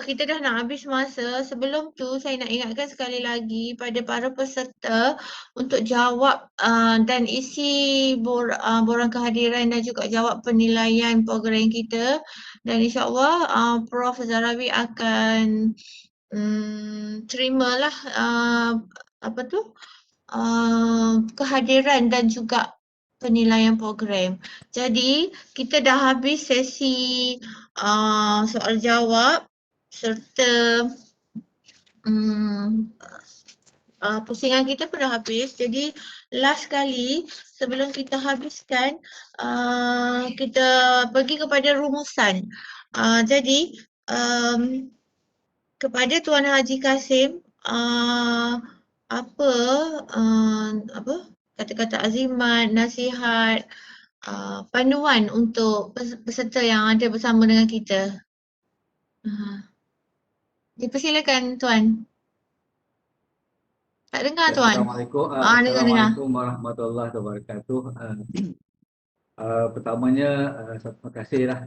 kita dah nak habis masa. Sebelum tu saya nak ingatkan sekali lagi pada para peserta untuk jawab dan isi borang kehadiran dan juga jawab penilaian program kita. Dan insyaAllah Prof Zarawi akan terimalah kehadiran dan juga penilaian program. Jadi kita dah habis sesi soal jawab serta pusingan kita pun dah habis. Jadi last kali sebelum kita habiskan kita pergi kepada rumusan. Jadi kepada Tuan Haji Kasim, kata-kata azimat, nasihat, panduan untuk peserta yang ada bersama dengan kita. Dipersilakan Tuan. Tak dengar Tuan? Assalamualaikum warahmatullahi wabarakatuh. Pertamanya terima kasihlah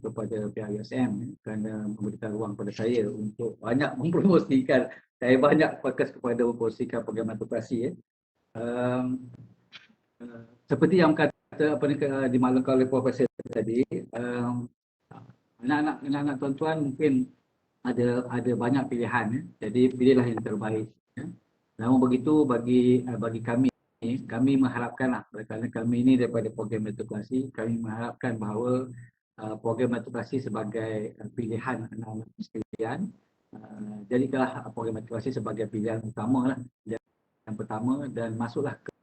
kepada pihak USM kerana memberikan ruang kepada saya untuk banyak mempromosikan. Saya banyak fokus kepada mempromosikan program advokasi. Seperti yang kata dimaklumkan oleh Profesor tadi, anak-anak tuan-tuan mungkin ada banyak pilihan, jadi pilihlah yang terbaik. Namun begitu bagi kami kami mengharapkanlah, kerana kami ini daripada program meritokrasi, kami mengharapkan bahawa program meritokrasi sebagai pilihan anak-anak sekalian, jadikanlah program meritokrasi sebagai pilihan utama lah, yang pertama, dan masuklah ke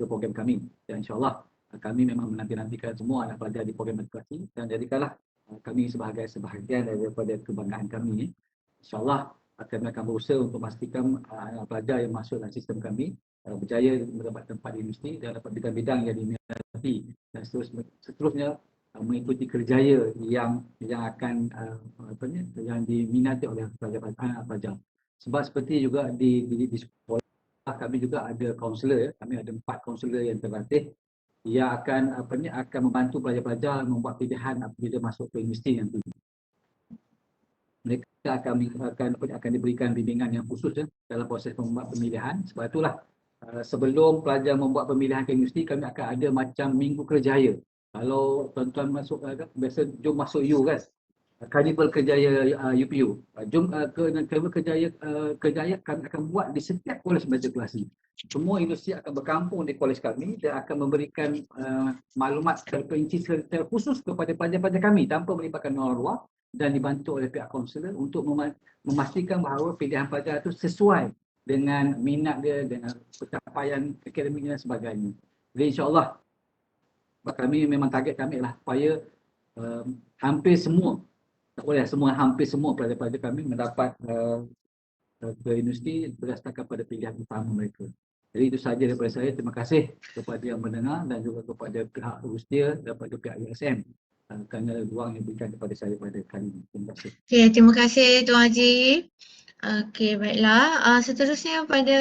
program kami. Dan insyaAllah kami memang menanti-nantikan semua anak pelajar di program meritokrasi, dan jadikanlah kami sebagai sebahagian daripada kebanggaan kami. InsyaAllah kami akan berusaha untuk memastikan anak pelajar yang masuk dalam sistem kami berjaya mendapat tempat di universiti dan dapat bidang-bidang yang diminati, dan seterusnya mengikuti kerjaya yang akan yang diminati oleh pelajar. Sebab seperti juga di sekolah kami juga ada kaunselor, kami ada 4 kaunselor yang terlatih yang akan membantu pelajar-pelajar membuat pilihan apabila masuk ke universiti nanti. Mereka akan diberikan bimbingan yang khusus dalam proses membuat pemilihan. Sebab itulah sebelum pelajar membuat pemilihan ke universiti, kami akan ada macam minggu kerjaya. Kalau tuan-tuan masuk, biasa jom masuk U kan, Karnival Kerjaya UPU. Jom Karnival Kerjaya kami akan buat di setiap kolej meritokrasi. Semua universiti akan berkampung di kolej kami dan akan memberikan maklumat terperinci secara khusus kepada pelajar-pelajar kami tanpa melibatkan orang luar, dan dibantu oleh pihak kaunselor untuk memastikan bahawa pilihan pelajar itu sesuai dengan minat dia, dengan pencapaian akademik dan sebagainya. Jadi insyaAllah kami memang target kami adalah supaya hampir semua, tak boleh semua, hampir semua pelajar-pelajar kami mendapat ke universiti berdasarkan pada pilihan utama mereka. Jadi itu sahaja daripada saya. Terima kasih kepada yang mendengar dan juga kepada pihak Rustia dan kepada pihak USM kerana ruang yang diberikan kepada saya pada kali ini. Terima kasih. Okey, terima kasih Tuan Haji. Okey, baiklah. Seterusnya pada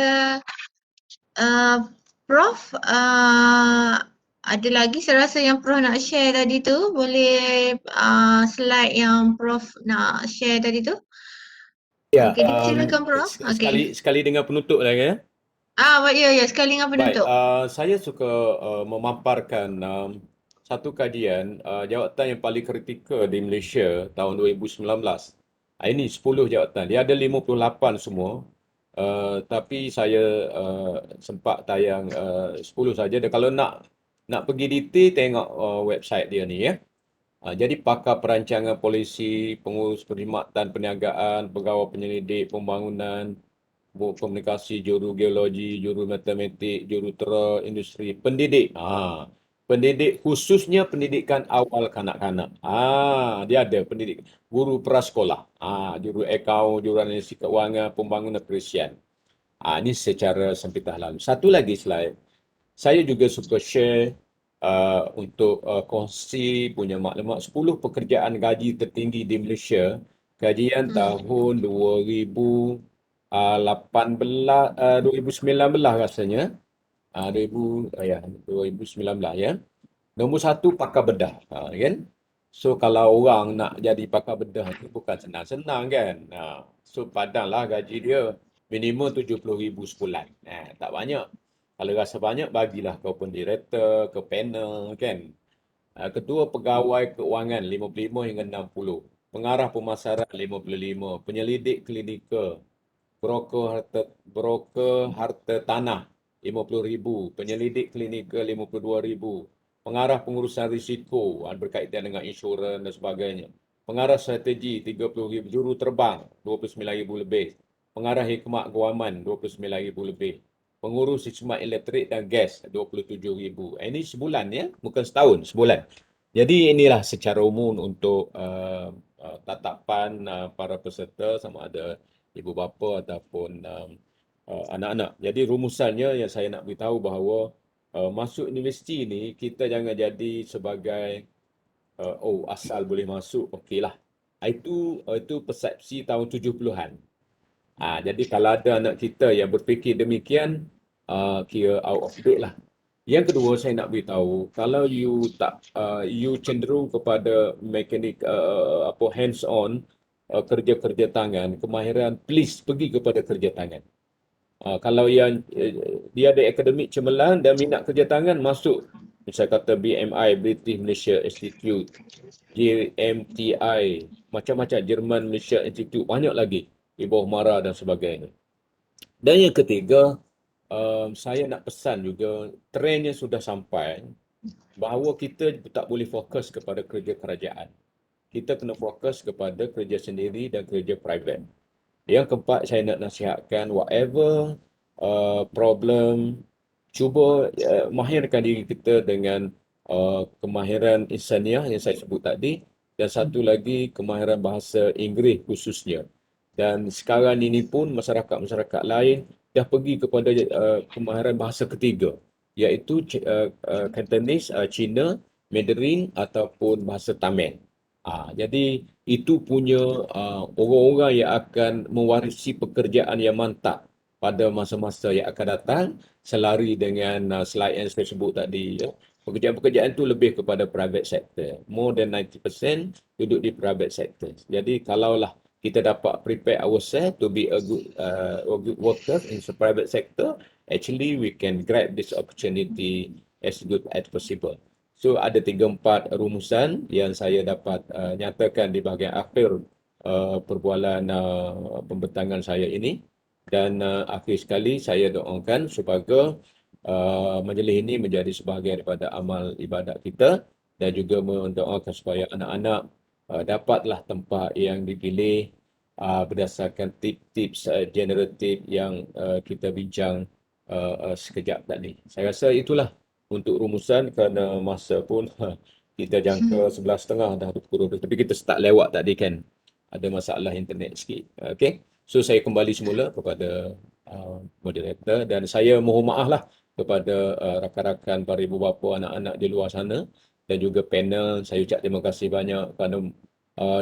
Prof, ada lagi saya rasa yang Prof nak share tadi tu, boleh slide yang Prof nak share tadi tu. Ya, Okey, dipersilakan Prof. Okey. sekali dengan penutup lah ya. Ya, sekali dengan Baik, penutup. saya suka memaparkan satu kajian jawatan yang paling kritikal di Malaysia tahun 2019. Ini 10 jawatan. Dia ada 58 semua. Tapi saya sempat tayang 10 saja. Dan kalau nak pergi detail, tengok website dia ni ya. Jadi pakar perancangan polisi, pengurus perkhidmatan perniagaan, pegawai penyelidik pembangunan, komunikasi, juru geologi, juru matematik, jurutera industri, pendidik. Pendidik khususnya pendidikan awal kanak-kanak. Dia ada pendidik guru prasekolah. Juru akaun, juru analisis keuangan, pembangunan perisian. Ini secara sempitah lalu. Satu lagi slide. Saya juga suka share untuk kongsi punya maklumat 10 pekerjaan gaji tertinggi di Malaysia. Kajian tahun 2019 rasanya. 2019 ya. Nombor 1 pakar bedah, kan? So kalau orang nak jadi pakar bedah itu bukan senang-senang kan. So padanglah gaji dia minimum 70,000 sebulan. Tak banyak. Kalau rasa banyak, bagilah ke open director, ke panel kan. Ketua pegawai keuangan 55 hingga 60. Pengarah pemasaran 55. Penyelidik klinikal. Broker harta tanah 50,000. Penyelidik klinikal 52,000. Pengarah pengurusan risiko berkaitan dengan insurans dan sebagainya. Pengarah strategi 30,000. Juru terbang 29,000 lebih. Pengarah hikmat guaman 29,000 lebih. Pengurus khidmat elektrik dan gas 27,000. Ini sebulan ya, bukan setahun, sebulan. Jadi inilah secara umum untuk tatapan para peserta sama ada ibu bapa ataupun anak-anak. Jadi rumusannya yang saya nak beritahu bahawa masuk universiti ni kita jangan jadi sebagai asal boleh masuk, okeylah. Itu persepsi tahun 70-an. Jadi kalau ada anak kita yang berfikir demikian, kira out of date lah. Yang kedua saya nak beritahu, kalau you cenderung kepada mekanik hands on, kerja-kerja tangan, kemahiran, please pergi kepada kerja tangan. Kalau yang dia ada akademik cemerlang dan minat kerja tangan, masuk misalnya kata BMI, British Malaysia Institute, JMTI, macam-macam, Jerman Malaysia Institute, banyak lagi, Ibu Mara dan sebagainya. Dan yang ketiga, saya nak pesan juga, trendnya sudah sampai bahawa kita tak boleh fokus kepada kerja kerajaan. Kita kena fokus kepada kerja sendiri dan kerja private. Yang keempat, saya nak nasihatkan whatever problem, cuba mahirkan diri kita dengan kemahiran insaniah yang saya sebut tadi, dan satu lagi kemahiran bahasa Inggeris khususnya. Dan sekarang ini pun masyarakat-masyarakat lain dah pergi kepada kemahiran bahasa ketiga, iaitu Cantonese, Cina, Mandarin ataupun bahasa Tamil. Jadi itu punya orang-orang yang akan mewarisi pekerjaan yang mantap pada masa-masa yang akan datang, selari dengan slide yang saya sebut tadi. Ya. Pekerjaan-pekerjaan itu lebih kepada private sector. More than 90% duduk di private sector. Jadi kalaulah kita dapat prepare ourselves to be a good worker in the private sector, actually we can grab this opportunity as good as possible. So ada 3-4 rumusan yang saya dapat nyatakan di bahagian akhir perbualan pembentangan saya ini, dan akhir sekali saya doakan supaya majlis ini menjadi sebahagian daripada amal ibadat kita, dan juga mendoakan supaya anak-anak dapatlah tempat yang dipilih berdasarkan tips-tips generatif yang kita bincang sekejap tadi. Saya rasa itulah untuk rumusan, kerana masa pun kita jangka 11.30 dah berkurang. Tapi kita start lewat tadi kan. Ada masalah internet sikit. Okay. So saya kembali semula kepada moderator, dan saya mohon maaf lah kepada rakan-rakan para ibu bapa, anak-anak di luar sana, dan juga panel. Saya ucap terima kasih banyak kerana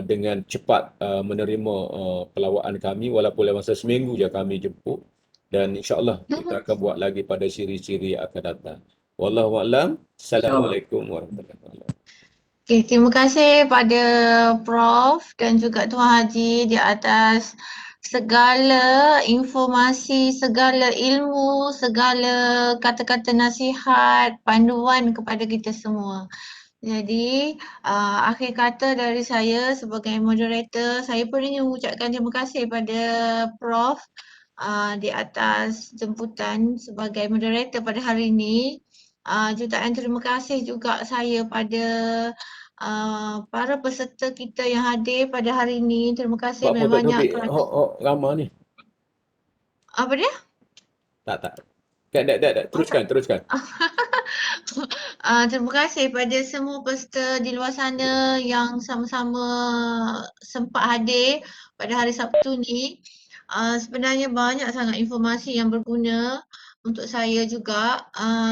dengan cepat menerima pelawaan kami, walaupun dalam masa seminggu je kami jemput, dan insyaAllah kita akan buat lagi pada siri-siri yang akan datang. Wallahualam. Assalamualaikum warahmatullahi wabarakatuh. Okay, terima kasih pada Prof dan juga Tuan Haji di atas segala informasi, segala ilmu, segala kata-kata nasihat, panduan kepada kita semua. Jadi, akhir kata dari saya sebagai moderator, saya pun ingin mengucapkan terima kasih pada Prof di atas jemputan sebagai moderator pada hari ini. Jutaan terima kasih juga saya pada para peserta kita yang hadir pada hari ini. Terima kasih Buat banyak topik kerana ramah ni. apa dia? Tak. Teruskan. Terima kasih pada semua peserta di luar sana yang sama-sama sempat hadir pada hari Sabtu ni. Sebenarnya banyak sangat informasi yang berguna untuk saya juga.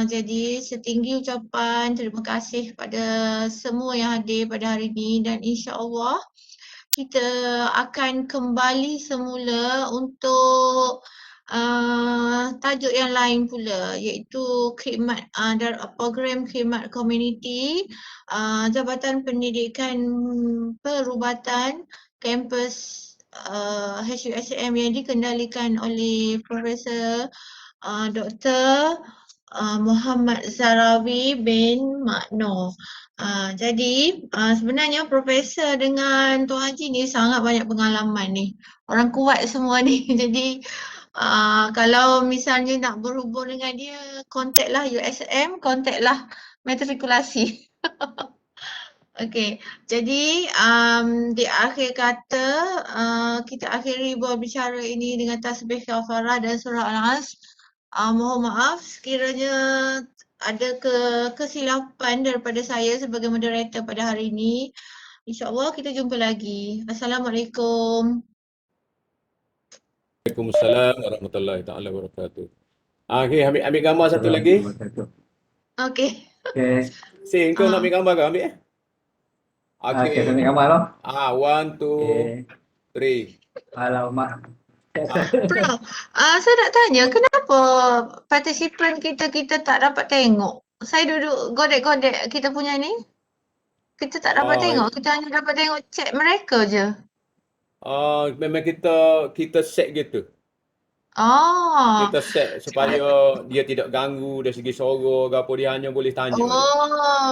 Jadi setinggi ucapan terima kasih pada semua yang hadir pada hari ini, dan insya-Allah kita akan kembali semula untuk tajuk yang lain pula, iaitu khidmat program khidmat komuniti Jabatan Pendidikan Perubatan kampus HUSM yang dikendalikan oleh Profesor Dr. Muhammad Zarawi bin Makno. Jadi sebenarnya Profesor dengan Tuan Haji ni sangat banyak pengalaman ni. Orang kuat semua ni. Jadi kalau misalnya nak berhubung dengan dia, kontaklah USM, kontaklah matrikulasi. Okey, jadi di akhir kata kita akhiri berbicara ini dengan tasbih kafarah dan surah Al-As. Mohon maaf sekiranya ada kesilapan daripada saya sebagai moderator pada hari ini. InsyaAllah kita jumpa lagi. Assalamualaikum. Waalaikumsalam warahmatullahi taala wabarakatuh. Okay, ambil gambar satu lagi. Okey. Okay. Sin, kau nak ambil gambar ke? Ambil Okay, saya ambil gambar lah. 1, 2, 3. Alamak. Prof, saya nak tanya kenapa partisipan kita tak dapat tengok? Saya duduk godek-godek kita punya ni. Kita tak dapat tengok, kita hanya dapat tengok chat mereka je. Memang kita set gitu. Kita set supaya dia tidak ganggu dari segi suara ke apa, dia hanya boleh tanya je.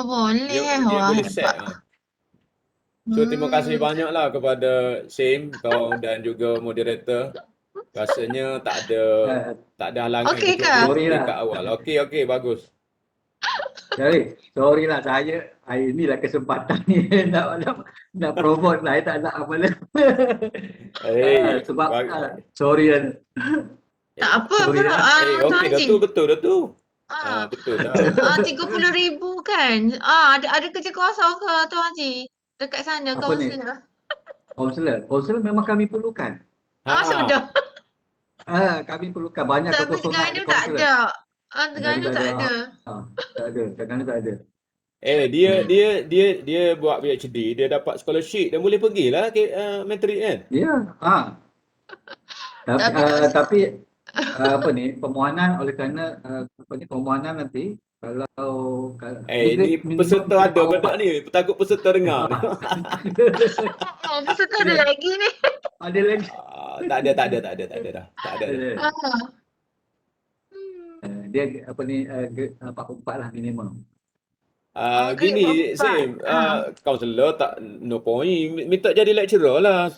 Boleh. Dia boleh set. So terima kasih banyaklah kepada Sim, kau dan juga moderator Rasanya tak Ah, ada halangan Okey untuk ke? sorry berhenti lah. kat awal. Okey, bagus. Jadi, sorry lah saya hari inilah kesempatan ni nak promote lah. Saya tak nak apa lah. Sebab sorry lah. Tak apa Sorry bro, lah. Tuan Okey, dah Haji. tu betul dah tu. Ah, Betul dah. 30,000 kan? Ada kerja kosong ke Tuan Haji? Dekat sana Apa ni? kaunselor. Kaunselor memang kami perlukan. Sudah. Kami perlukan banyak Tapi kekosongan di Terengganu tak kaunselor. ada. Tadi Terengganu tak tak ada. ada. Tak ada. Kadang-kadang tak ada. Dia buat PhD, dia dapat scholarship dan boleh pergilah ke matrik kan. Ya. Tapi tak Tapi apa ni permohonan oleh kerana permohonan nanti kalau Ni peserta ada ke tak ni? Takut peserta dengar ni. peserta ada lagi ni. Ada lagi. Tak ada dah. Tak ada dah. Dia apa ni 44 lah minimum. Gini, Sim, kaunselor tak no point. Minta jadi lecturer lah.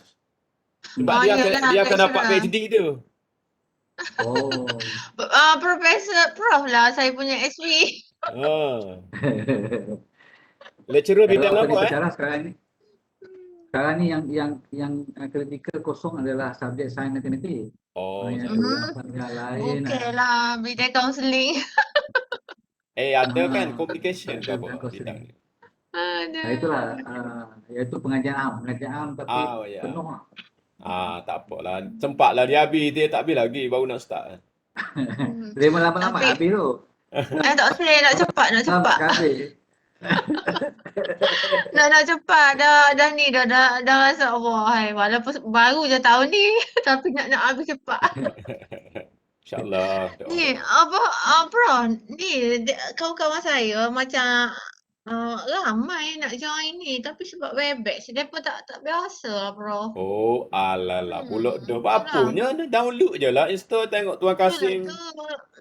Sebab dia akan dapat PhD tu. Oh. Prof lah saya punya SV. Lecturer bidang Kalau apa bicara sekarang ni yang kritikal kosong adalah subjek sains matematik. Yang lain Okeylah, bidang kaunseling. ada kan communication ke apa Bidang bidang ni. itulah iaitu pengajian am tapi Ya. penuh lah. Tak apalah. Sempatlah dia habis, dia tak habis lagi baru nak start. Dia lama-lama habis tu. Tak boleh, nak cepat. Habis. Nak cepat dah ni dah rasa wah walaupun baru je tahun ni tapi nak habis cepat. InsyaAllah. Ni bro, ni kawan-kawan saya macam ramai nak join ni tapi sebab Webex dia pun tak biasa lah bro. Alalah pula dah apa-apanya dah download je lah, install tengok Tuan Kasim.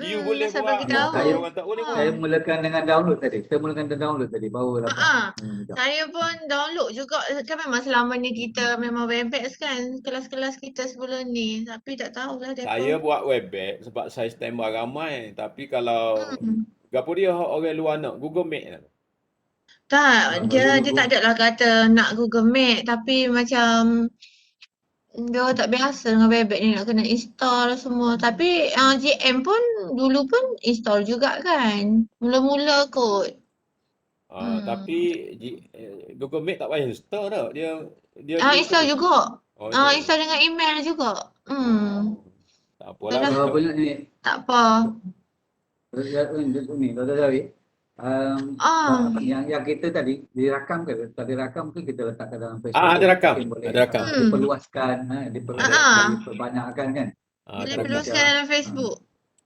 You boleh saya buat, bagi tahu. orang tak boleh buat. Saya mulakan dengan download tadi. Baru dapat. Saya pun download juga kan memang selama ni kita memang Webex kan kelas-kelas kita sebelum ni tapi tak tahulah depa. Saya buat Webex sebab saya standby ramai tapi kalau gapo dia orang luar nak Google Meet lah. Tak, dia tak ada lah kata nak Google Meet tapi macam dia tak biasa dengan Webex ni nak kena install semua. Tapi GM pun dulu pun install juga kan. Mula-mula kot. Tapi Google Meet tak payah install dah. Dia install juga. install. Install dengan email juga. Tak apalah. Kalau boleh ni. Tak apa. Ni Dr. Zawi. Yang kita tadi dirakam ke? Tadi rakam tu kita letakkan dalam Facebook. Ada rakam. Diperluaskan, diperbanyakkan kan. Boleh perluaskan dalam Facebook.